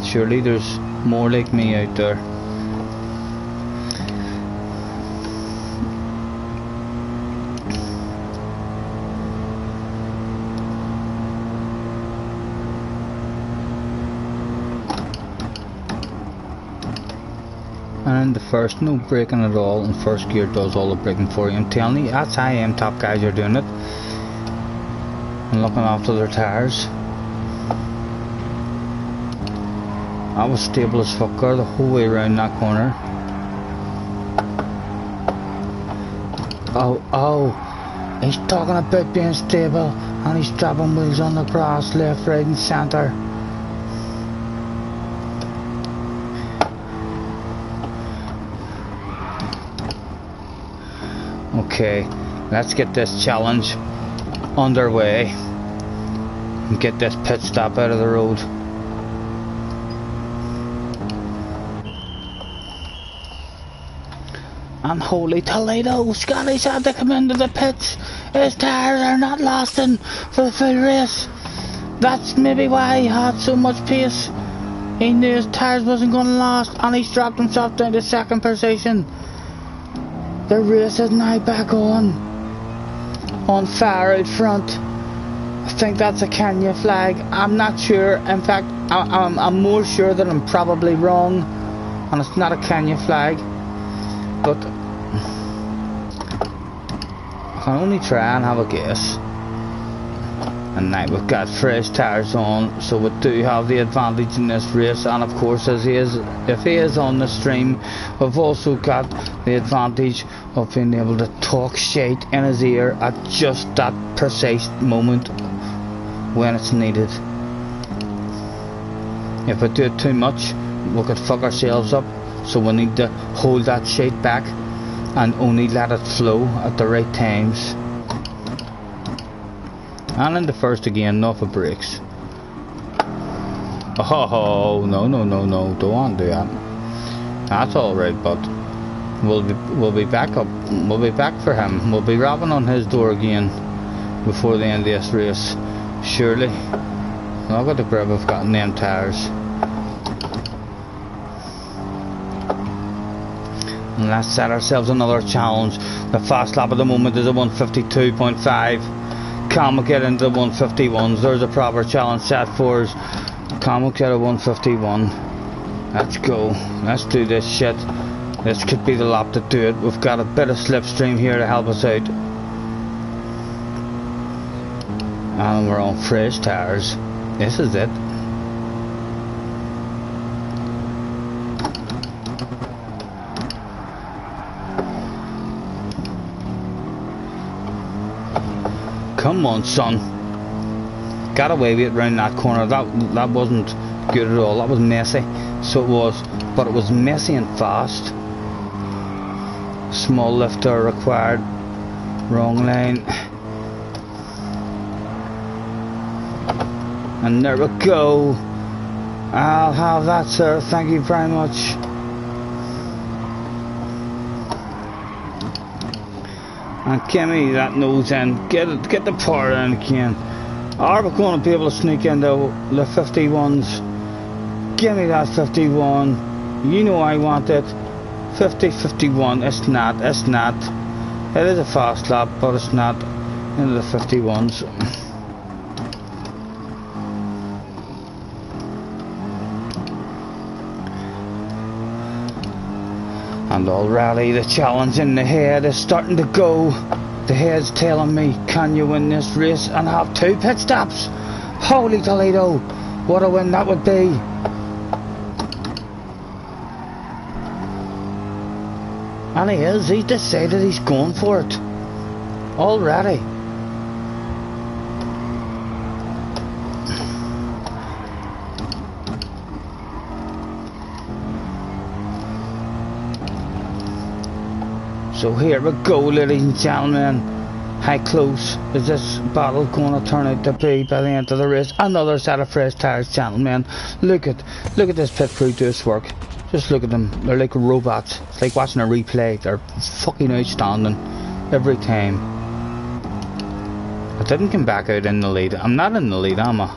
Surely there's more like me out there. And in the first, no braking at all, and first gear does all the braking for you. I'm telling you, that's how top guys are doing it and looking after their tyres. I was stable as fuck the whole way around that corner. Oh, he's talking about being stable, and he's dropping wheels on the grass, left, right and centre. Okay, let's get this challenge underway and get this pit stop out of the road. And holy Toledo, Scotty's had to come into the pits. His tyres are not lasting for the full race. That's maybe why he had so much pace. He knew his tyres wasn't going to last, and he's dropped himself down to second position. The race is now back on fire out front. I think that's a Kenya flag. I'm not sure. In fact, I'm more sure that I'm probably wrong, and it's not a Kenya flag. But I can only try and have a guess. And now we've got fresh tyres on, so we do have the advantage in this race. And of course, if he is on the stream, we've also got the advantage of being able to talk shit in his ear at just that precise moment when it's needed. If we do it too much, we could fuck ourselves up, so we need to hold that shit back and only let it flow at the right times. And in the first again, off of brakes. Oh no, don't want to do that. That's alright, but we'll be back up. We'll be back for him. We'll be rapping on his door again before the end of this race. Surely. Look at the grip I've got in them tyres. And let's set ourselves another challenge. The fast lap at the moment is a 152.5. Can we get into the 151s? There's a proper challenge set for us. Can we get a 151? Let's go. Let's do this shit. This could be the lap to do it. We've got a bit of slipstream here to help us out. And we're on fresh tyres. This is it. Come on, son. Got away with it round that corner. That wasn't good at all. That was messy. So it was. But it was messy and fast. Small lifter required. Wrong line. And there we go. I'll have that, sir. Thank you very much. And give me that nose in. Get the power in again. Are we going to be able to sneak into the 51s? Give me that 51. You know I want it. 50-51. It's not. It is a fast lap, but it's not into the 51s. And already the challenge in the head is starting to go. The head's telling me, can you win this race and have 2 pit stops? Holy Toledo, what a win that would be. And he's decided he's going for it. Already. So here we go, ladies and gentlemen. How close is this battle going to turn out to be by the end of the race? Another set of fresh tyres, gentlemen. Look at this pit crew do this work. Just look at them. They're like robots. It's like watching a replay. They're fucking outstanding every time. I didn't come back out in the lead. I'm not in the lead, am I?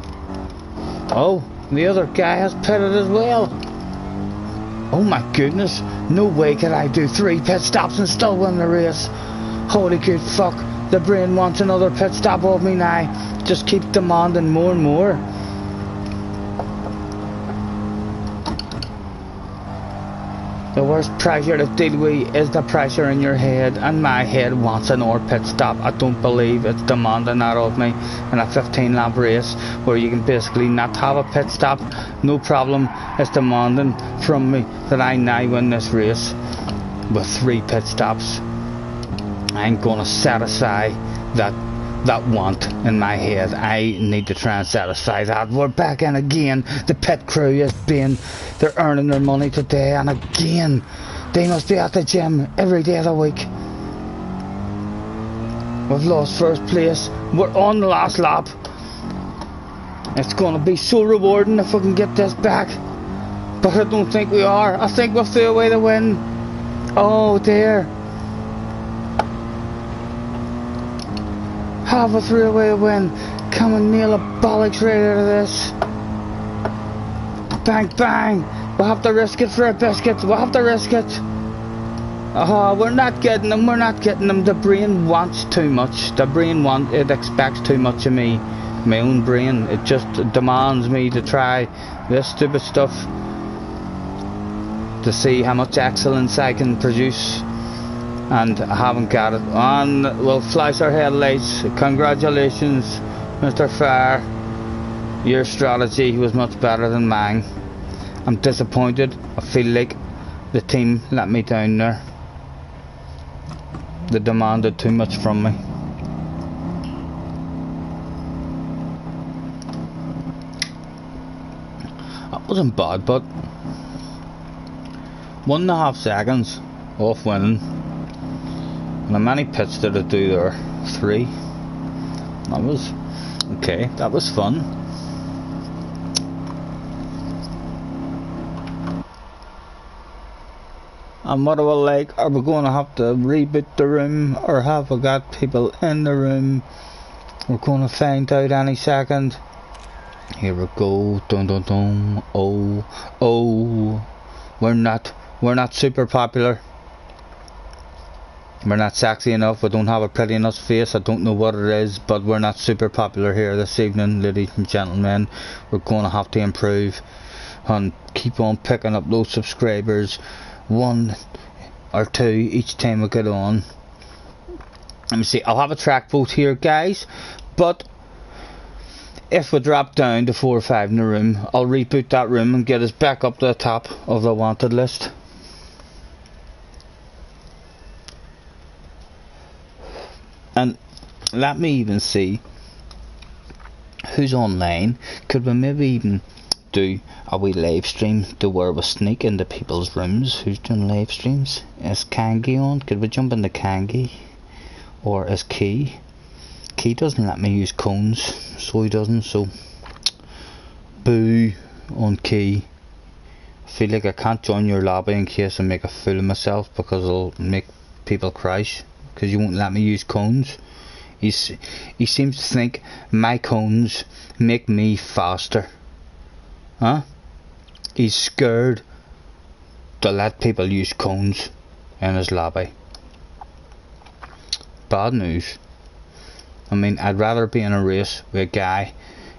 Oh, the other guy has pitted as well. Oh my goodness, no way could I do 3 pit stops and still win the race. Holy good fuck, the brain wants another pit stop of me now. Just keep demanding more and more. The worst pressure to deal with is the pressure in your head, and my head wants another pit stop. I don't believe it's demanding that of me in a 15 lap race where you can basically not have a pit stop. No problem. It's demanding from me that I now win this race with 3 pit stops. I ain't gonna satisfy that want in my head. I need to try and satisfy that. We're back in again. The pit crew has been, they're earning their money today, and again they must be at the gym every day of the week. We've lost first place. We're on the last lap. It's gonna be so rewarding if we can get this back, but I don't think we are. I think we'll throw away the win. Oh dear. Have a 3-away win. Come and nail a bollocks right out of this. Bang, bang. We'll have to risk it for a biscuit. We'll have to risk it. Oh, we're not getting them. We're not getting them. The brain wants too much. The brain it expects too much of me. My own brain. It just demands me to try this stupid stuff to see how much excellence I can produce. And I haven't got it. And we'll flash our headlights. Congratulations, Mr. Farr. Your strategy was much better than mine. I'm disappointed. I feel like the team let me down there. They demanded too much from me. That wasn't bad, but 1.5 seconds off winning. And how many pits did it do there? 3. That was okay. That was fun. And what do I like? Are we going to have to reboot the room, or have we got people in the room? We're going to find out any second. Here we go. Dun dun dun. Oh. We're not super popular. We're not sexy enough. We don't have a pretty enough face. I don't know what it is, but we're not super popular here this evening, ladies and gentlemen. We're going to have to improve and keep on picking up those subscribers. 1 or 2 each time we get on. Let me see. I'll have a track vote here, guys. But if we drop down to 4 or 5 in the room, I'll reboot that room and get us back up to the top of the wanted list. And let me even see who's online. Could we maybe even do a wee live stream to where we sneak into people's rooms? Who's doing live streams? Is Kangi on? Could we jump into Kangi? Or is Key? Key doesn't let me use cones, so he doesn't, so boo on Key. I feel like I can't join your lobby in case I make a fool of myself, because it'll make people crash, because you won't let me use cones. He seems to think my cones make me faster. Huh? He's scared to let people use cones in his lobby. Bad news. I mean, I'd rather be in a race with a guy.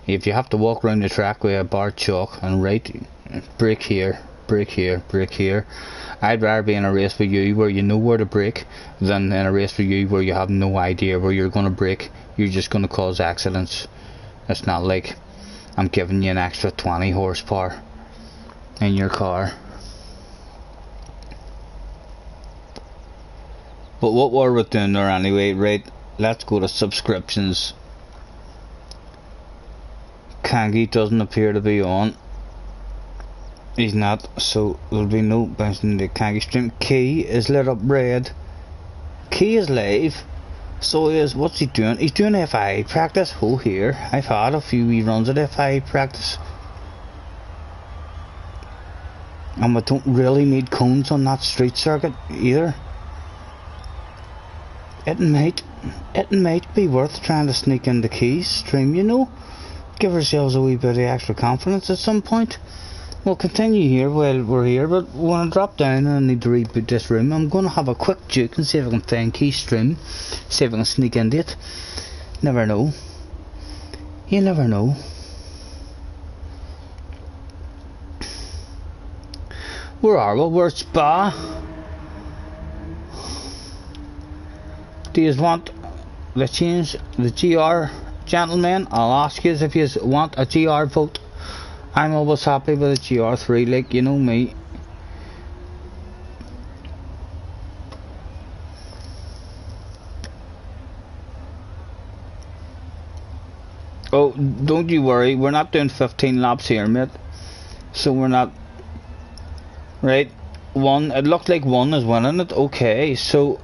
If you have to walk around the track with a bar chalk and write brake here, brake here, brake here, I'd rather be in a race with you where you know where to brake than in a race with you where you have no idea where you're going to brake. You're just going to cause accidents. It's not like I'm giving you an extra 20 horsepower in your car. But what were we doing there anyway? Right, let's go to subscriptions. Kangi doesn't appear to be on. He's not, so there'll be no bouncing the Kangi stream. Key is lit up red. Key is live. So he is. What's he doing? He's doing FIA practice. Oh, here. I've had a few wee runs at FIA practice. And we don't really need cones on that street circuit either. It might be worth trying to sneak into Key's stream, you know. Give ourselves a wee bit of extra confidence at some point. We'll continue here while we're here, but when I drop down and I need to reboot this room, I'm going to have a quick juke and see if I can find Key's stream. See if I can sneak into it. Never know. You never know. Where are we? We're at Spa. Do you want the change the GR, gentlemen? I'll ask you if you want a GR vote. I'm always happy with a GR3, like, you know me. Oh, don't you worry, we're not doing 15 laps here, mate. So we're not. Right, one, it looked like one is winning it. Okay, so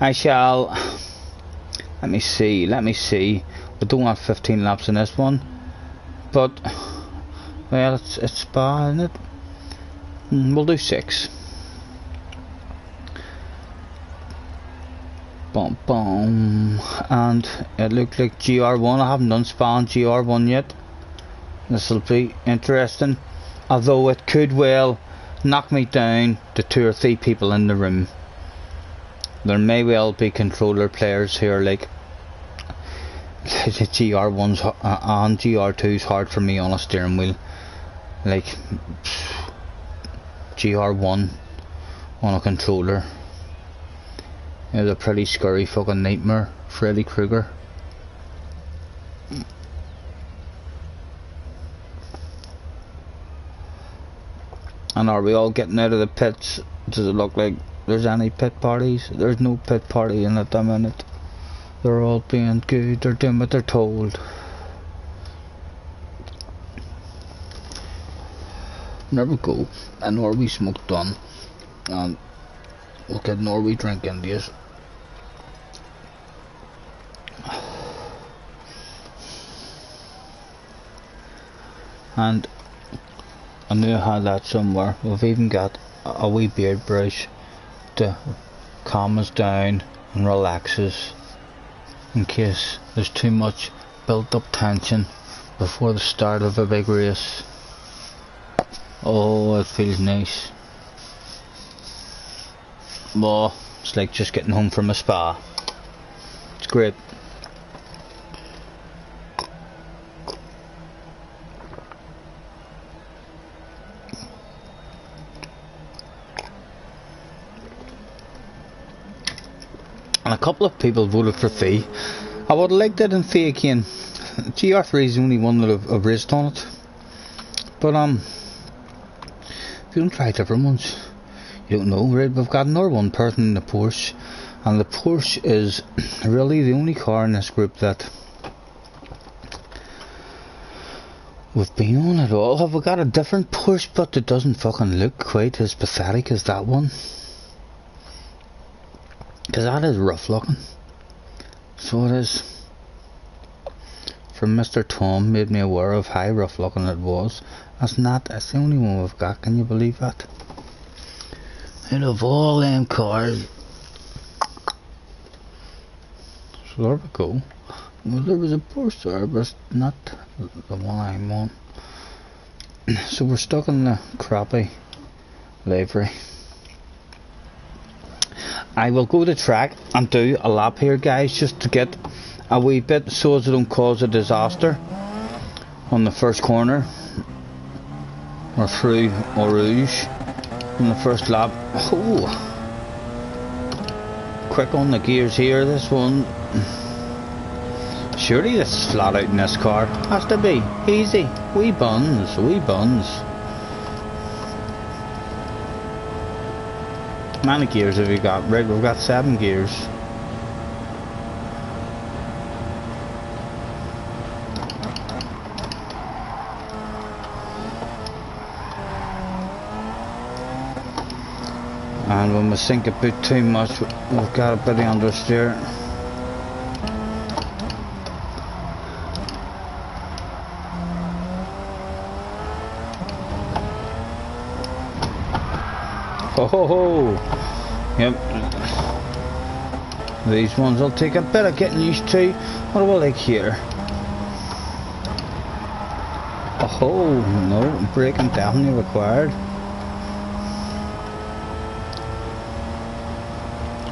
I shall. Let me see. We don't want 15 laps in this one. But, well, it's Spa, isn't it? We'll do 6. Boom, boom. And it looked like GR1. I haven't done Spa on GR1 yet. This will be interesting, although it could well knock me down to 2 or 3 people in the room. There may well be controller players here, like GR1's and GR2's hard for me on a steering wheel. Like GR1 on a controller is a pretty scary fucking nightmare. Freddy Krueger. And are we all getting out of the pits? Does it look like there's any pit parties? There's no pit party in at the minute. They're all being good, they're doing what they're told. Never go a Norway smoke done, and we'll get Norway drink in these. And I knew I had that somewhere. We've even got a wee beard brush to calm us down and relax us in case there's too much built up tension before the start of a big race. Oh, it feels nice. Oh, it's like just getting home from a spa. It's great. And a couple of people voted for Fee. I would have liked it in Fee again. GR3 is the only one that I've raced on it. But if you don't try different ones, you don't know. Right, we've got another one person in the Porsche, and the Porsche is really the only car in this group that we've been on at all. Have we got a different Porsche, but it doesn't fucking look quite as pathetic as that one? Because that is rough looking. So it is. From Mr. Tom made me aware of how rough looking it was. That's the only one we've got, can you believe that? Out of all them cars. So there we go. Well, there was a Porsche there, but not the one I'm on. So we're stuck in the crappy livery. I will go to track and do a lap here, guys, just to get a wee bit so as it don't cause a disaster on the first corner or through Eau Rouge on the first lap. Oh, quick on the gears here, this one. Surely this is flat out in this car. Has to be. Easy. Wee buns, wee buns. How many gears have we got? Right, we've got 7 gears. And when we sink a bit too much, we've got a bit of understeer. Ho ho ho! Yep. These ones will take a bit of getting used to. What do I like here? Oh no, braking definitely required.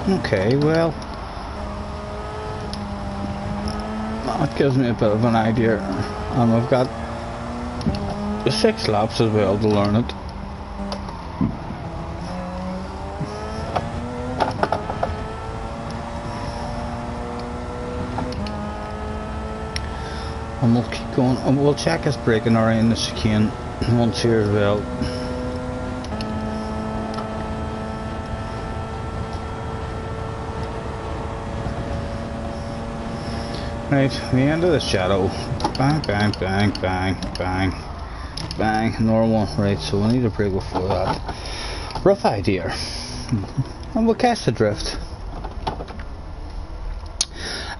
Okay, well, that gives me a bit of an idea, and we've got 6 laps as well to learn it. And we'll keep going, and we'll check his braking around the chicane once here as well. Right, the end of the shadow. Bang, bang, bang, bang, bang, bang. Normal. Right, so we need a brake before that. Rough idea. And we'll catch the drift.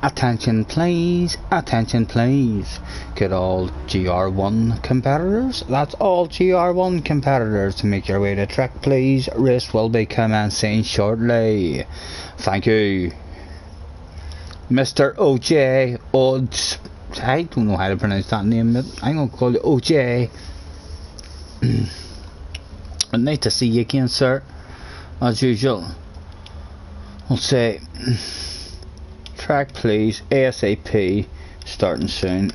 Attention please, attention please. Get all GR1 competitors. That's all GR1 competitors to make your way to track, please. Race will be commencing shortly. Thank you. Mr. OJ Odds I don't know how to pronounce that name, but I'm gonna call you OJ. Nice to see you again, sir. As usual, I'll say track please, ASAP, starting soon.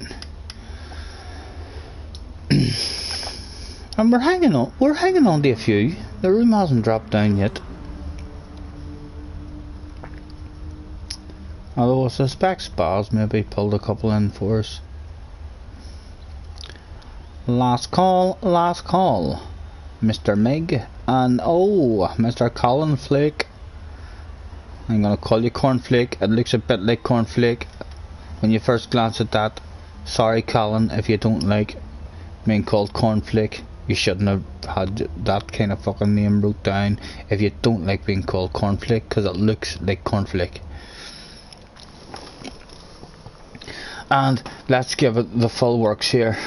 And we're hanging on to a few. The room hasn't dropped down yet. Although I suspect Spas maybe pulled a couple in for us. Last call, Mr. Meg, and oh, Mr. Cornflake. I'm gonna call you Cornflake. It looks a bit like Cornflake when you first glance at that. Sorry, Colin, if you don't like being called Cornflake. You shouldn't have had that kind of fucking name wrote down if you don't like being called Cornflake, because it looks like Cornflake. And let's give it the full works here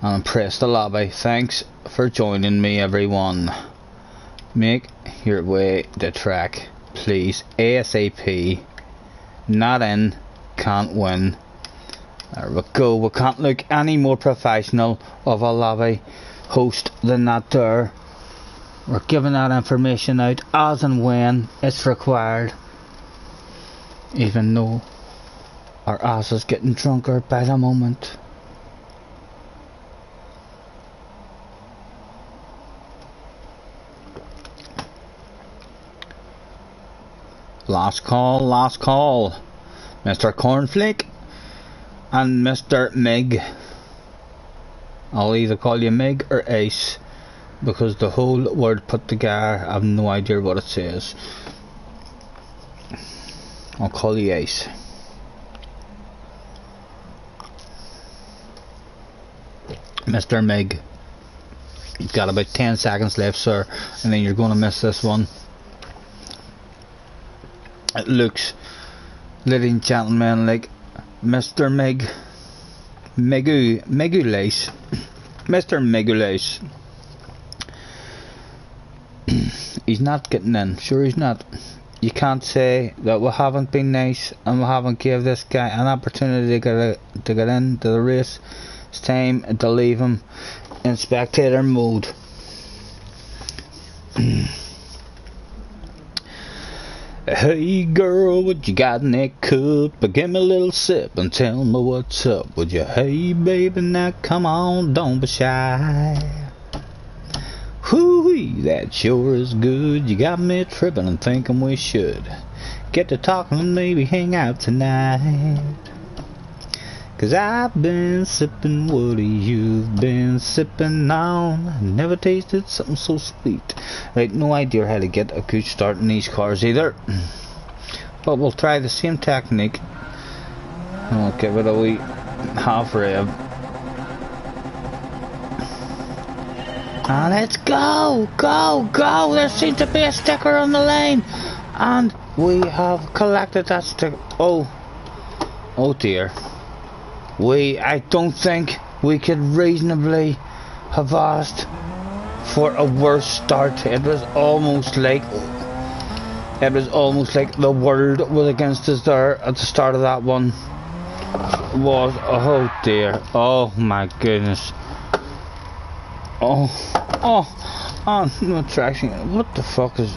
and press the lobby. Thanks for joining me, everyone. Make your way to track please, ASAP. Not in, can't win. There we go. We can't look any more professional of a lobby host than that there. We're giving that information out as and when it's required, even though our ass is getting drunker by the moment. Last call, Mr. Cornflake and Mr. Meg. I'll either call you Meg or Ace, because the whole word put together I have no idea what it says. I'll call you Ace. Mr. Meg, you've got about 10 seconds left, sir, and then you're going to miss this one. It looks, ladies and gentlemen, like Mr. Megulace. Mr. Megulace. He's not getting in. Sure he's not. You can't say that we haven't been nice and we haven't gave this guy an opportunity to get into the race. It's time to leave him in spectator mode. Hey girl, what you got in that cup? Give me a little sip and tell me what's up. Would you? Hey baby, now come on, don't be shy. Whoo-wee, that sure is good. You got me tripping and thinking we should get to talking and maybe hang out tonight. 'Cause I've been sipping what you've been sipping on. Never tasted something so sweet. Right, no idea how to get a good start in these cars either. But we'll try the same technique. And we'll give it a wee half rev. And let's go! Go! There seems to be a sticker on the lane. And we have collected that sticker. Oh dear. I don't think we could reasonably have asked for a worse start. It was almost like the world was against us there at the start of that one. Oh dear. Oh my goodness. Oh, no traction. What the fuck is...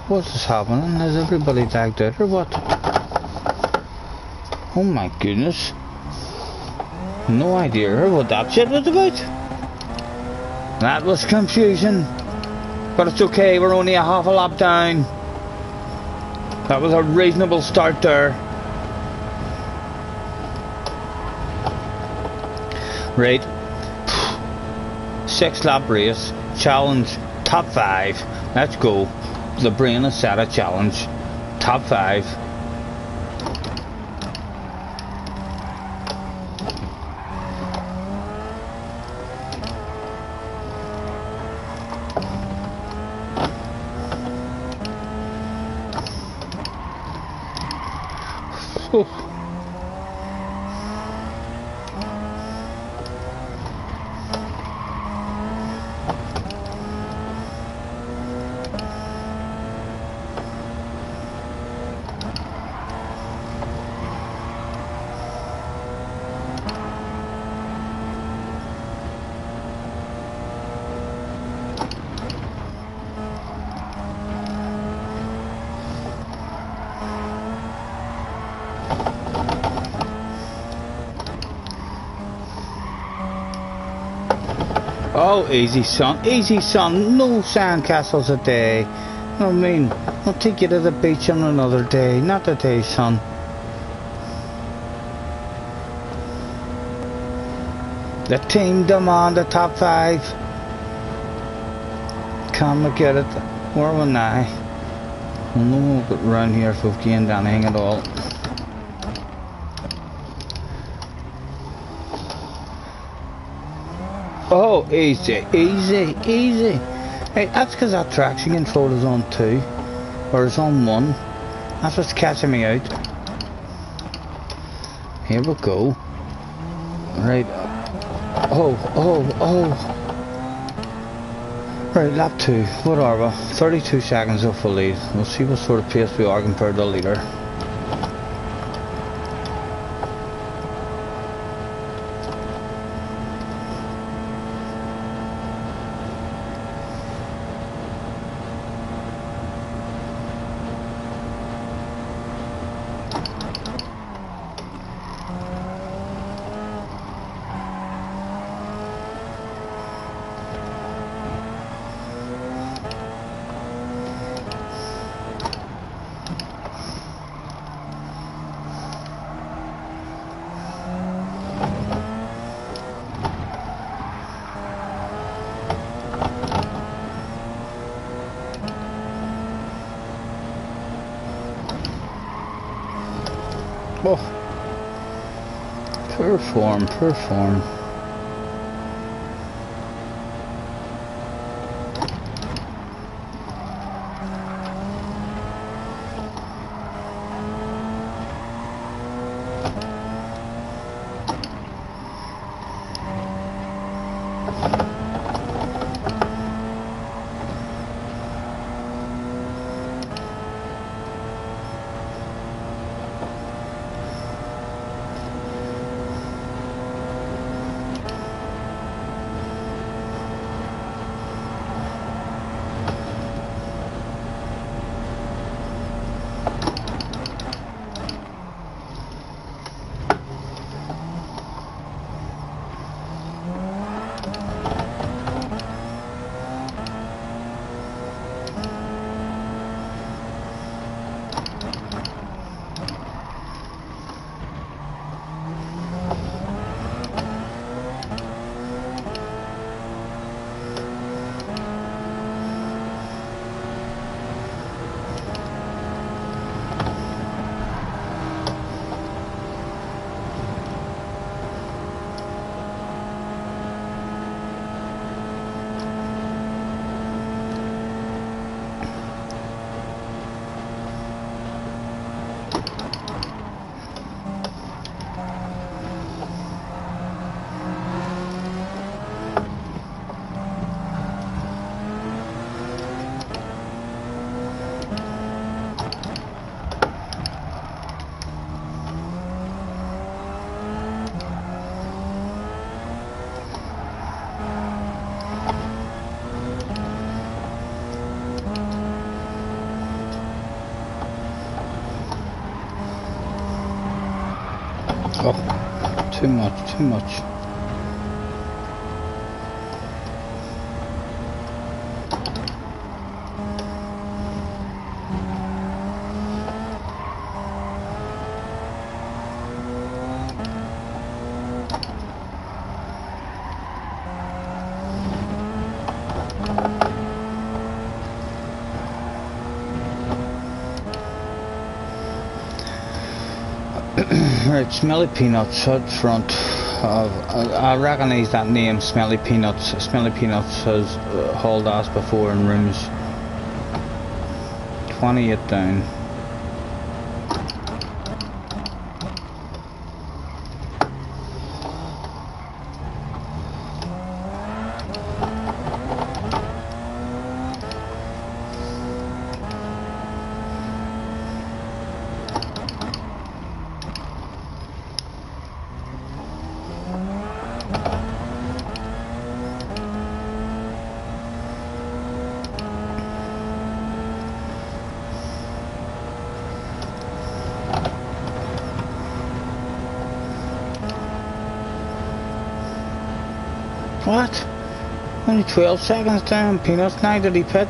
What's happening? Is everybody tagged out or what? Oh my goodness. No idea what that shit was about. That was confusion. But it's okay, we're only a half a lap down. That was a reasonable start there. Right. 6 lap race. Challenge. Top 5. Let's go. The brain has set a challenge. Top 5. Oh, easy son, easy son, no sandcastles a day. I mean, I'll take you to the beach on another day, not today, son. The team demand the top 5. Come and get it. Where am I? Well, no one but around here if we've gained anything at all. Oh, easy, easy, easy. Hey, that's because that traction control is on 2. Or it's on 1. That's what's catching me out. Here we go. Right. Oh. Right, lap 2. What are we? 32 seconds off the lead. We'll see what sort of pace we are compared to the leader. Oh, poor form, poor form. Oh, too much, too much. Right, Smelly Peanuts out front. I recognise that name, Smelly Peanuts. Smelly Peanuts has hauled ass before in rooms. 28 down. What? Only 12 seconds down, Peanuts now did he pit?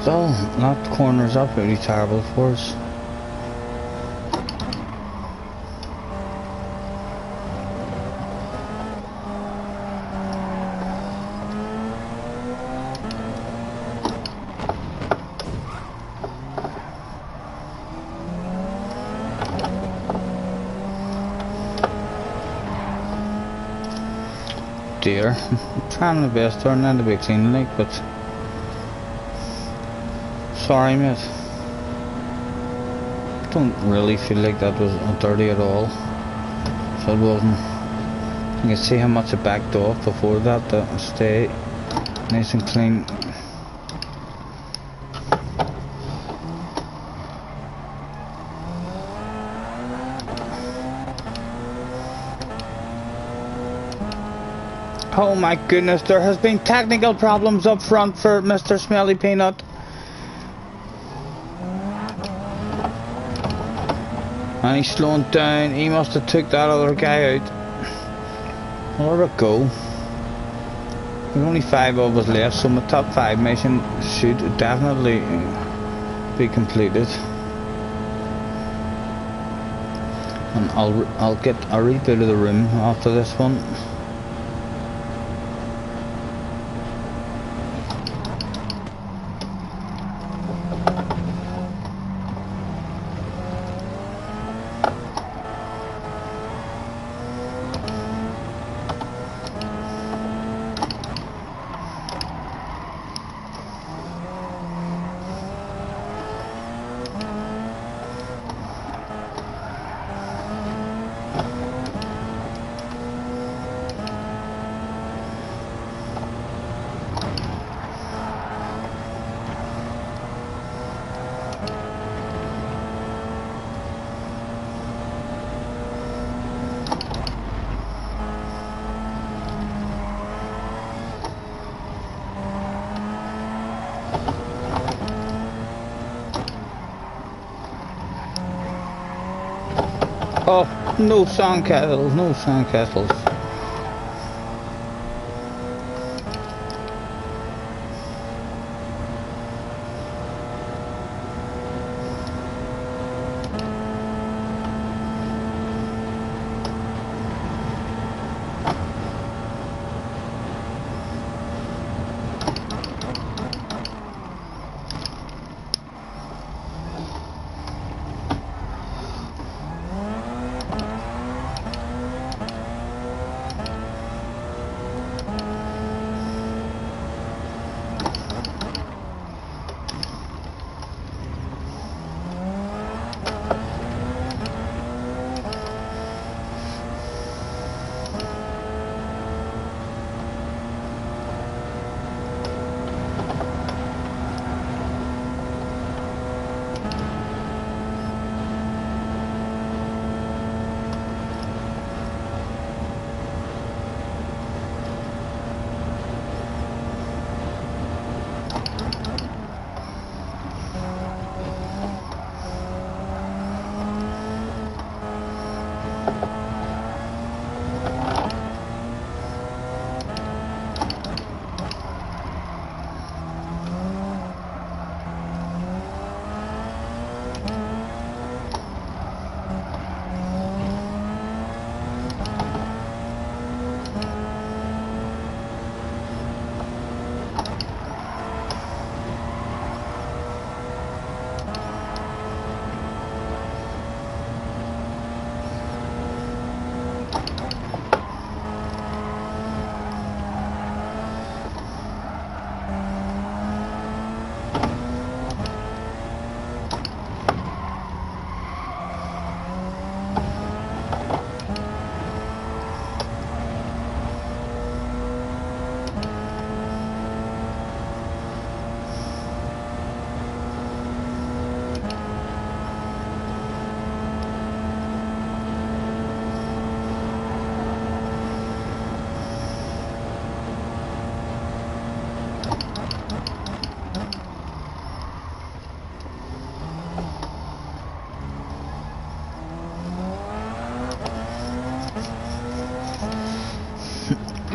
Still, that corner's absolutely terrible for us. Dear, I'm trying my best to not to be clean like, but sorry mate. Don't really feel like that was dirty at all. So it wasn't. You can see how much it backed off before that to stay nice and clean. Oh my goodness, there has been technical problems up front for Mr. Smelly Peanut. And he's slowing down. He must have took that other guy out. Where did it go? There's only 5 of us left, so my top 5 mission should definitely be completed. And I'll get a reboot of the room after this one. Oh, no sandcastles, no sandcastles.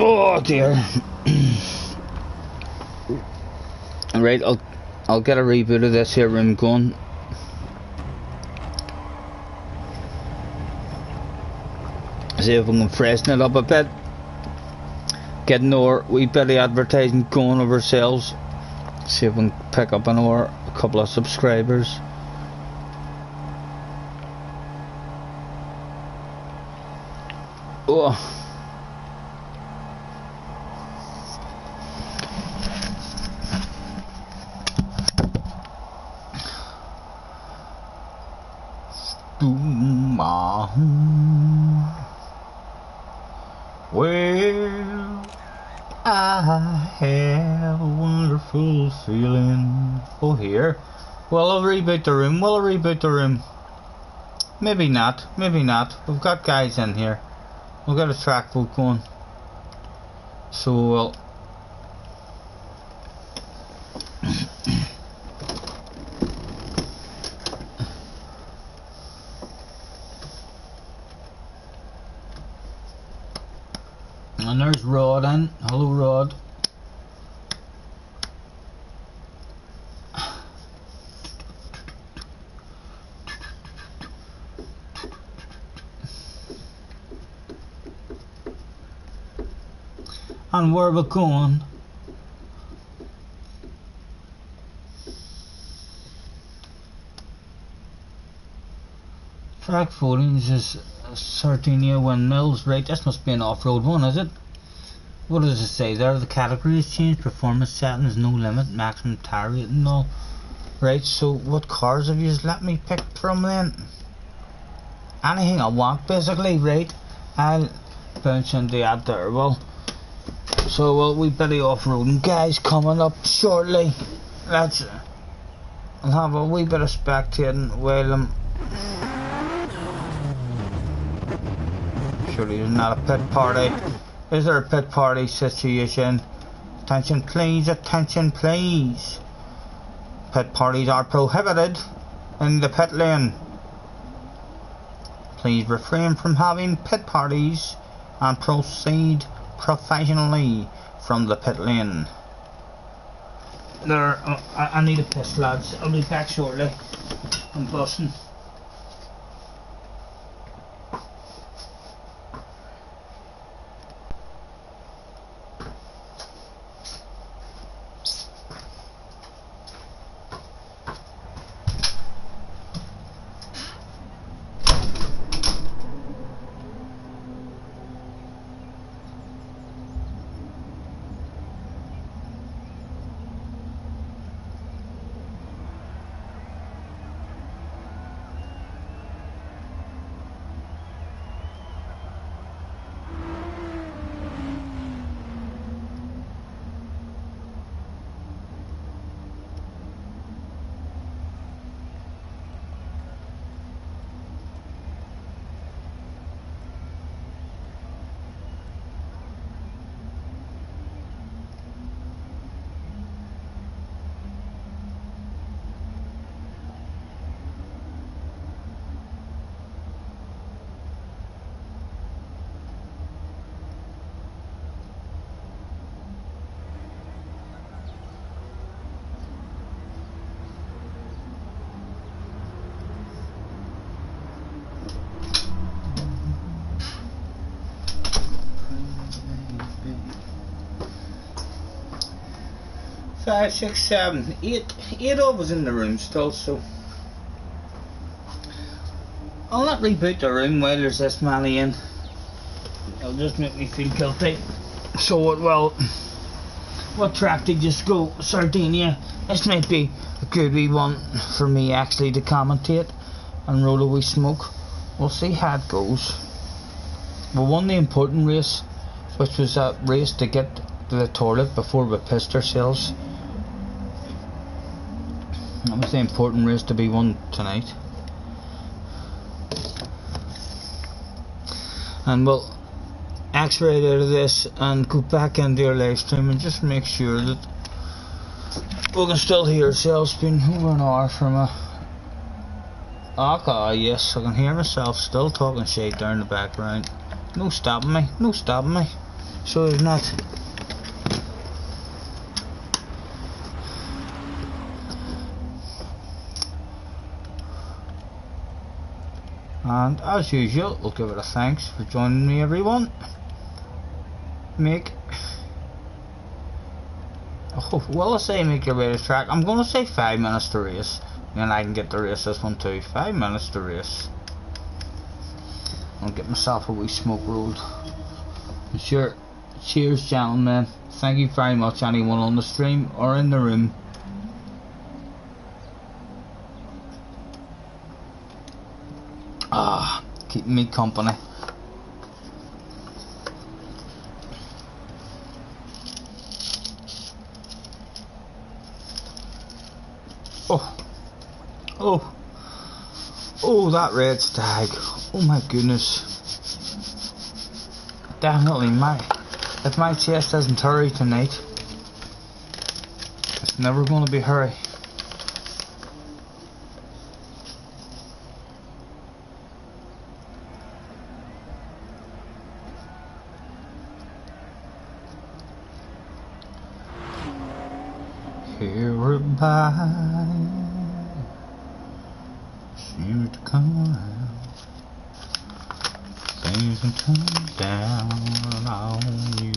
Oh dear. Right, I'll get a reboot of this here room going. See if we can freshen it up a bit. Get another wee bit of advertising going of ourselves. See if we can pick up a couple of subscribers. Oh. Well, I have a wonderful feeling. Oh, here. Well, I'll reboot the room. Maybe not. We've got guys in here. We'll get a track vote going. So we'll... And there's Rod in. Hello, Rod. And where we're going? Track footings is Sardinia Windmills, right? This must be an off-road one, is it? What does it say there? The categories change, performance settings, no limit, maximum tire rating and all. Right, so what cars have you let me pick from then? Anything I want basically, right? I'll bounce into that there, well. So well, we better off-roading guys coming up shortly. I'll have a wee bit of spectating while I'm... Surely there's not a pit party. Is there a pit party situation? Attention please, attention please. Pit parties are prohibited in the pit lane. Please refrain from having pit parties and proceed professionally from the pit lane. There, I need a piss, lads. I'll be back shortly. I'm bussing. Five, six, seven, eight of us in the room still, so I'll not reboot the room while there's this many in. It'll just make me feel guilty. So well, what track did you go? Sardinia. This might be a good wee one for me actually to commentate and roll a wee smoke. We'll see how it goes. We won the important race, which was that race to get to the toilet before we pissed ourselves. That was the important race to be won tonight. And we'll X right out of this and go back into our live stream and just make sure that we can still hear ourselves. Been over an hour from a... Okay, yes, I can hear myself still talking shit down the background. No stopping me, no stopping me. so there's not. And as usual, we'll give it a thanks for joining me, everyone. Will I say make your way to track? I'm going to say 5 minutes to race. And I can get to race this one too. 5 minutes to race. I'll get myself a wee smoke rolled. Sure. Cheers, gentlemen. Thank you very much, anyone on the stream or in the room. Keeping me company. Oh, that red stag. Oh my goodness. Definitely if my chest isn't hurry tonight, it's never going to be hurry. Everybody seems to come around, things can turn down on you.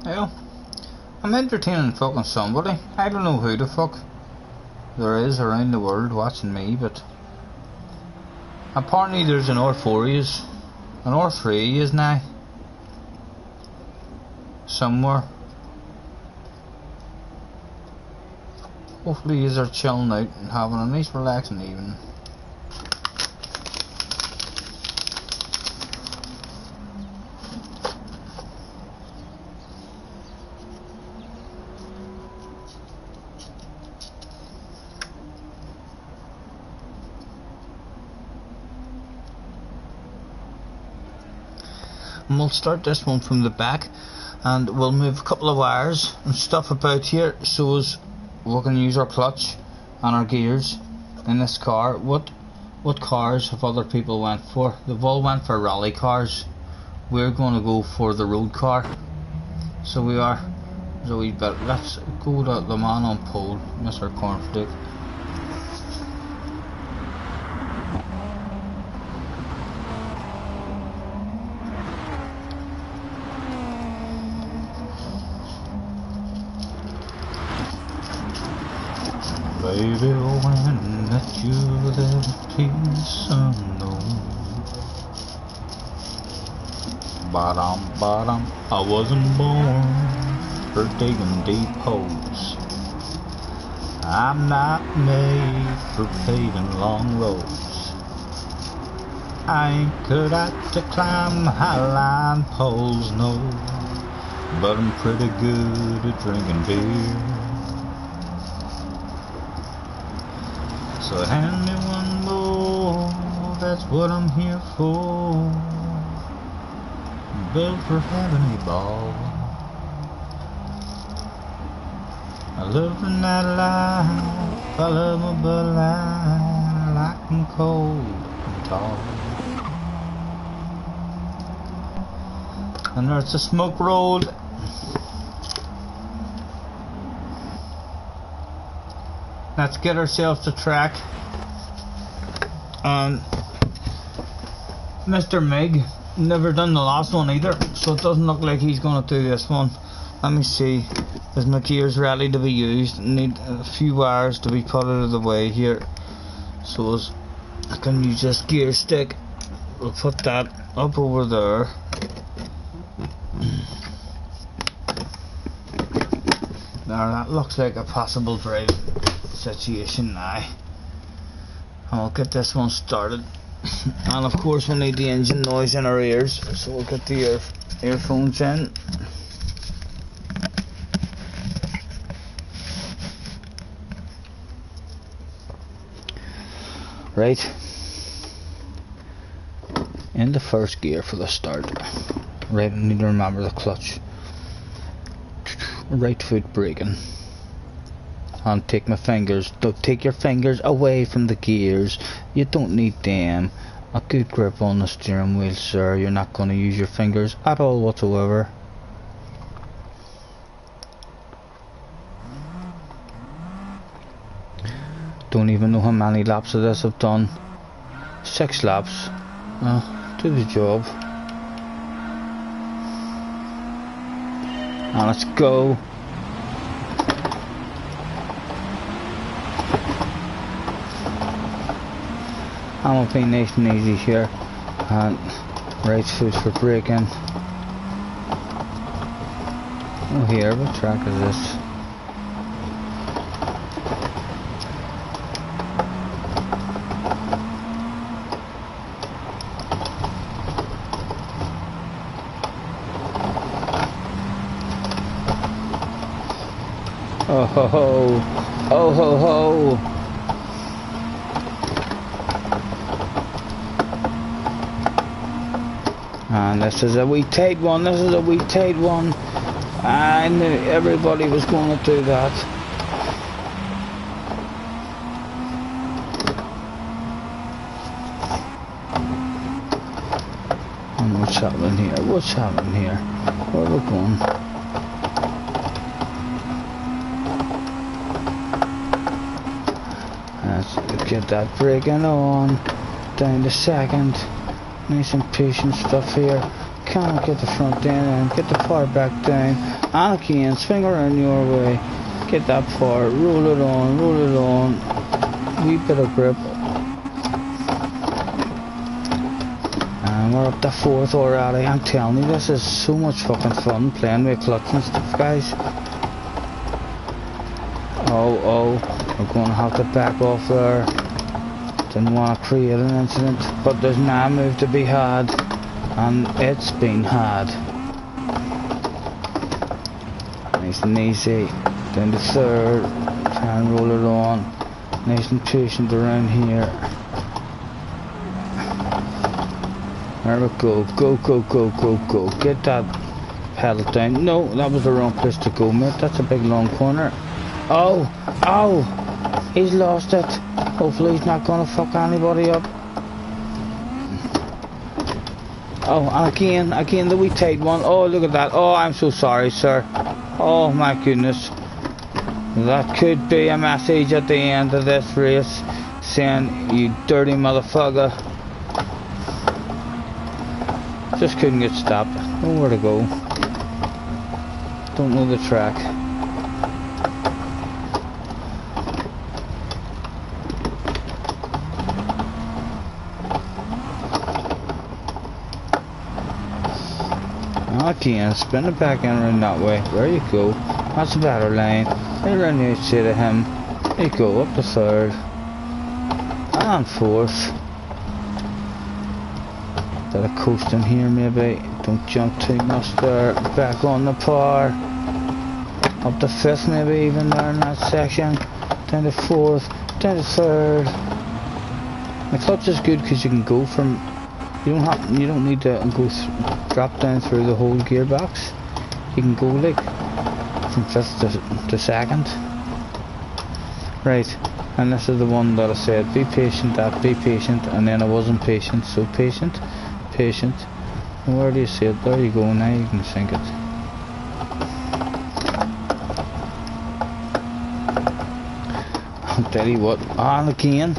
Well, I'm entertaining fucking somebody. I don't know who the fuck there is around the world watching me, but apparently there's an R4 is, an R3 is now somewhere. Hopefully yous are chilling out and having a nice relaxing evening. And we'll start this one from the back, and we'll move a couple of wires and stuff about here so as we can use our clutch and our gears in this car. What cars have other people went for? They've all went for rally cars. We're going to go for the road car. So we are. There's a wee bit. Let's go to the man on pole, Mr. Cornflake. Baby, when that you left peace unknown. Bottom, I wasn't born for digging deep holes. I'm not made for paving long roads. I ain't good at to climb high-line poles, no, but I'm pretty good at drinking beer. So hand me one more, that's what I'm here for. Built for having a ball. I live in that life, I love my Bud Light. I like them cold and tall. And there's a smoke road. Let's get ourselves to track. Mr. Mig never done the last one either, so it doesn't look like he's gonna do this one. Let me see. Is my gears ready to be used? Need a few wires to be put out of the way here, so as I can use this gear stick. We'll put that up over there. Now that looks like a possible driving situation now. I'll get this one started. And of course we need the engine noise in our ears, so we'll get the earphones in. Right, in the first gear for the start. Right, I need to remember the clutch. Right foot braking. And take my fingers. Don't take your fingers away from the gears. You don't need them. A good grip on the steering wheel, sir. You're not going to use your fingers at all whatsoever. Don't even know how many laps of this I've done. 6 laps. Do the job. Now let's go. I'm gonna be nice and easy here. And right foot for braking. Oh, here, what track is this? Oh ho ho! Oh ho ho! And this is a wee tight one. This is a wee tight one. I knew everybody was going to do that. And what's happening here? What's happening here? Where are we going? Let's get that braking on. Down to second. Nice and patient stuff here. Can't get the front end, get the power back down. And again, swing around your way. Get that power, roll it on, roll it on. Wee bit of grip. And we're up to 4th already. I'm telling you, this is so much fucking fun playing with clutch and stuff, guys. Oh, we're going to have to back off there. Didn't want to create an incident, but there's now a move to be had, and it's been had. Nice and easy, down to 3rd, try and roll it on, nice and patient around here. There we go, go, go, go, go, go, get that pedal down. No, that was the wrong place to go, mate, that's a big long corner. Oh, he's lost it. Hopefully he's not gonna fuck anybody up. Oh, and again the wee tight one. Oh, look at that. Oh, I'm so sorry, sir. Oh my goodness. That could be a message at the end of this race saying, you dirty motherfucker. Just couldn't get stopped. Nowhere to go. Don't know the track. Again, spin it back in around that way. There you go. That's a better line. Right around the outside of him. There you go, up to 3rd. And 4th. Bit of coasting here maybe. Don't jump too much there. Back on the power. Up to 5th maybe even there in that section. Down to 4th. Down to 3rd. The clutch is good because you can go from... You don't need to go drop down through the whole gearbox. You can go like from 5th to 2nd. Right, and this is the one that I said be patient, be patient, and then I wasn't patient, so patient. And where do you see it? There you go, now you can sync it. I'll tell you what, and again,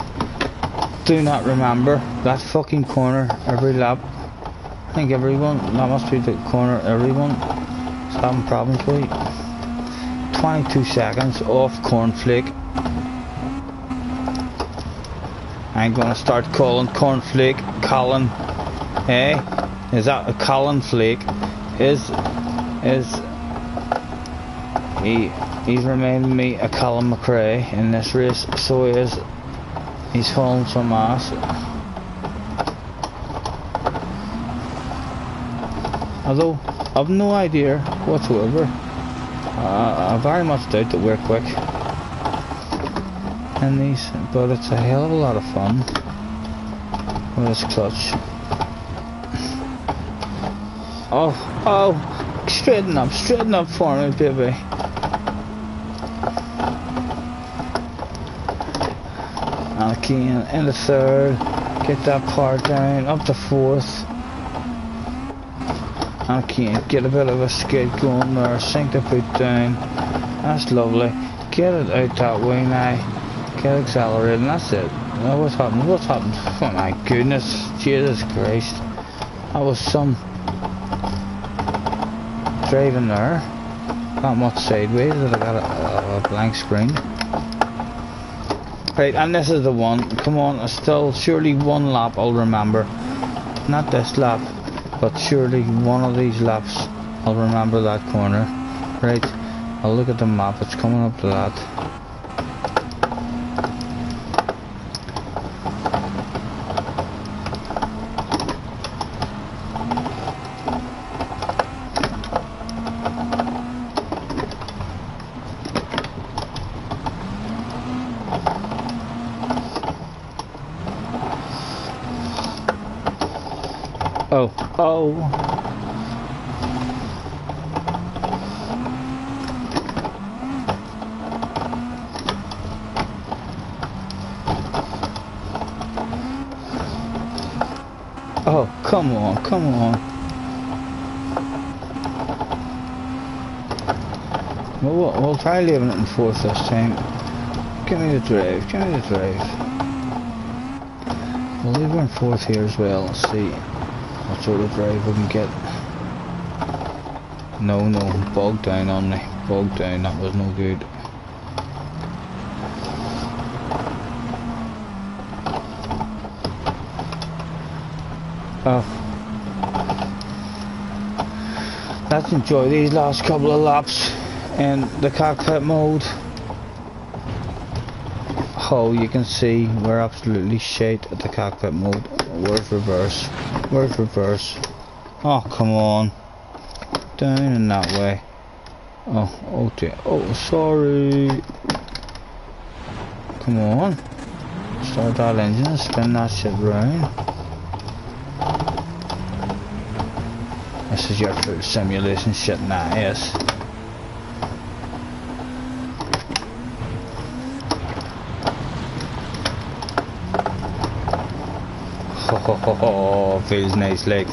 do not remember that fucking corner every lap. I think everyone, that must be the corner everyone is having problems with. 22 seconds off cornflake. I'm gonna start calling cornflake Colin. Hey, is that a Colin flake? Is He's reminding me of Colin McRae in this race, so he is. He's hauling some ass. Although I've no idea whatsoever. I very much doubt that we're quick in these, but it's a hell of a lot of fun with this clutch. Oh, straighten up for me, baby. And again, in the third, get that part down, up to fourth. And again, get a bit of a skid going there, sink the boot down. That's lovely. Get it out that way now. Get accelerating, that's it. Now what's happened? Oh my goodness, Jesus Christ. That was some driving there. Not much sideways, that I got a blank screen. Right, and this is the one. Come on, still surely one lap I'll remember. Not this lap, but surely one of these laps I'll remember that corner. Right, I'll look at the map, it's coming up to that. Oh. Oh, come on. We'll try leaving it in fourth this time. Give me the drive. We'll leave her in fourth here as well. Let's see what sort of drive we can get. No, bogged down on me. Bogged down, that was no good. Oh. Let's enjoy these last couple of laps in the cockpit mode. Oh, you can see we're absolutely shite at the cockpit mode. Where's reverse? Oh, come on. Down in that way. Oh dear. Oh, sorry. Come on. Start that engine and spin that shit round. This is your full simulation shit now, yes. Oh, feels nice, like.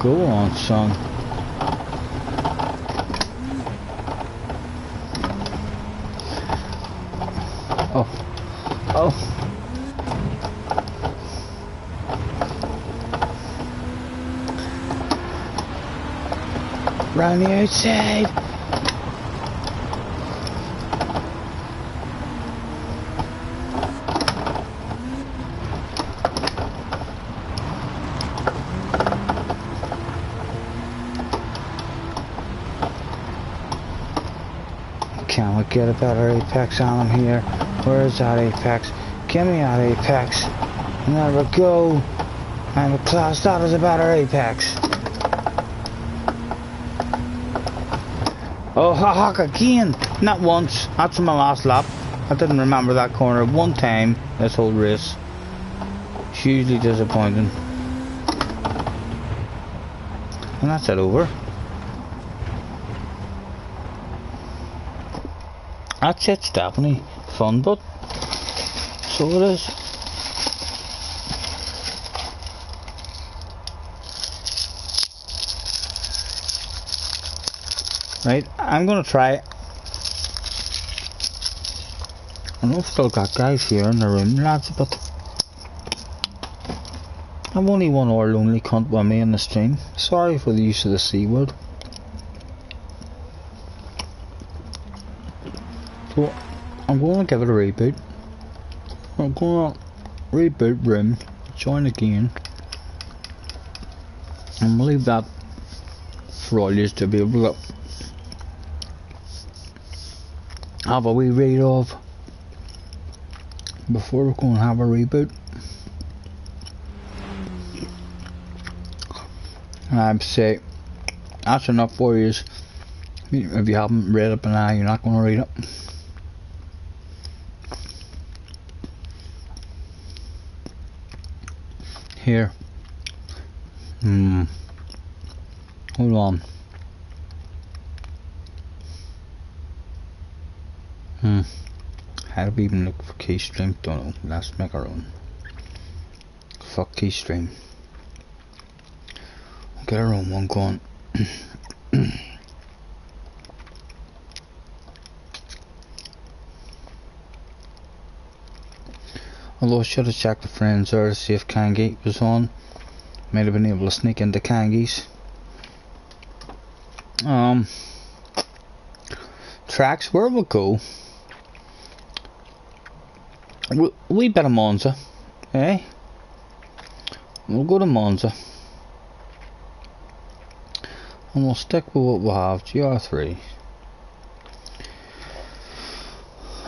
Go on, son. Oh. Round the outside. Can we get a better apex on him here? Where is that apex? Give me that apex. And there we go. I'm a class that is a better apex. Oh, hawk again! Not once. That's my last lap. I didn't remember that corner one time this whole race. Hugely disappointing. And that's it over. That's it, Stephanie. Fun, but so it is. Right, I'm gonna try. I know I've still got guys here in the room, lads, but I've only one or lonely cunt with me in the stream. Sorry for the use of the C word. So I'm going to give it a reboot. I'm going to reboot room, join again, and we'll leave that for all you to be able to have a wee read of before we're going to have a reboot. I'd say that's enough for you. If you haven't read it by now, you're not going to read it. Here. Hold on. How do we even look for keystream? Don't know. Let's make our own. Fuck keystream. We'll get our own one going. Although I should have checked the friends there to see if Kangi was on. Might have been able to sneak into Kangi's. Tracks, where we'll go. We bit of Monza, eh? We'll go to Monza. And we'll stick with what we have, GR3.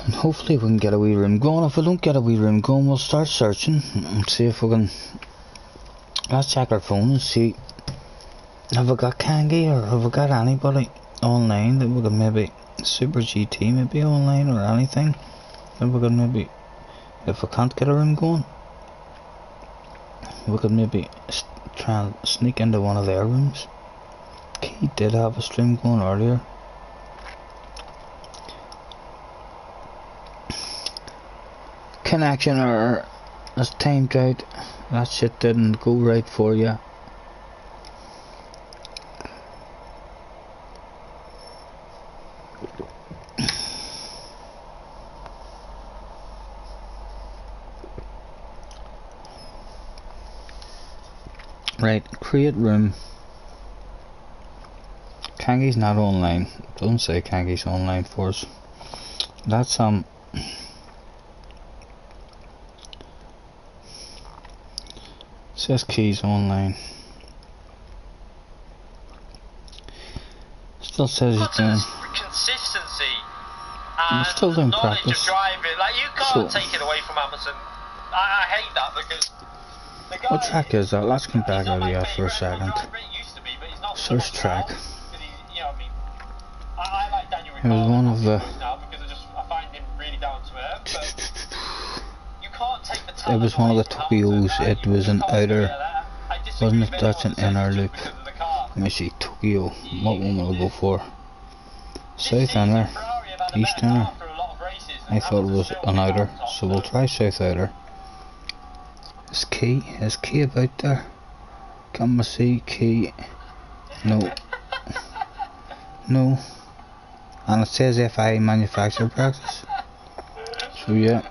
And hopefully we can get a wee room going. If we don't get a wee room going, we'll start searching and see if we can. Let's check our phone and see. Have we got Kangi or have we got anybody online that we could maybe Super GT maybe online or anything that we could maybe, if we can't get a room going, we could maybe try and sneak into one of their rooms. He did have a stream going earlier. Connection error. That's timed out. That shit didn't go right for you. Right, create room. Kangi's not online. Don't say Kangi's online for us. That's says keys online. Still says he's doing consistency and still doing practice. Like, you can't take it away from Amazon. I hate that because the guy, what track is that? Let's come back out of here for a second. Search track. It was one of the. It was one of the Tokyos. It was an outer, wasn't it? That's an inner loop. Let me see, Tokyo. What one will I go for? South inner, east inner. I thought it was an outer, so we'll try south outer. Is key about there? Can we see key? No. No. And it says FI manufacturer practice. So yeah.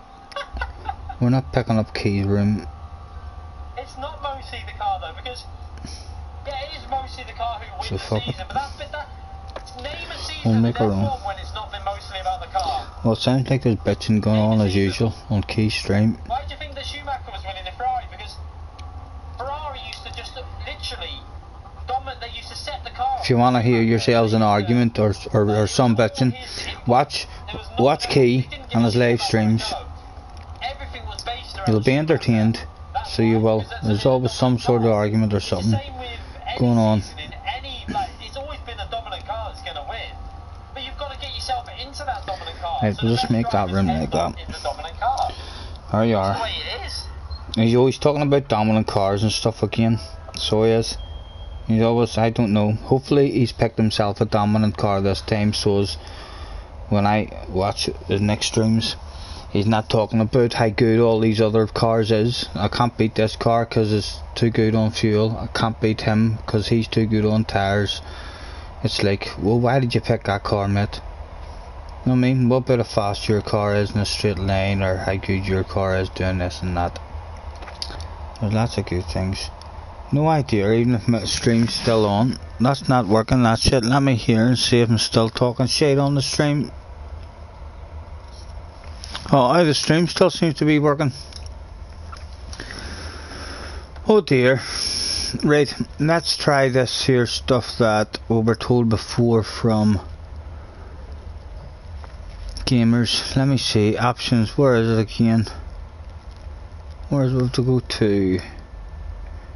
We're not picking up key room. It's not mostly the car though, because yeah, it is mostly the car who wins so the season, but name a season we'll make our own. When it's not been mostly about the car. Well, it sounds like there's bitching going on as usual on key stream. Why do you think the Schumacher was winning the Ferrari? Because Ferrari used to just literally dominate. They used to set the car. If you want to hear yourselves an argument or some bitching, watch Key and his live streams. You'll be entertained, so you will. There's always some sort of argument or something going on. It's always been a dominant car that's going to win, but you've got to get yourself into that dominant car. Right, we'll just make that room like that. There you are. He's always talking about dominant cars and stuff again. So he is. He's always, I don't know. Hopefully he's picked himself a dominant car this time, so as when I watch his next streams, he's not talking about how good all these other cars is. I can't beat this car because it's too good on fuel. I can't beat him because he's too good on tyres. It's like, well, why did you pick that car, mate? You know what I mean? What about how fast your car is in a straight line, or how good your car is doing this and that. There's lots of good things. No idea, even if my stream's still on. That's not working, that shit. Let me hear and see if I'm still talking shit on the stream. Oh, the stream still seems to be working. Oh dear. Right, let's try this here stuff that we were told before from gamers. Let me see, options, where is it again? Where is it we have to go to?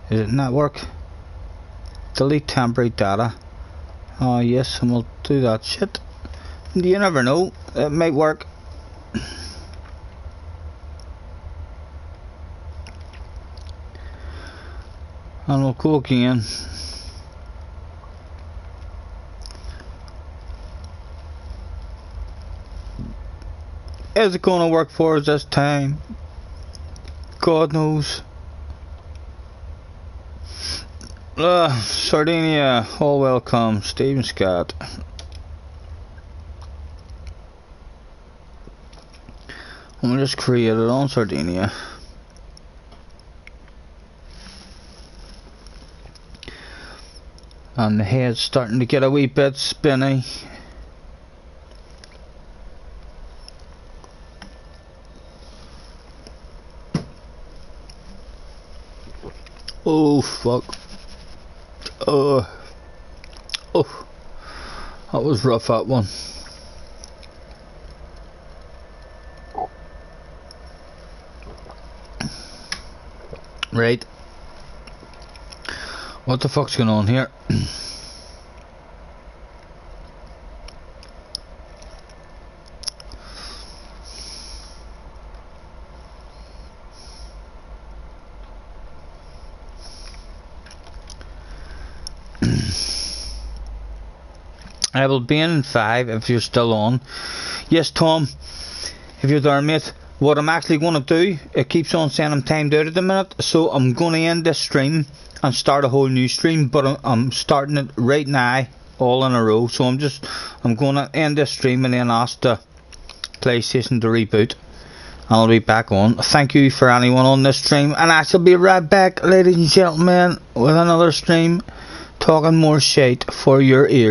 Is it network? Delete temporary data. Oh yes, and we'll do that shit. You never know, it might work. And we'll go again. Is it going to work for us this time? God knows. Sardinia, all welcome. Stephen Scott. I'm gonna just create it on Sardinia. And the head's starting to get a wee bit spinny. Oh fuck. Oh, that was rough, that one. Right. What the fuck's going on here? I will be in 5 if you're still on. Yes, Tom, if you're there, mate. What I'm actually going to do, it keeps on saying I'm timed out at the minute, so I'm going to end this stream and start a whole new stream, but I'm starting it right now, all in a row. So I'm going to end this stream and then ask the PlayStation to reboot, and I'll be back on. Thank you for anyone on this stream, and I shall be right back, ladies and gentlemen, with another stream, talking more shit for your ears.